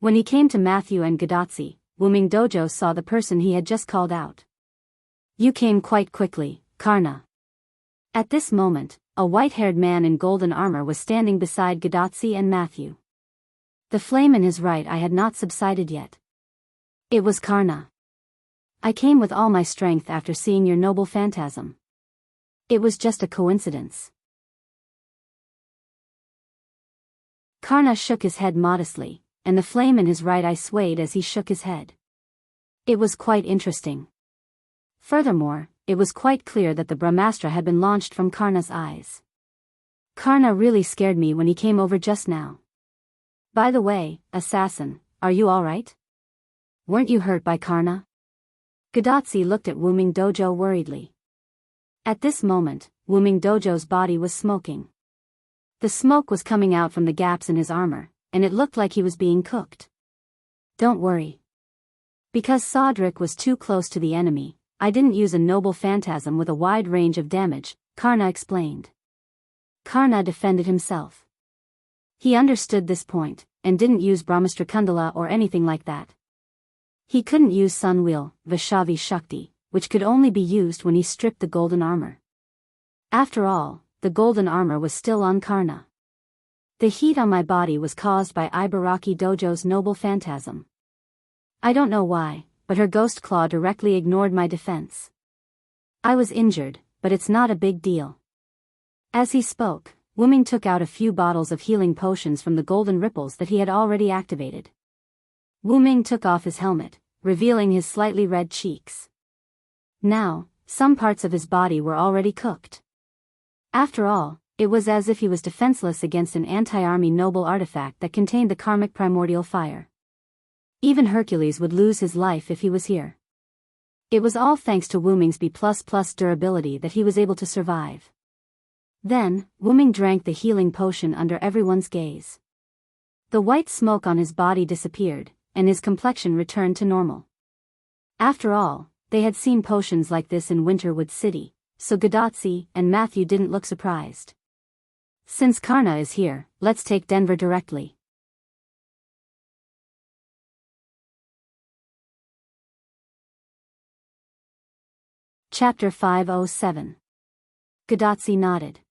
When he came to Matthew and Gadatsi, Wuming Dojo saw the person he had just called out. You came quite quickly, Karna. At this moment, a white-haired man in golden armor was standing beside Gadatsi and Matthew. The flame in his right eye had not subsided yet. It was Karna. I came with all my strength after seeing your noble phantasm. It was just a coincidence. Karna shook his head modestly, and the flame in his right eye swayed as he shook his head. It was quite interesting. Furthermore, it was quite clear that the Brahmastra had been launched from Karna's eyes. Karna really scared me when he came over just now. By the way, assassin, are you alright? Weren't you hurt by Karna? Gadatsi looked at Wuming Dojo worriedly. At this moment, Wuming Dojo's body was smoking. The smoke was coming out from the gaps in his armor, and it looked like he was being cooked. Don't worry. Because Sodric was too close to the enemy, I didn't use a noble phantasm with a wide range of damage, Karna explained. Karna defended himself. He understood this point, and didn't use Brahmastra Kundala or anything like that. He couldn't use Sun Wheel, Vaishnavi Shakti, which could only be used when he stripped the golden armor. After all, the golden armor was still on Karna. The heat on my body was caused by Ibaraki Dojo's noble phantasm. I don't know why, but her ghost claw directly ignored my defense. I was injured, but it's not a big deal. As he spoke, Wuming took out a few bottles of healing potions from the golden ripples that he had already activated. Wuming took off his helmet, revealing his slightly red cheeks. Now, some parts of his body were already cooked. After all, it was as if he was defenseless against an anti-army noble artifact that contained the karmic primordial fire. Even Hercules would lose his life if he was here. It was all thanks to Wuming's B++ durability that he was able to survive. Then, Wuming drank the healing potion under everyone's gaze. The white smoke on his body disappeared, and his complexion returned to normal. After all, they had seen potions like this in Winterwood City, so Gadatsi and Matthew didn't look surprised. Since Karna is here, let's take Denver directly. Chapter 507. Gadatsi nodded.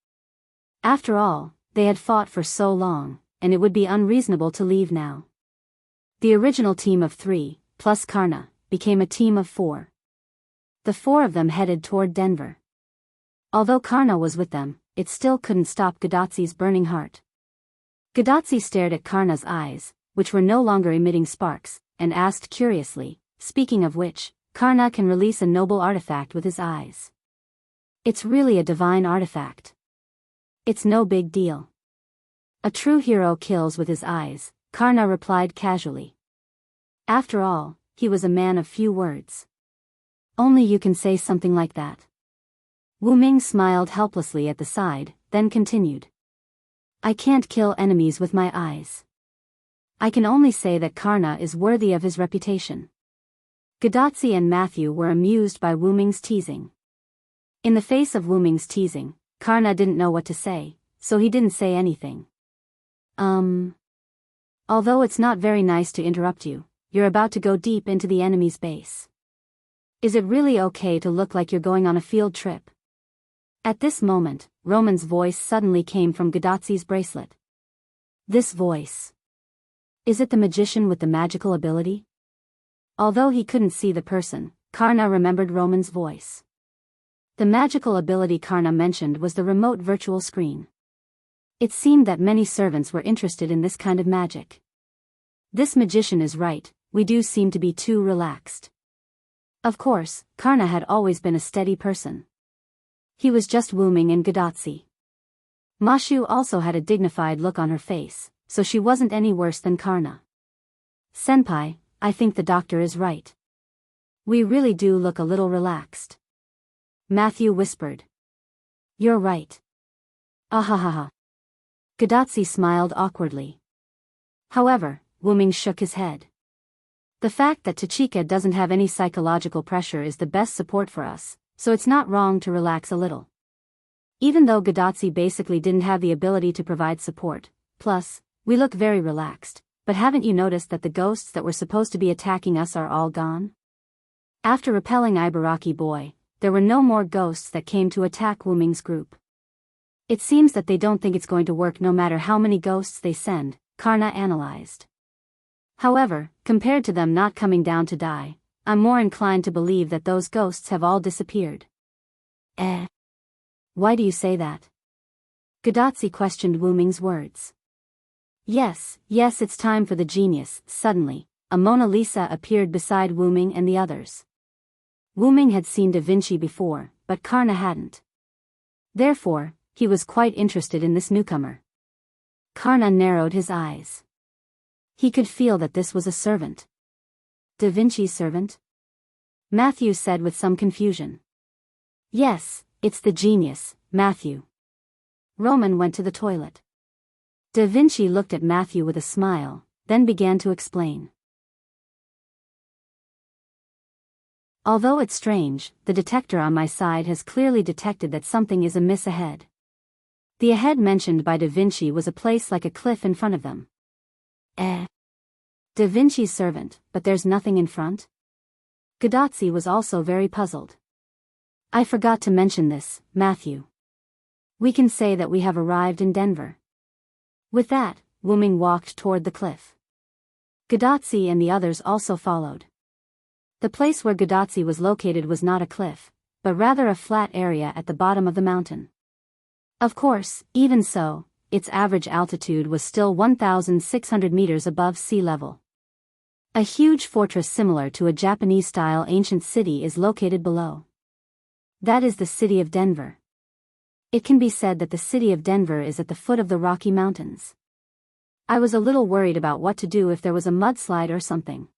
After all, they had fought for so long, and it would be unreasonable to leave now. The original team of 3, plus Karna, became a team of 4. The 4 of them headed toward Denver. Although Karna was with them, it still couldn't stop Gadatsi's burning heart. Gadatsi stared at Karna's eyes, which were no longer emitting sparks, and asked curiously, speaking of which, Karna can release a noble artifact with his eyes. It's really a divine artifact. It's no big deal. A true hero kills with his eyes, Karna replied casually. After all, he was a man of few words. Only you can say something like that. Wuming smiled helplessly at the side, then continued. I can't kill enemies with my eyes. I can only say that Karna is worthy of his reputation. Gadotsi and Matthew were amused by Wu Ming's teasing. In the face of Wu Ming's teasing, Karna didn't know what to say, so he didn't say anything. Although it's not very nice to interrupt you, you're about to go deep into the enemy's base. Is it really okay to look like you're going on a field trip? At this moment, Roman's voice suddenly came from Gadotsi's bracelet. This voice. Is it the magician with the magical ability? Although he couldn't see the person, Karna remembered Roman's voice. The magical ability Karna mentioned was the remote virtual screen. It seemed that many servants were interested in this kind of magic. This magician is right, we do seem to be too relaxed. Of course, Karna had always been a steady person. He was just Wu Ming and Gadotsi. Mashu also had a dignified look on her face, so she wasn't any worse than Karna. Senpai, I think the doctor is right. We really do look a little relaxed. Matthew whispered. You're right. Ahahaha. Gadotsi smiled awkwardly. However, Wu Ming shook his head. The fact that Tachika doesn't have any psychological pressure is the best support for us, so it's not wrong to relax a little. Even though Gadotsi basically didn't have the ability to provide support, plus, we look very relaxed, but haven't you noticed that the ghosts that were supposed to be attacking us are all gone? After repelling Ibaraki Boy, there were no more ghosts that came to attack Wu Ming's group. It seems that they don't think it's going to work no matter how many ghosts they send, Karna analyzed. However, compared to them not coming down to die, I'm more inclined to believe that those ghosts have all disappeared. Why do you say that? Gadotsi questioned Wu Ming's words. Yes, it's time for the genius. Suddenly, a Mona Lisa appeared beside Wu Ming and the others. Wu Ming had seen Da Vinci before, but Karna hadn't. Therefore, he was quite interested in this newcomer. Karna narrowed his eyes. He could feel that this was a servant. Da Vinci's servant? Matthew said with some confusion. Yes, it's the genius, Matthew. Roman went to the toilet. Da Vinci looked at Matthew with a smile, then began to explain. Although it's strange, the detector on my side has clearly detected that something is amiss ahead. The ahead mentioned by Da Vinci was a place like a cliff in front of them. Da Vinci's servant, but there's nothing in front? Gadotsi was also very puzzled. I forgot to mention this, Matthew. We can say that we have arrived in Denver. With that, Wu Ming walked toward the cliff. Gadotsi and the others also followed. The place where Gadotsi was located was not a cliff, but rather a flat area at the bottom of the mountain. Of course, even so, its average altitude was still 1,600 meters above sea level. A huge fortress similar to a Japanese-style ancient city is located below. That is the city of Denver. It can be said that the city of Denver is at the foot of the Rocky Mountains. I was a little worried about what to do if there was a mudslide or something.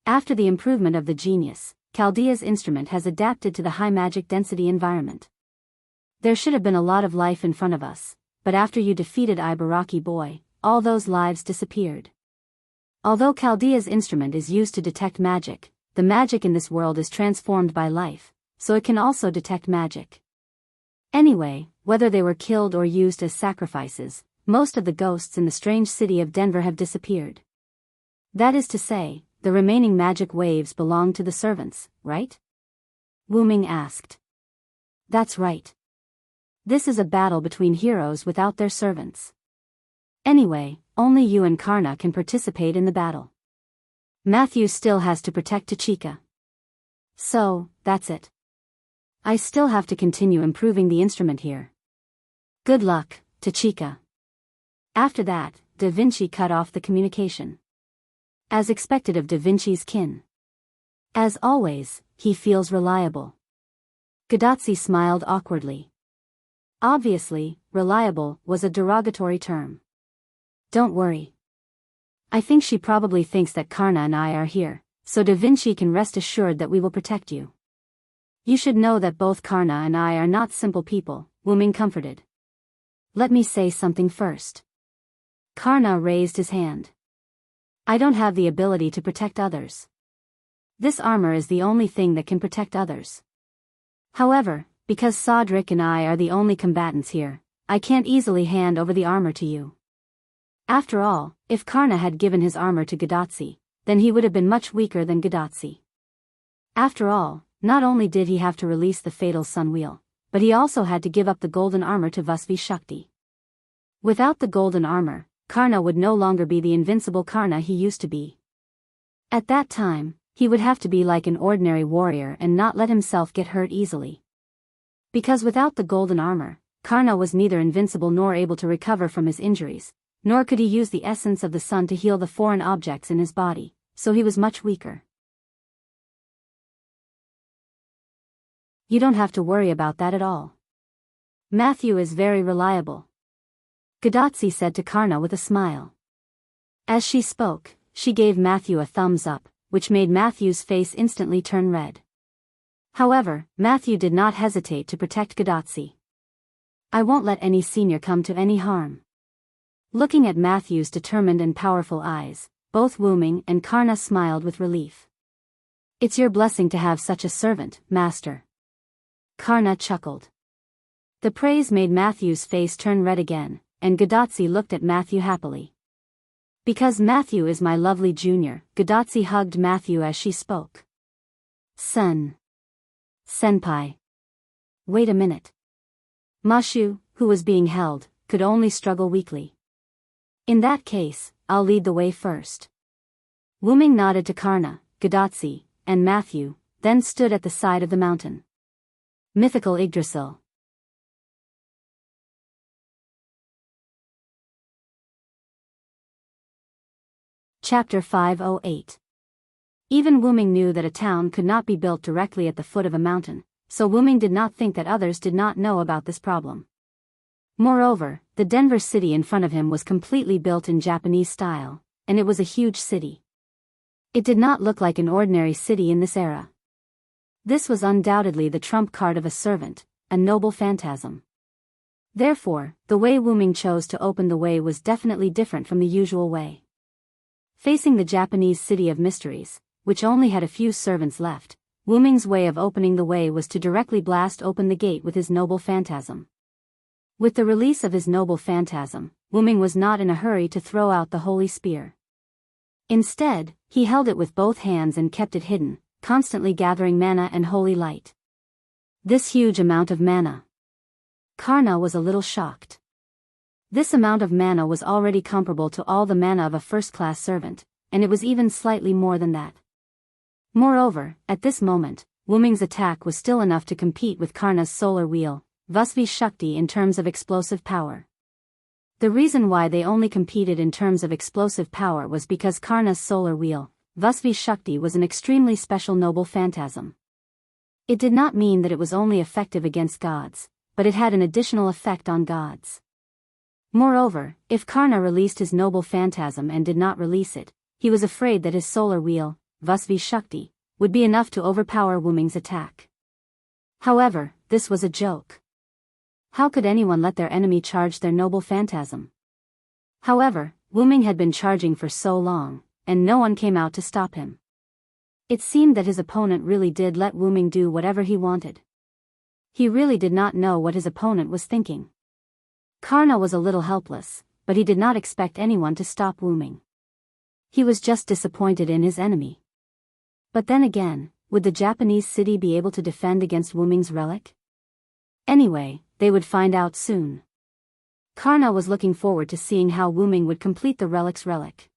After the improvement of the genius, Chaldea's instrument has adapted to the high magic density environment. There should have been a lot of life in front of us, but after you defeated Ibaraki Boy, all those lives disappeared. Although Chaldea's instrument is used to detect magic, the magic in this world is transformed by life, so it can also detect magic. Anyway, whether they were killed or used as sacrifices, most of the ghosts in the strange city of Denver have disappeared. That is to say, the remaining magic waves belong to the servants, right? Wu Ming asked. That's right. This is a battle between heroes without their servants. Anyway, only you and Karna can participate in the battle. Matthew still has to protect Tachika. So, that's it. I still have to continue improving the instrument here. Good luck, Tachika. After that, Da Vinci cut off the communication. As expected of Da Vinci's kin. As always, he feels reliable. Gadotsi smiled awkwardly. Obviously, reliable was a derogatory term. Don't worry. I think she probably thinks that Karna and I are here, so Da Vinci can rest assured that we will protect you. You should know that both Karna and I are not simple people, Wu Ming comforted. Let me say something first. Karna raised his hand. I don't have the ability to protect others. This armor is the only thing that can protect others. However, because Sodric and I are the only combatants here, I can't easily hand over the armor to you. After all, if Karna had given his armor to Gadotsi, then he would have been much weaker than Gadotsi. After all, not only did he have to release the fatal sun wheel, but he also had to give up the golden armor to Vasvi Shakti. Without the golden armor, Karna would no longer be the invincible Karna he used to be. At that time, he would have to be like an ordinary warrior and not let himself get hurt easily. Because without the golden armor, Karna was neither invincible nor able to recover from his injuries, nor could he use the essence of the sun to heal the foreign objects in his body, so he was much weaker. You don't have to worry about that at all. Matthew is very reliable, Gadotsi said to Karna with a smile. As she spoke, she gave Matthew a thumbs up, which made Matthew's face instantly turn red. However, Matthew did not hesitate to protect Gadotsi. I won't let any senior come to any harm. Looking at Matthew's determined and powerful eyes, both Wuming and Karna smiled with relief. It's your blessing to have such a servant, master. Karna chuckled. The praise made Matthew's face turn red again, and Gadotsi looked at Matthew happily. Because Matthew is my lovely junior, Gadotsi hugged Matthew as she spoke. Senpai. Wait a minute. Mashu, who was being held, could only struggle weakly. In that case, I'll lead the way first. Wuming nodded to Karna, Gadotsi, and Matthew, then stood at the side of the mountain. Mythical Yggdrasil. Chapter 508. Even Wuming knew that a town could not be built directly at the foot of a mountain, so Wuming did not think that others did not know about this problem. Moreover, the Denver city in front of him was completely built in Japanese style, and it was a huge city. It did not look like an ordinary city in this era. This was undoubtedly the trump card of a servant, a noble phantasm. Therefore, the way Wuming chose to open the way was definitely different from the usual way. Facing the Japanese city of mysteries, which only had a few servants left, Wuming's way of opening the way was to directly blast open the gate with his noble phantasm. With the release of his noble phantasm, Wuming was not in a hurry to throw out the holy spear. Instead, he held it with both hands and kept it hidden, constantly gathering mana and holy light. This huge amount of mana. Karna was a little shocked. This amount of mana was already comparable to all the mana of a first-class servant, and it was even slightly more than that. Moreover, at this moment, Wuming's attack was still enough to compete with Karna's solar wheel, Vasvi Shakti, in terms of explosive power. The reason why they only competed in terms of explosive power was because Karna's solar wheel, Vasvi Shakti, was an extremely special noble phantasm. It did not mean that it was only effective against gods, but it had an additional effect on gods. Moreover, if Karna released his noble phantasm and did not release it, he was afraid that his solar wheel, Vasvi Shakti, would be enough to overpower Wuming's attack. However, this was a joke. How could anyone let their enemy charge their noble phantasm? However, Wuming had been charging for so long, and no one came out to stop him. It seemed that his opponent really did let Wuming do whatever he wanted. He really did not know what his opponent was thinking. Karna was a little helpless, but he did not expect anyone to stop Wuming. He was just disappointed in his enemy. But then again, would the Japanese city be able to defend against Wuming's relic? Anyway, they would find out soon. Karna was looking forward to seeing how Wuming would complete the relic's relic.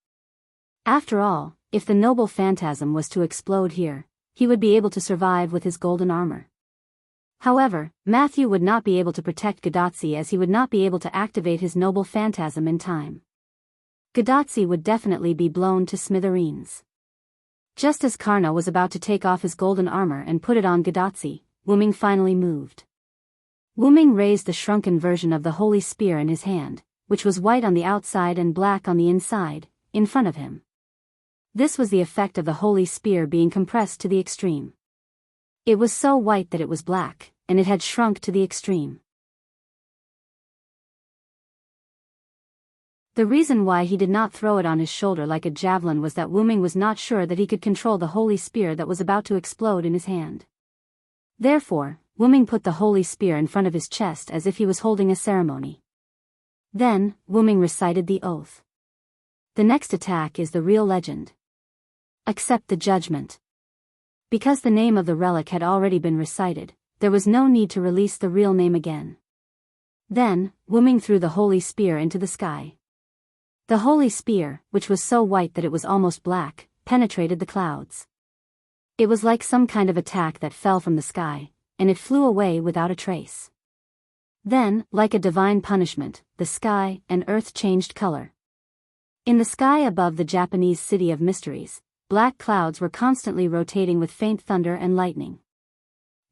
After all, if the noble phantasm was to explode here, he would be able to survive with his golden armor. However, Matthew would not be able to protect Gadotsi, as he would not be able to activate his noble phantasm in time. Gadotsi would definitely be blown to smithereens. Just as Karna was about to take off his golden armor and put it on Gadotsi, Wuming finally moved. Wuming raised the shrunken version of the holy spear in his hand, which was white on the outside and black on the inside, in front of him. This was the effect of the holy spear being compressed to the extreme. It was so white that it was black, and it had shrunk to the extreme. The reason why he did not throw it on his shoulder like a javelin was that Wu Ming was not sure that he could control the holy spear that was about to explode in his hand. Therefore, Wu Ming put the holy spear in front of his chest as if he was holding a ceremony. Then, Wu Ming recited the oath. The next attack is the real legend. Accept the judgment. Because the name of the relic had already been recited, there was no need to release the real name again. Then, Wu Ming threw the holy spear into the sky. The holy spear, which was so white that it was almost black, penetrated the clouds. It was like some kind of attack that fell from the sky, and it flew away without a trace. Then, like a divine punishment, the sky and earth changed color. In the sky above the Japanese city of mysteries, black clouds were constantly rotating with faint thunder and lightning.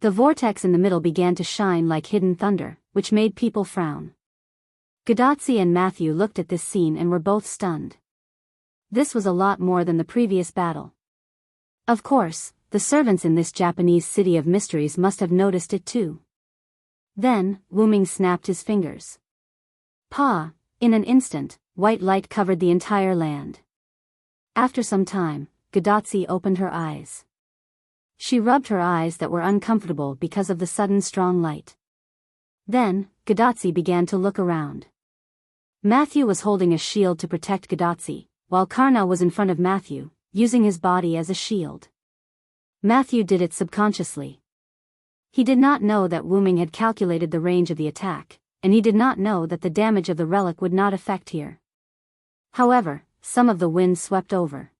The vortex in the middle began to shine like hidden thunder, which made people frown. Gadotsi and Matthew looked at this scene and were both stunned. This was a lot more than the previous battle. Of course, the servants in this Japanese city of mysteries must have noticed it too. Then, Wu Ming snapped his fingers. Pa! In an instant, white light covered the entire land. After some time, Gadotsi opened her eyes. She rubbed her eyes that were uncomfortable because of the sudden strong light. Then, Gadotsi began to look around. Matthew was holding a shield to protect Gadotsi, while Karna was in front of Matthew, using his body as a shield. Matthew did it subconsciously. He did not know that Wu Ming had calculated the range of the attack, and he did not know that the damage of the relic would not affect here. However, some of the wind swept over.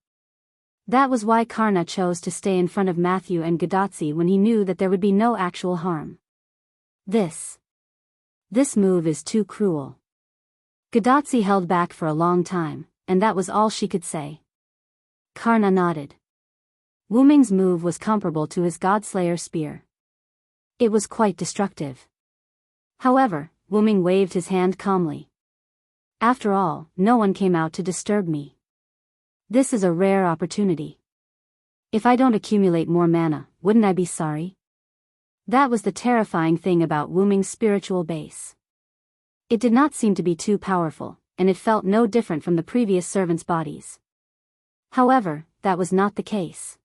That was why Karna chose to stay in front of Matthew and Gadotsi when he knew that there would be no actual harm. This move is too cruel. Gadotsi held back for a long time, and that was all she could say. Karna nodded. Wu Ming's move was comparable to his Godslayer spear. It was quite destructive. However, Wu Ming waved his hand calmly. After all, no one came out to disturb me. This is a rare opportunity. If I don't accumulate more mana, wouldn't I be sorry? That was the terrifying thing about Wu Ming's spiritual base. It did not seem to be too powerful, and it felt no different from the previous servants' bodies. However, that was not the case.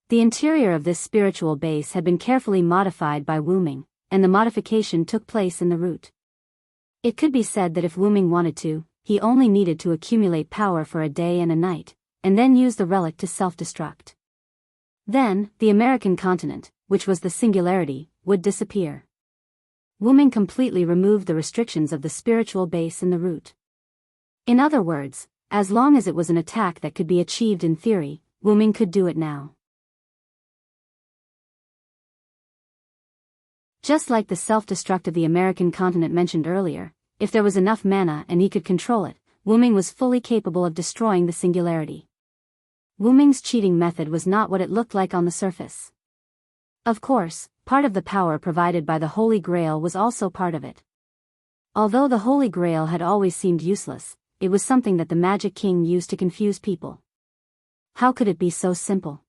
The interior of this spiritual base had been carefully modified by Wu Ming, and the modification took place in the root. It could be said that if Wu Ming wanted to, he only needed to accumulate power for a day and a night, and then use the relic to self-destruct. Then, the American continent, which was the singularity, would disappear. Wu Ming completely removed the restrictions of the spiritual base in the root. In other words, as long as it was an attack that could be achieved in theory, Wu Ming could do it now. Just like the self-destruct of the American continent mentioned earlier, if there was enough mana and he could control it, Wu Ming was fully capable of destroying the singularity. Wu Ming's cheating method was not what it looked like on the surface. Of course, part of the power provided by the Holy Grail was also part of it. Although the Holy Grail had always seemed useless, it was something that the Magic King used to confuse people. How could it be so simple?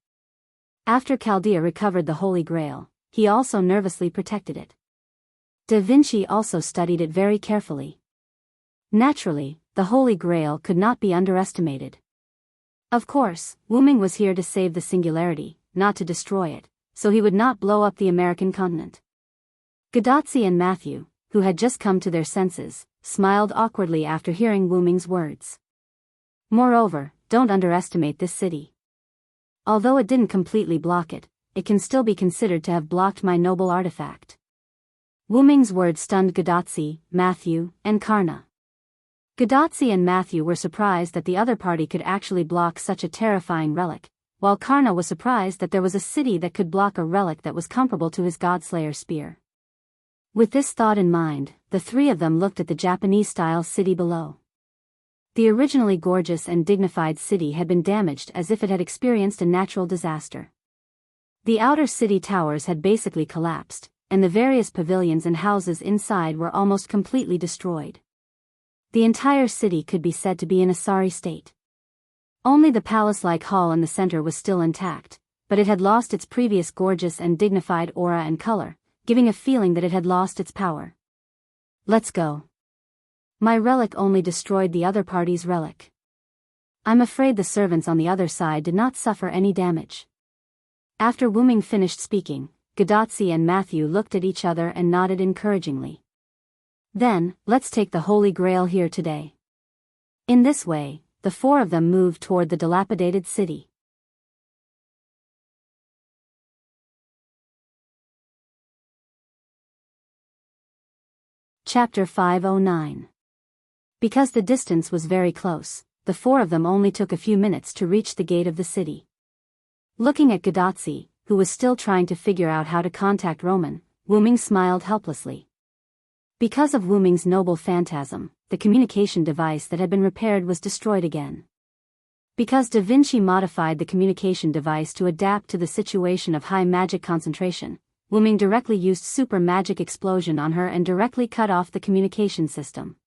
After Chaldea recovered the Holy Grail, he also nervously protected it. Da Vinci also studied it very carefully. Naturally, the Holy Grail could not be underestimated. Of course, Wu Ming was here to save the singularity, not to destroy it, so he would not blow up the American continent. Gadotsi and Matthew, who had just come to their senses, smiled awkwardly after hearing Wu Ming's words. Moreover, don't underestimate this city. Although it didn't completely block it, it can still be considered to have blocked my noble artifact. Wu Ming's words stunned Gadotsi, Matthew, and Karna. Gadotsi and Matthew were surprised that the other party could actually block such a terrifying relic, while Karna was surprised that there was a city that could block a relic that was comparable to his Godslayer spear. With this thought in mind, the three of them looked at the Japanese-style city below. The originally gorgeous and dignified city had been damaged as if it had experienced a natural disaster. The outer city towers had basically collapsed, and the various pavilions and houses inside were almost completely destroyed. The entire city could be said to be in a sorry state. Only the palace-like hall in the center was still intact, but it had lost its previous gorgeous and dignified aura and color, giving a feeling that it had lost its power. Let's go. My relic only destroyed the other party's relic. I'm afraid the servants on the other side did not suffer any damage. After Wu Ming finished speaking, Gadotsi and Matthew looked at each other and nodded encouragingly. Then, let's take the Holy Grail here today. In this way, the four of them moved toward the dilapidated city. Chapter 509. Because the distance was very close, the four of them only took a few minutes to reach the gate of the city. Looking at Gadotsi, who was still trying to figure out how to contact Roman, Wu Ming smiled helplessly. Because of Wu Ming's noble phantasm, the communication device that had been repaired was destroyed again. Because Da Vinci modified the communication device to adapt to the situation of high magic concentration, Wu Ming directly used super magic explosion on her and directly cut off the communication system.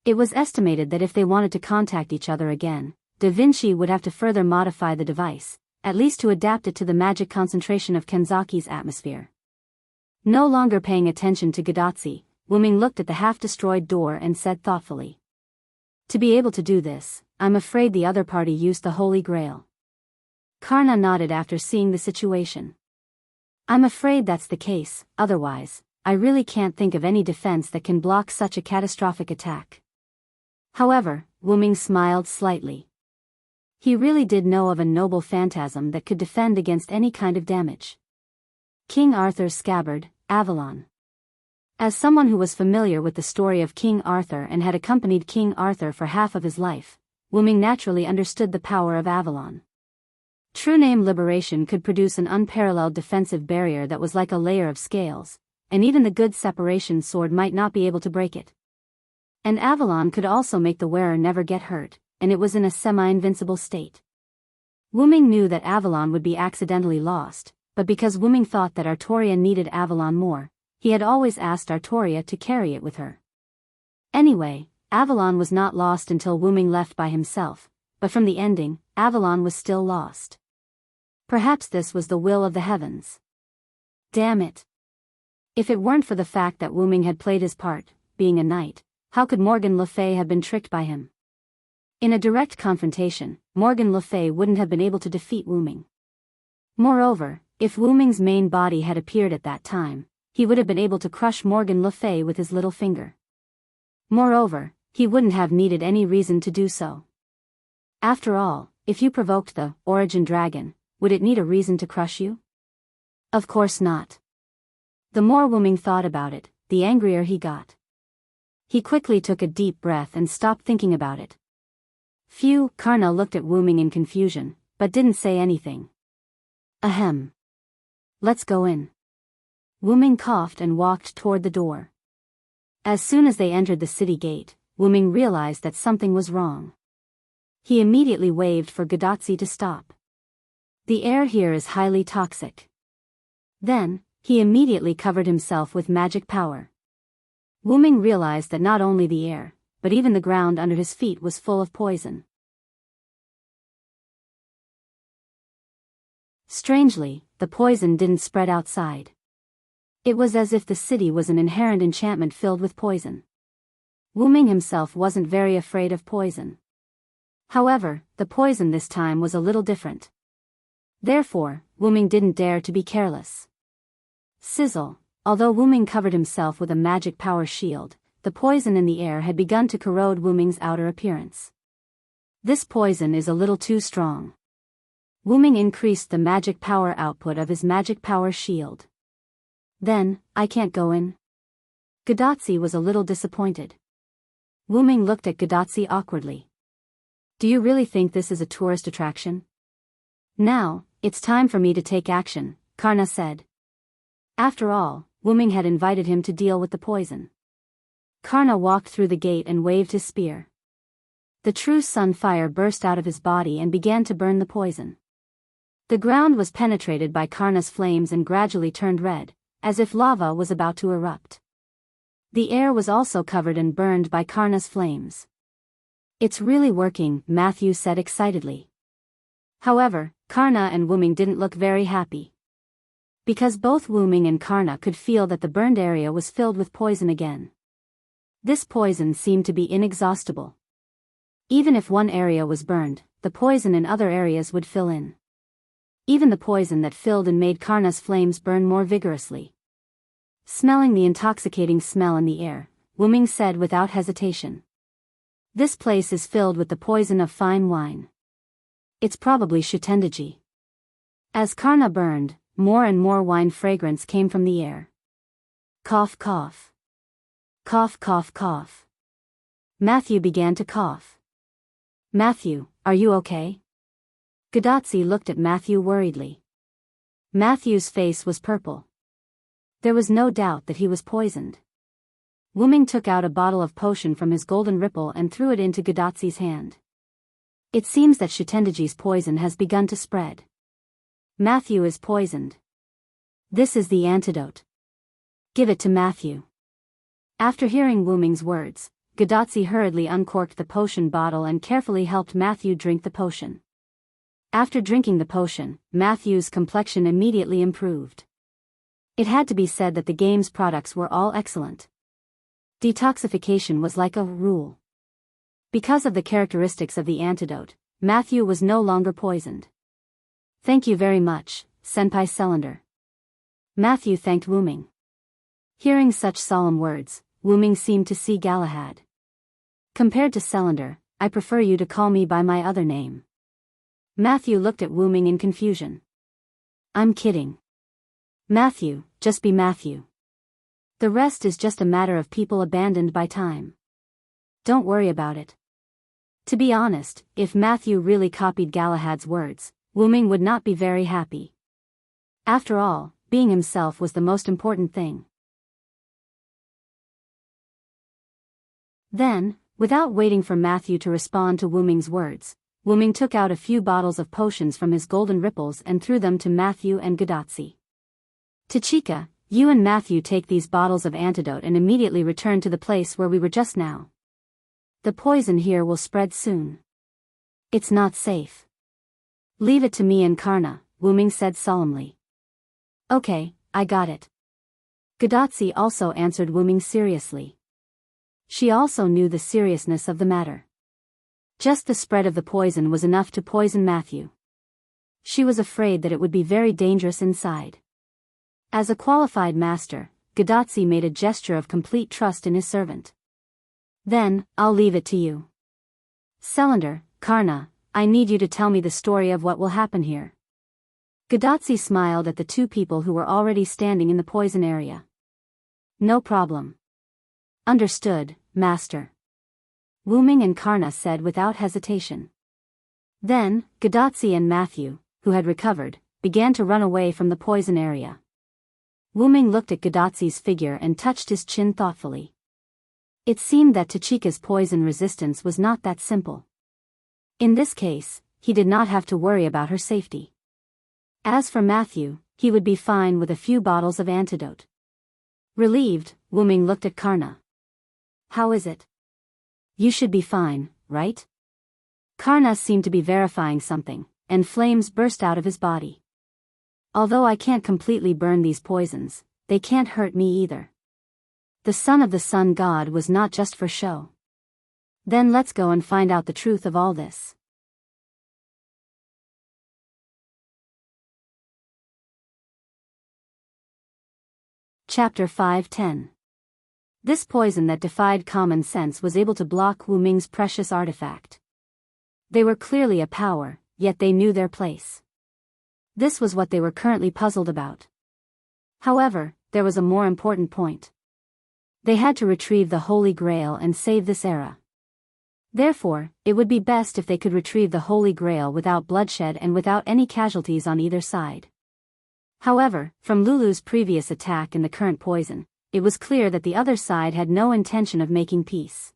It was estimated that if they wanted to contact each other again, Da Vinci would have to further modify the device, at least to adapt it to the magic concentration of Kenzaki's atmosphere. No longer paying attention to Gadotsi, Wu Ming looked at the half-destroyed door and said thoughtfully. To be able to do this, I'm afraid the other party used the Holy Grail. Karna nodded after seeing the situation. I'm afraid that's the case, otherwise, I really can't think of any defense that can block such a catastrophic attack. However, Wu Ming smiled slightly. He really did know of a noble phantasm that could defend against any kind of damage. King Arthur's scabbard, Avalon. As someone who was familiar with the story of King Arthur and had accompanied King Arthur for half of his life, Wu Ming naturally understood the power of Avalon. True name Liberation could produce an unparalleled defensive barrier that was like a layer of scales, and even the good separation sword might not be able to break it. And Avalon could also make the wearer never get hurt, and it was in a semi-invincible state. Wu Ming knew that Avalon would be accidentally lost, but because Wu Ming thought that Artoria needed Avalon more, he had always asked Artoria to carry it with her. Anyway, Avalon was not lost until Wu Ming left by himself, but from the ending, Avalon was still lost. Perhaps this was the will of the heavens. Damn it. If it weren't for the fact that Wu Ming had played his part, being a knight, how could Morgan Le Fay have been tricked by him? In a direct confrontation, Morgan Le Fay wouldn't have been able to defeat Wu Ming. Moreover, if Wu Ming's main body had appeared at that time, he would have been able to crush Morgan Le Fay with his little finger. Moreover, he wouldn't have needed any reason to do so. After all, if you provoked the Origin Dragon, would it need a reason to crush you? Of course not. The more Wu Ming thought about it, the angrier he got. He quickly took a deep breath and stopped thinking about it. Phew, Karna looked at Wu Ming in confusion, but didn't say anything. Ahem. Let's go in. Wu Ming coughed and walked toward the door. As soon as they entered the city gate, Wu Ming realized that something was wrong. He immediately waved for Gadotsi to stop. The air here is highly toxic. Then, he immediately covered himself with magic power. Wu Ming realized that not only the air, but even the ground under his feet was full of poison. Strangely, the poison didn't spread outside. It was as if the city was an inherent enchantment filled with poison. Wu Ming himself wasn't very afraid of poison. However, the poison this time was a little different. Therefore, Wu Ming didn't dare to be careless. Sizzle. Although Wu Ming covered himself with a magic power shield, the poison in the air had begun to corrode Wu Ming's outer appearance. This poison is a little too strong. Wu Ming increased the magic power output of his magic power shield. Then, I can't go in. Gadotsi was a little disappointed. Wu Ming looked at Gadotsi awkwardly. Do you really think this is a tourist attraction? Now, it's time for me to take action, Karna said. After all, Wu Ming had invited him to deal with the poison. Karna walked through the gate and waved his spear. The true sun fire burst out of his body and began to burn the poison. The ground was penetrated by Karna's flames and gradually turned red, as if lava was about to erupt. The air was also covered and burned by Karna's flames. It's really working, Matthew said excitedly. However, Karna and Wu Ming didn't look very happy. Because both Wu Ming and Karna could feel that the burned area was filled with poison again. This poison seemed to be inexhaustible. Even if one area was burned, the poison in other areas would fill in. Even the poison that filled and made Karna's flames burn more vigorously. Smelling the intoxicating smell in the air, Wuming said without hesitation. This place is filled with the poison of fine wine. It's probably Shutendaji. As Karna burned, more and more wine fragrance came from the air. Cough cough. Cough cough cough. Matthew began to cough. Matthew, are you okay? Gadotsi looked at Matthew worriedly. Matthew's face was purple. There was no doubt that he was poisoned. Wuming took out a bottle of potion from his golden ripple and threw it into Gadotsi's hand. It seems that Shutendaji's poison has begun to spread. Matthew is poisoned. This is the antidote. Give it to Matthew. After hearing Wuming's words, Gadotsi hurriedly uncorked the potion bottle and carefully helped Matthew drink the potion. After drinking the potion, Matthew's complexion immediately improved. It had to be said that the game's products were all excellent. Detoxification was like a rule. Because of the characteristics of the antidote, Matthew was no longer poisoned. Thank you very much, Senpai Celander. Matthew thanked Wuming. Hearing such solemn words, Wuming seemed to see Galahad. Compared to Celander, I prefer you to call me by my other name. Matthew looked at Wuming in confusion. I'm kidding. Matthew, just be Matthew. The rest is just a matter of people abandoned by time. Don't worry about it. To be honest, if Matthew really copied Galahad's words, Wuming would not be very happy. After all, being himself was the most important thing. Then, without waiting for Matthew to respond to Wuming's words, Wuming took out a few bottles of potions from his golden ripples and threw them to Matthew and Gadotsi. Tachika, you and Matthew take these bottles of antidote and immediately return to the place where we were just now. The poison here will spread soon. It's not safe. Leave it to me and Karna, Wuming said solemnly. Okay, I got it. Gadotsi also answered Wuming seriously. She also knew the seriousness of the matter. Just the spread of the poison was enough to poison Matthew. She was afraid that it would be very dangerous inside. As a qualified master, Gadotsi made a gesture of complete trust in his servant. Then, I'll leave it to you. Celander, Karna, I need you to tell me the story of what will happen here. Gadotsi smiled at the two people who were already standing in the poison area. No problem. Understood, Master. Wuming and Karna said without hesitation. Then, Gadotsi and Matthew, who had recovered, began to run away from the poison area. Wuming looked at Gadotsi's figure and touched his chin thoughtfully. It seemed that Tachika's poison resistance was not that simple. In this case, he did not have to worry about her safety. As for Matthew, he would be fine with a few bottles of antidote. Relieved, Wuming looked at Karna. How is it? You should be fine, right? Karna seemed to be verifying something, and flames burst out of his body. Although I can't completely burn these poisons, they can't hurt me either. The son of the sun god was not just for show. Then let's go and find out the truth of all this. Chapter 5:10. This poison that defied common sense was able to block Wuming's precious artifact. They were clearly a power, yet they knew their place. This was what they were currently puzzled about. However, there was a more important point. They had to retrieve the Holy Grail and save this era. Therefore, it would be best if they could retrieve the Holy Grail without bloodshed and without any casualties on either side. However, from Lulu's previous attack and the current poison, it was clear that the other side had no intention of making peace.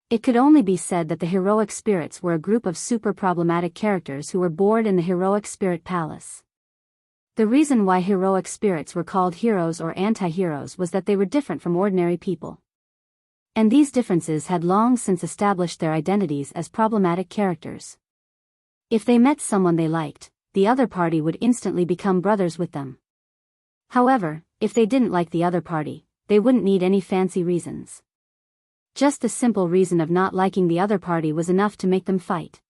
It could only be said that the heroic spirits were a group of super problematic characters who were bored in the heroic spirit palace. The reason why heroic spirits were called heroes or anti-heroes was that they were different from ordinary people. And these differences had long since established their identities as problematic characters. If they met someone they liked, the other party would instantly become brothers with them. However, if they didn't like the other party, they wouldn't need any fancy reasons. Just the simple reason of not liking the other party was enough to make them fight.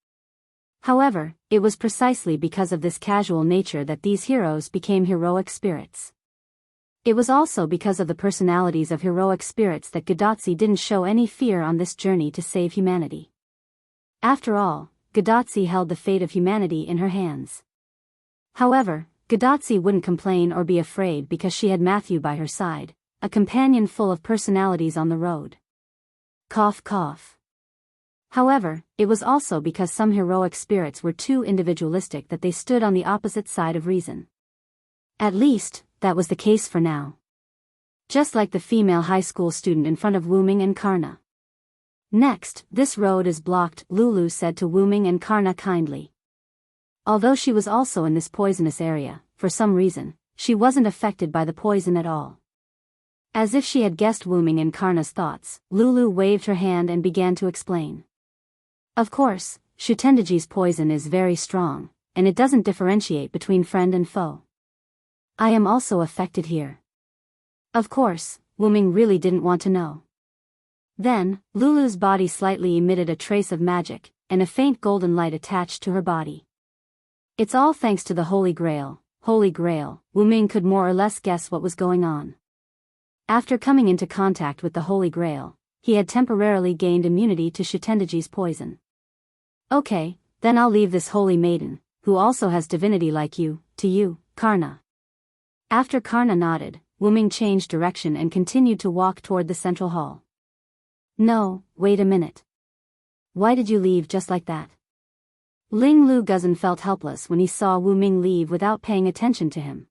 However, it was precisely because of this casual nature that these heroes became heroic spirits. It was also because of the personalities of heroic spirits that Gadotsi didn't show any fear on this journey to save humanity. After all, Gadotsi held the fate of humanity in her hands. However, Gadotsi wouldn't complain or be afraid because she had Matthew by her side, a companion full of personalities on the road. Cough cough. However, it was also because some heroic spirits were too individualistic that they stood on the opposite side of reason. At least, that was the case for now. Just like the female high school student in front of Wuming and Karna. Next, this road is blocked, Lulu said to Wuming and Karna kindly. Although she was also in this poisonous area, for some reason, she wasn't affected by the poison at all. As if she had guessed Wuming and Karna's thoughts, Lulu waved her hand and began to explain. Of course, Shutendaji's poison is very strong, and it doesn't differentiate between friend and foe. I am also affected here. Of course, Wuming really didn't want to know. Then, Lulu's body slightly emitted a trace of magic, and a faint golden light attached to her body. It's all thanks to the Holy Grail, Wuming could more or less guess what was going on. After coming into contact with the Holy Grail, he had temporarily gained immunity to Shutendaji's poison. Okay, then I'll leave this holy maiden, who also has divinity like you, to you, Karna. After Karna nodded, Wuming changed direction and continued to walk toward the central hall. No, wait a minute. Why did you leave just like that? Ling Lu Guzan felt helpless when he saw Wuming leave without paying attention to him.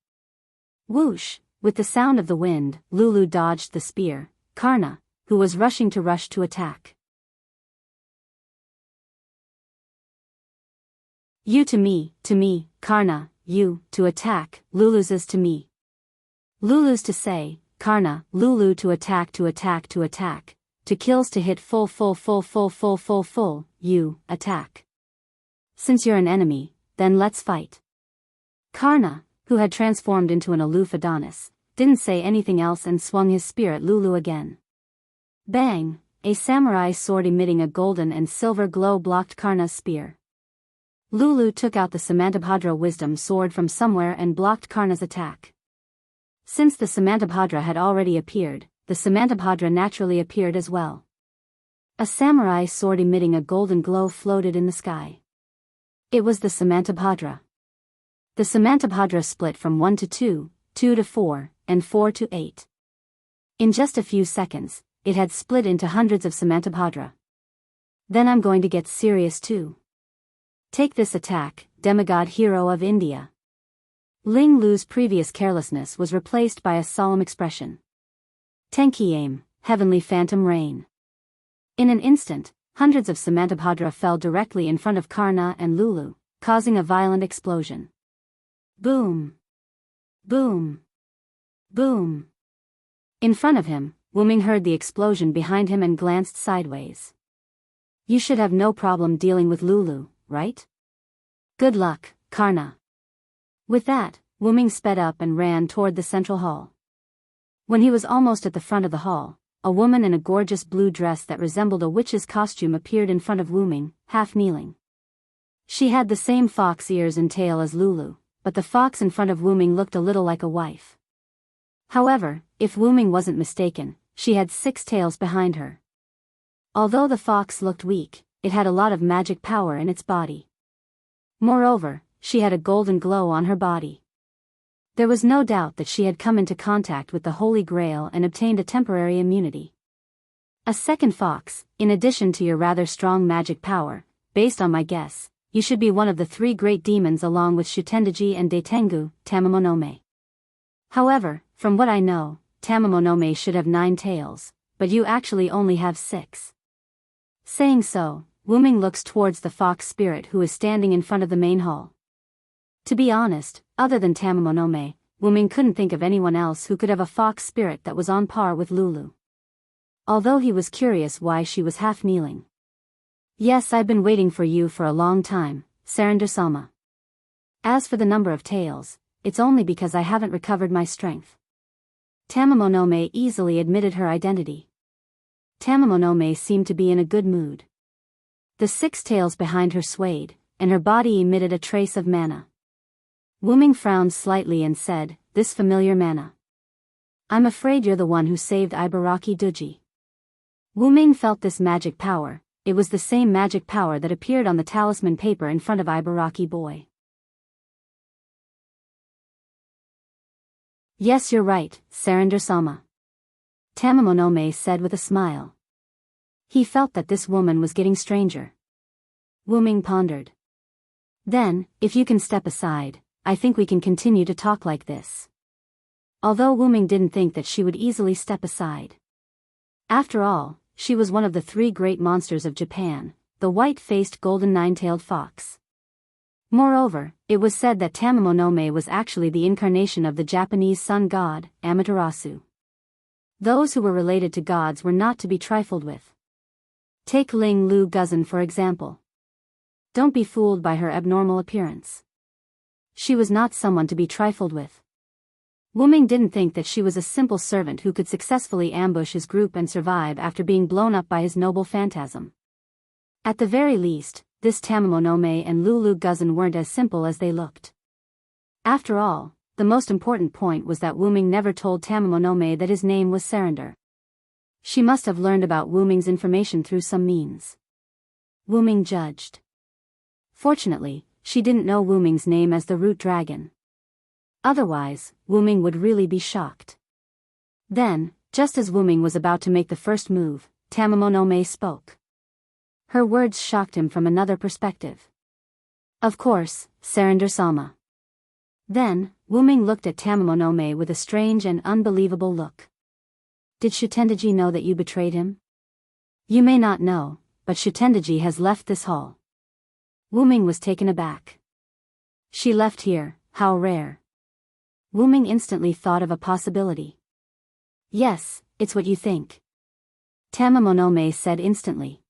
Whoosh! With the sound of the wind, Lulu dodged the spear, Karna, who was rushing to attack. You to me, Karna, you, to attack, Lulu's to me. Lulu's to say, Karna, Lulu to attack, to kills to hit full, you, attack. Since you're an enemy, then let's fight. Karna, who had transformed into an aloof Adonis, didn't say anything else and swung his spear at Lulu again. Bang! A samurai sword emitting a golden and silver glow blocked Karna's spear. Lulu took out the Samantabhadra wisdom sword from somewhere and blocked Karna's attack. Since the Samantabhadra had already appeared, the Samantabhadra naturally appeared as well. A samurai sword emitting a golden glow floated in the sky. It was the Samantabhadra. The Samantabhadra split from 1 to 2, 2 to 4, and 4 to 8. In just a few seconds, it had split into hundreds of Samantabhadra. Then I'm going to get serious too. Take this attack, demigod hero of India. Ling Lu's previous carelessness was replaced by a solemn expression. Tenki aim, heavenly phantom rain. In an instant, hundreds of Samantabhadra fell directly in front of Karna and Lulu, causing a violent explosion. Boom! Boom! Boom! In front of him, Wuming heard the explosion behind him and glanced sideways. You should have no problem dealing with Lulu, right? Good luck, Karna. With that, Wuming sped up and ran toward the central hall. When he was almost at the front of the hall, a woman in a gorgeous blue dress that resembled a witch's costume appeared in front of Wuming, half kneeling. She had the same fox ears and tail as Lulu, but the fox in front of Wuming looked a little like a wife. However, if Wuming wasn't mistaken, she had 6 tails behind her. Although the fox looked weak, it had a lot of magic power in its body. Moreover, she had a golden glow on her body. There was no doubt that she had come into contact with the Holy Grail and obtained a temporary immunity. A second fox, in addition to your rather strong magic power, based on my guess, you should be one of the 3 great demons along with Shutendaji and Daitengu, Tamamonome. However, from what I know, Tamamonome should have 9 tails, but you actually only have 6. Saying so, Wuming looks towards the fox spirit who is standing in front of the main hall. To be honest, other than Tamamonome, Wuming couldn't think of anyone else who could have a fox spirit that was on par with Lulu. Although he was curious why she was half kneeling. Yes, I've been waiting for you for a long time, Sarandar-sama. As for the number of tails, it's only because I haven't recovered my strength. Tamamonome easily admitted her identity. Tamamonome seemed to be in a good mood. The 6 tails behind her swayed, and her body emitted a trace of mana. Wuming frowned slightly and said, "This familiar mana. I'm afraid you're the one who saved Ibaraki Duji." Wuming felt this magic power. It was the same magic power that appeared on the talisman paper in front of Ibaraki boy. "Yes, you're right, Surrender-sama," Tamamonome said with a smile. He felt that this woman was getting stranger. Wuming pondered. "Then, if you can step aside, I think we can continue to talk like this." Although Wuming didn't think that she would easily step aside. After all, she was one of the 3 great monsters of Japan, the white-faced golden 9-tailed fox. Moreover, it was said that Tamamonome was actually the incarnation of the Japanese sun god, Amaterasu. Those who were related to gods were not to be trifled with. Take Ling Lu Guzan for example. Don't be fooled by her abnormal appearance. She was not someone to be trifled with. Wuming didn't think that she was a simple servant who could successfully ambush his group and survive after being blown up by his noble phantasm. At the very least, this Tamamonome and Lulu Guzan weren't as simple as they looked. After all, the most important point was that Wuming never told Tamamonome that his name was Surrender. She must have learned about Wuming's information through some means. Wuming judged. Fortunately, she didn't know Wuming's name as the Root Dragon. Otherwise, Wuming would really be shocked. Then, just as Wuming was about to make the first move, Tamamonome spoke. Her words shocked him from another perspective. "Of course, Surrender-sama." Then, Wuming looked at Tamamonome with a strange and unbelievable look. "Did Shutendaji know that you betrayed him?" "You may not know, but Shutendaji has left this hall." Wuming was taken aback. "She left here, how rare." Wuming instantly thought of a possibility. "Yes, it's what you think," Tamamonome said instantly.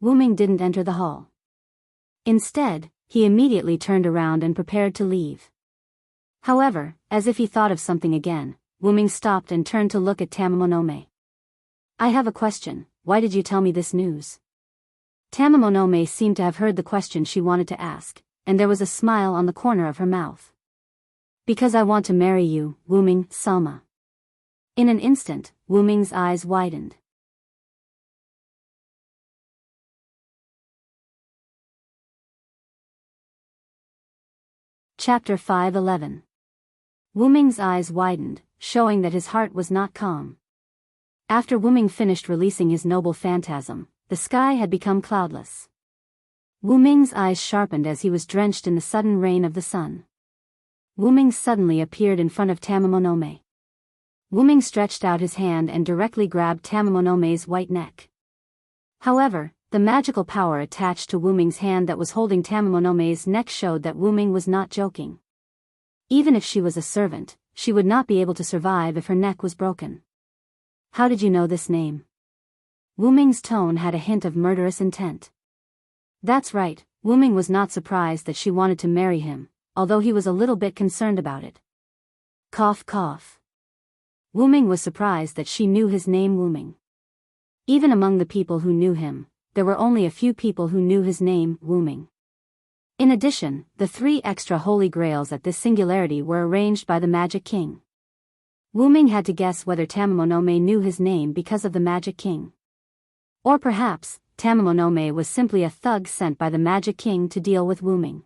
Wuming didn't enter the hall. Instead, he immediately turned around and prepared to leave. However, as if he thought of something again, Wuming stopped and turned to look at Tamamonome. "I have a question, why did you tell me this news?" Tamamonome seemed to have heard the question she wanted to ask, and there was a smile on the corner of her mouth. "Because I want to marry you, Wuming-sama." In an instant, Wuming's eyes widened. Chapter 5:11. Wuming's eyes widened, showing that his heart was not calm. After Wuming finished releasing his noble phantasm, the sky had become cloudless. Wuming's eyes sharpened as he was drenched in the sudden rain of the sun. Wuming suddenly appeared in front of Tamamonome. Wuming stretched out his hand and directly grabbed Tamamonome's white neck. However, the magical power attached to Wuming's hand that was holding Tamamonome's neck showed that Wuming was not joking. Even if she was a servant, she would not be able to survive if her neck was broken. "How did you know this name?" Wuming's tone had a hint of murderous intent. That's right, Wuming was not surprised that she wanted to marry him, although he was a little bit concerned about it. Cough cough. Wuming was surprised that she knew his name Wuming. Even among the people who knew him, there were only a few people who knew his name Wuming. In addition, the 3 extra holy grails at this singularity were arranged by the Magic King. Wuming had to guess whether Tamamonome knew his name because of the Magic King. Or perhaps, Tamamonome was simply a thug sent by the Magic King to deal with Wuming.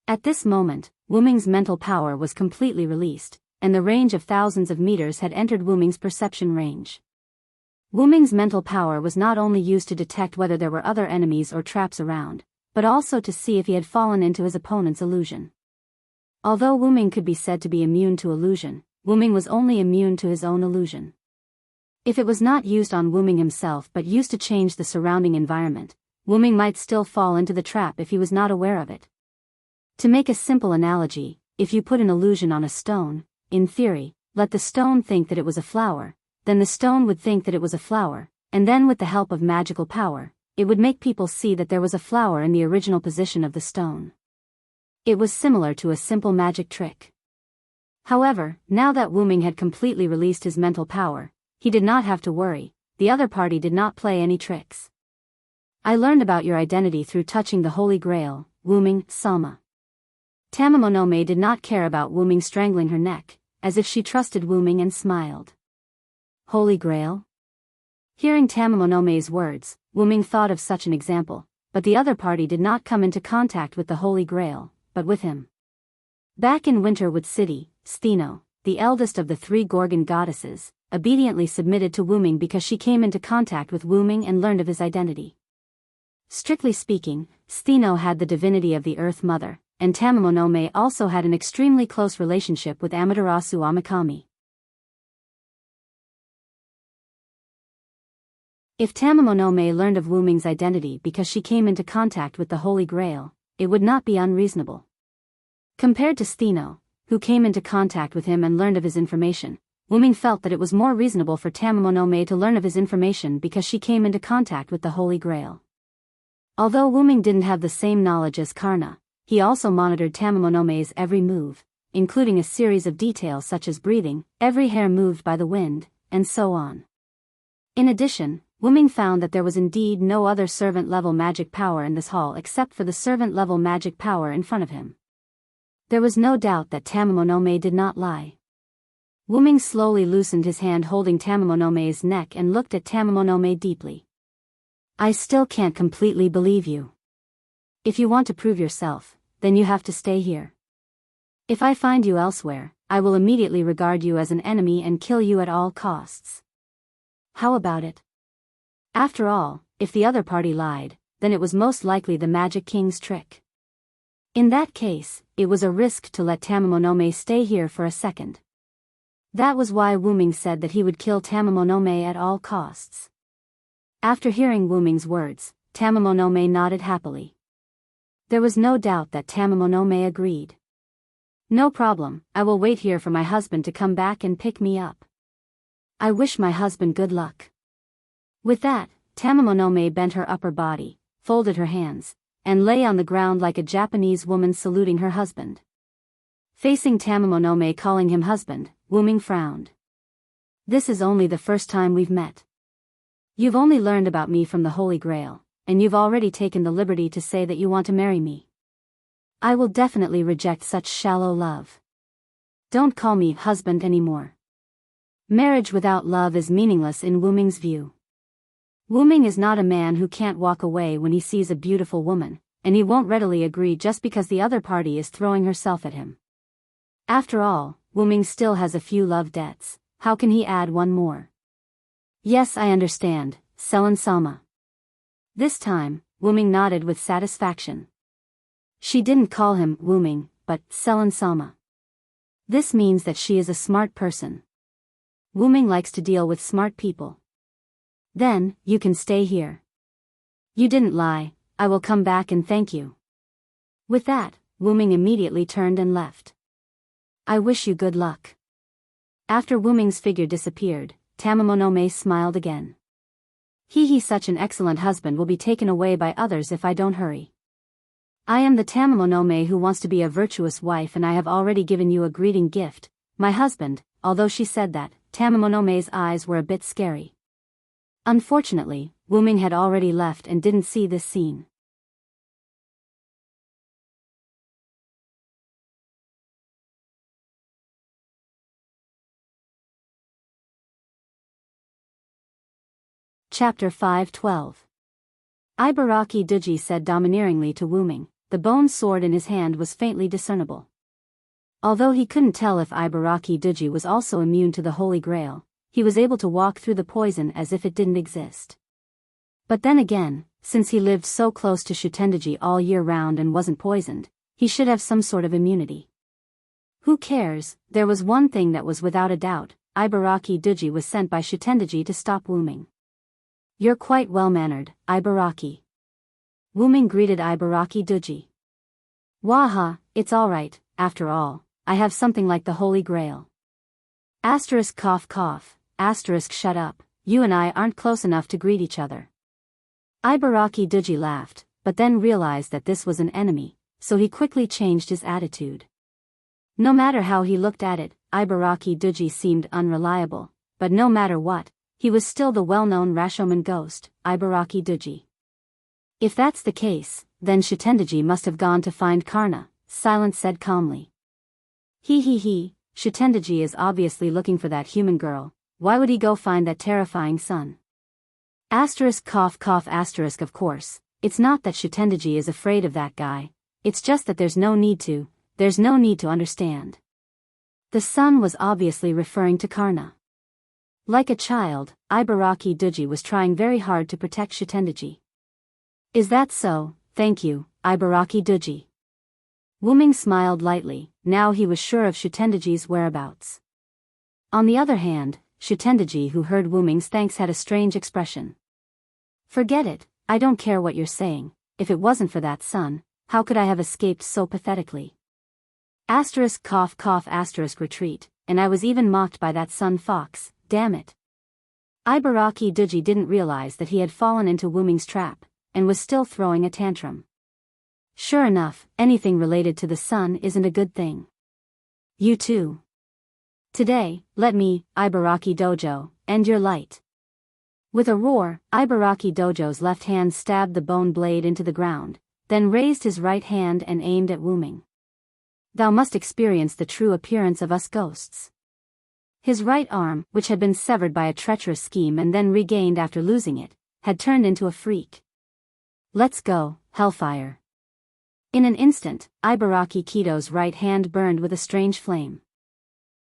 At this moment, Wuming's mental power was completely released, and the range of thousands of meters had entered Wuming's perception range. Wuming's mental power was not only used to detect whether there were other enemies or traps around, but also to see if he had fallen into his opponent's illusion. Although Wuming could be said to be immune to illusion, Wuming was only immune to his own illusion. If it was not used on Wuming himself but used to change the surrounding environment, Wuming might still fall into the trap if he was not aware of it. To make a simple analogy, if you put an illusion on a stone, in theory, let the stone think that it was a flower, then the stone would think that it was a flower, and then with the help of magical power, it would make people see that there was a flower in the original position of the stone. It was similar to a simple magic trick. However, now that Wuming had completely released his mental power, he did not have to worry. the other party did not play any tricks. I learned about your identity through touching the Holy Grail, Wuming, Salma. Tamamonome did not care about Wuming strangling her neck, as if she trusted Wuming and smiled. Holy Grail? Hearing Tamamonome's words, Wuming thought of such an example, but the other party did not come into contact with the Holy Grail, but with him. Back in Winterwood City, Stheno, the eldest of the 3 Gorgon goddesses, obediently submitted to Wuming because she came into contact with Wuming and learned of his identity. Strictly speaking, Stheno had the divinity of the Earth Mother, and Tamamonome also had an extremely close relationship with Amaterasu Amikami. If Tamamonome learned of Wuming's identity because she came into contact with the Holy Grail, it would not be unreasonable. Compared to Stheno, who came into contact with him and learned of his information, Wuming felt that it was more reasonable for Tamamonome to learn of his information because she came into contact with the Holy Grail. Although Wuming didn't have the same knowledge as Karna, he also monitored Tamamonome's every move, including a series of details such as breathing, every hair moved by the wind, and so on. In addition, Wuming found that there was indeed no other servant-level magic power in this hall except for the servant-level magic power in front of him. There was no doubt that Tamamonome did not lie. Wuming slowly loosened his hand holding Tamamonome's neck and looked at Tamamonome deeply. I still can't completely believe you. If you want to prove yourself, then you have to stay here. If I find you elsewhere, I will immediately regard you as an enemy and kill you at all costs. How about it? After all, if the other party lied, then it was most likely the Magic King's trick. In that case, it was a risk to let Tamamonome stay here for a second. That was why Wuming said that he would kill Tamamonome at all costs. After hearing Wuming's words, Tamamonome nodded happily. There was no doubt that Tamamonome agreed. No problem, I will wait here for my husband to come back and pick me up. I wish my husband good luck. With that, Tamamonome bent her upper body, folded her hands, and lay on the ground like a Japanese woman saluting her husband. Facing Tamamonome calling him husband, Wuming frowned. This is only the first time we've met. You've only learned about me from the Holy Grail, and you've already taken the liberty to say that you want to marry me. I will definitely reject such shallow love. Don't call me husband anymore. Marriage without love is meaningless in Wuming's view. Wuming is not a man who can't walk away when he sees a beautiful woman, and he won't readily agree just because the other party is throwing herself at him. After all, Wuming still has a few love debts, how can he add one more? Yes, I understand, Selen Salma. This time, Wuming nodded with satisfaction. She didn't call him Wuming, but Selen Salma. This means that she is a smart person. Wuming likes to deal with smart people. Then, you can stay here. You didn't lie, I will come back and thank you. With that, Wuming immediately turned and left. I wish you good luck. After Wuming's figure disappeared, Tamamonome smiled again. He such an excellent husband will be taken away by others if I don't hurry. I am the Tamamonome who wants to be a virtuous wife and I have already given you a greeting gift, my husband. Although she said that, Tamamonome's eyes were a bit scary. Unfortunately, Wuming had already left and didn't see this scene. Chapter 5:12. Ibaraki Duji said domineeringly to Wuming, the bone sword in his hand was faintly discernible. Although he couldn't tell if Ibaraki Duji was also immune to the Holy Grail, he was able to walk through the poison as if it didn't exist. But then again, since he lived so close to Shutendaji all year round and wasn't poisoned, he should have some sort of immunity. Who cares? There was one thing that was without a doubt, Ibaraki Duji was sent by Shutendaji to stop Wuming. You're quite well-mannered, Ibaraki. Wuming greeted Ibaraki Duji. Waha, it's alright, after all, I have something like the Holy Grail. Asterisk cough cough, asterisk shut up, you and I aren't close enough to greet each other. Ibaraki Duji laughed, but then realized that this was an enemy, so he quickly changed his attitude. No matter how he looked at it, Ibaraki Duji seemed unreliable, but no matter what, he was still the well-known Rashomon ghost, Ibaraki Duji. If that's the case, then Shitendaji must have gone to find Karna, Silence said calmly. He, Shitendaji is obviously looking for that human girl. Why would he go find that terrifying son? Asterisk cough asterisk of course, it's not that Shitendaji is afraid of that guy, it's just that there's no need to understand. The son was obviously referring to Karna. Like a child, Ibaraki Duji was trying very hard to protect Shitendaji. Is that so? Thank you, Ibaraki Duji. Wuming smiled lightly, now he was sure of Shitendaji's whereabouts. On the other hand, Shitendaji who heard Wuming's thanks had a strange expression. Forget it, I don't care what you're saying, if it wasn't for that son, how could I have escaped so pathetically? Asterisk cough asterisk retreat, and I was even mocked by that son fox, damn it. Ibaraki Duji didn't realize that he had fallen into Wuming's trap, and was still throwing a tantrum. Sure enough, anything related to the sun isn't a good thing. You too. Today, let me, Ibaraki Dojo, end your light. With a roar, Ibaraki Dojo's left hand stabbed the bone blade into the ground, then raised his right hand and aimed at Wuming. Thou must experience the true appearance of us ghosts. His right arm, which had been severed by a treacherous scheme and then regained after losing it, had turned into a freak. Let's go, Hellfire. In an instant, Ibaraki Kido's right hand burned with a strange flame.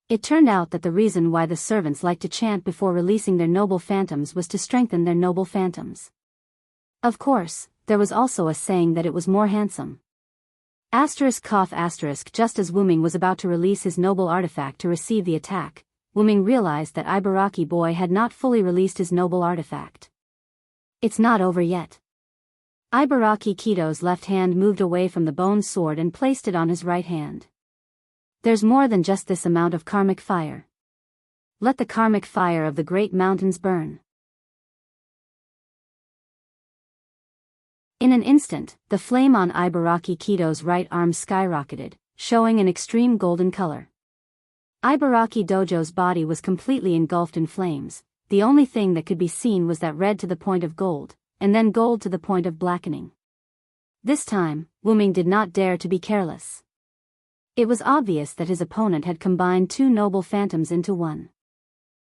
It turned out that the reason why the servants liked to chant before releasing their noble phantoms was to strengthen their noble phantoms. Of course, there was also a saying that it was more handsome. Asterisk cough asterisk just as Wuming was about to release his noble artifact to receive the attack, Wuming realized that Ibaraki boy had not fully released his noble artifact. It's not over yet. Ibaraki Kido's left hand moved away from the bone sword and placed it on his right hand. There's more than just this amount of karmic fire. Let the karmic fire of the great mountains burn. In an instant, the flame on Ibaraki Kido's right arm skyrocketed, showing an extreme golden color. Ibaraki Dojo's body was completely engulfed in flames, the only thing that could be seen was that red to the point of gold, and then gold to the point of blackening. This time, Wuming did not dare to be careless. It was obvious that his opponent had combined two noble phantoms into one.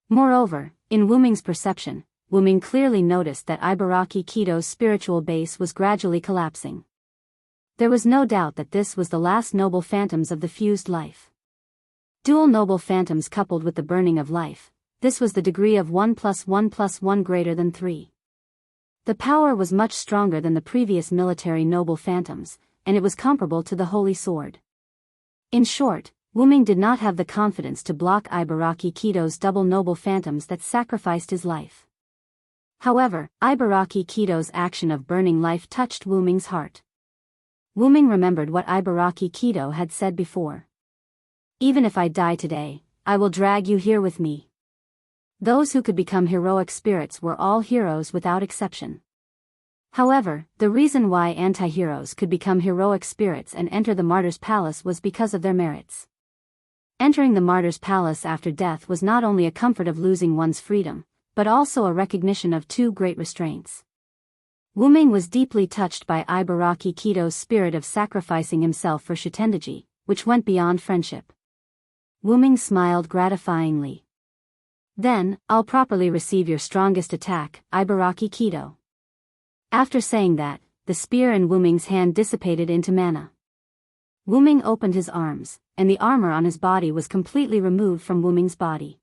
Moreover, in Wuming's perception, Wuming clearly noticed that Ibaraki Kido's spiritual base was gradually collapsing. There was no doubt that this was the last noble phantoms of the fused life. Dual noble phantoms coupled with the burning of life, this was the degree of 1 + 1 + 1 greater than 3. The power was much stronger than the previous military noble phantoms, and it was comparable to the holy sword. In short, Wuming did not have the confidence to block Ibaraki Kido's double noble phantoms that sacrificed his life. However, Ibaraki Kido's action of burning life touched Wuming's heart. Wuming remembered what Ibaraki Kido had said before. Even if I die today, I will drag you here with me. Those who could become heroic spirits were all heroes without exception. However, the reason why anti-heroes could become heroic spirits and enter the martyr's palace was because of their merits. Entering the martyr's palace after death was not only a comfort of losing one's freedom, but also a recognition of two great restraints. Wuming was deeply touched by Ibaraki Kido's spirit of sacrificing himself for Shitendaji, which went beyond friendship. Wuming smiled gratifyingly. Then, I'll properly receive your strongest attack, Ibaraki Kido. After saying that, the spear in Wuming's hand dissipated into mana. Wuming opened his arms, and the armor on his body was completely removed from Wuming's body.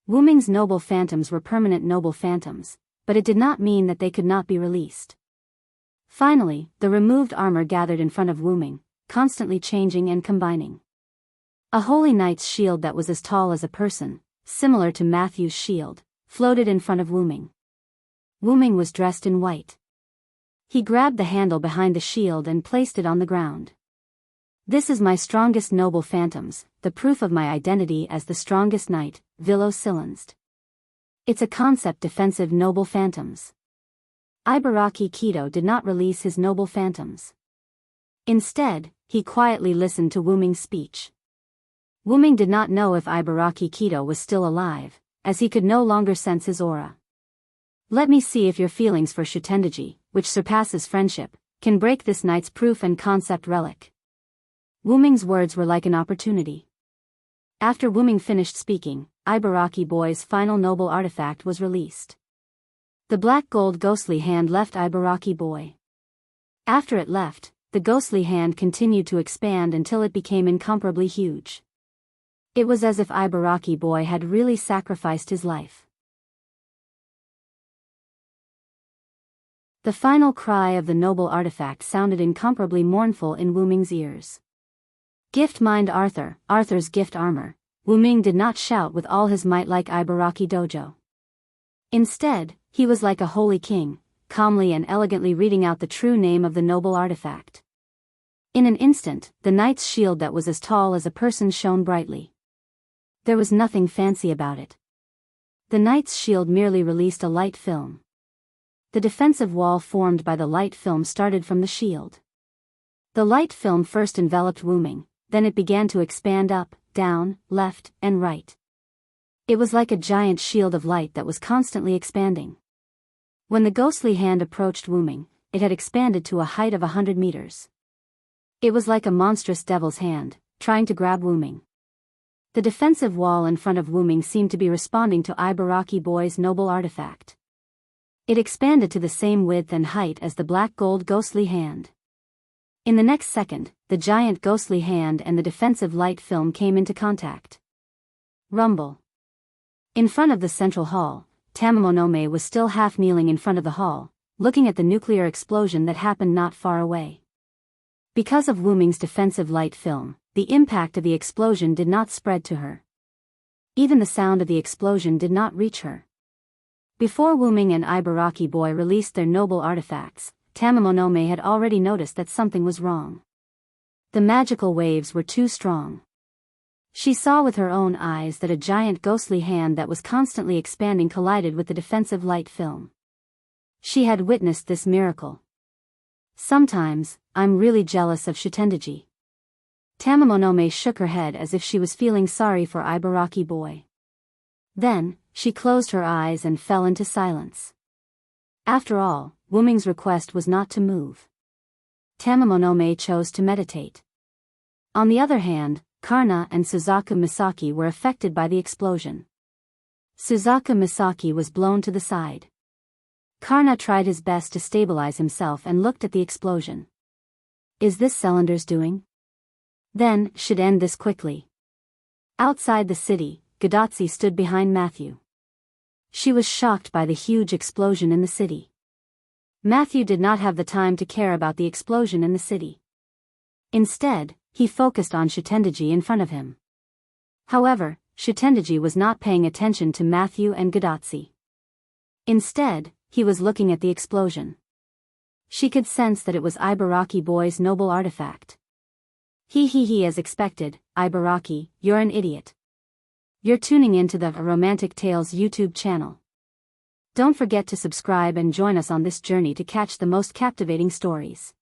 Wuming's noble phantoms were permanent noble phantoms, but it did not mean that they could not be released. Finally, the removed armor gathered in front of Wuming, constantly changing and combining. A holy knight's shield that was as tall as a person, similar to Matthew's shield, floated in front of Wuming. Wuming was dressed in white. He grabbed the handle behind the shield and placed it on the ground. This is my strongest noble phantoms, the proof of my identity as the strongest knight, Vilo Silenst. It's a concept defensive noble phantoms. Ibaraki Kido did not release his noble phantoms. Instead, he quietly listened to Wuming's speech. Wuming did not know if Ibaraki Kido was still alive, as he could no longer sense his aura. Let me see if your feelings for Shutendaji, which surpasses friendship, can break this knight's proof and concept relic. Wuming's words were like an opportunity. After Wuming finished speaking, Ibaraki Boy's final noble artifact was released. The black gold ghostly hand left Ibaraki Boy. After it left, the ghostly hand continued to expand until it became incomparably huge. It was as if Ibaraki Boy had really sacrificed his life. The final cry of the noble artifact sounded incomparably mournful in Wuming's ears. Gift mind Arthur, Arthur's gift armor. Wuming did not shout with all his might like Ibaraki Dojo. Instead, he was like a holy king, calmly and elegantly reading out the true name of the noble artifact. In an instant, the knight's shield that was as tall as a person shone brightly. There was nothing fancy about it. The knight's shield merely released a light film. The defensive wall formed by the light film started from the shield. The light film first enveloped Wuming, then it began to expand up, down, left, and right. It was like a giant shield of light that was constantly expanding. When the ghostly hand approached Wuming, it had expanded to a height of 100 meters. It was like a monstrous devil's hand, trying to grab Wuming. The defensive wall in front of Wuming seemed to be responding to Ibaraki Boy's noble artifact. It expanded to the same width and height as the black gold ghostly hand. In the next second, the giant ghostly hand and the defensive light film came into contact. Rumble. In front of the central hall, Tamamonome was still half kneeling in front of the hall, looking at the nuclear explosion that happened not far away. Because of Wuming's defensive light film, the impact of the explosion did not spread to her. Even the sound of the explosion did not reach her. Before Wuming and Ibaraki Boy released their noble artifacts, Tamamonome had already noticed that something was wrong. The magical waves were too strong. She saw with her own eyes that a giant ghostly hand that was constantly expanding collided with the defensive light film. She had witnessed this miracle. Sometimes, I'm really jealous of Shutendaji. Tamamonome shook her head as if she was feeling sorry for Ibaraki Boy. Then, she closed her eyes and fell into silence. After all, Wuming's request was not to move. Tamamonome chose to meditate. On the other hand, Karna and Suzaku Misaki were affected by the explosion. Suzaku Misaki was blown to the side. Karna tried his best to stabilize himself and looked at the explosion. Is this Cylinder's doing? Then, should end this quickly. Outside the city, Gadotsi stood behind Matthew. She was shocked by the huge explosion in the city. Matthew did not have the time to care about the explosion in the city. Instead, he focused on Shutendaji in front of him. However, Shutendaji was not paying attention to Matthew and Gadotsi. Instead, he was looking at the explosion. She could sense that it was Ibaraki Boy's noble artifact. He as expected, Ibaraki, you're an idiot. You're tuning into the Romantic Tales YouTube channel. Don't forget to subscribe and join us on this journey to catch the most captivating stories.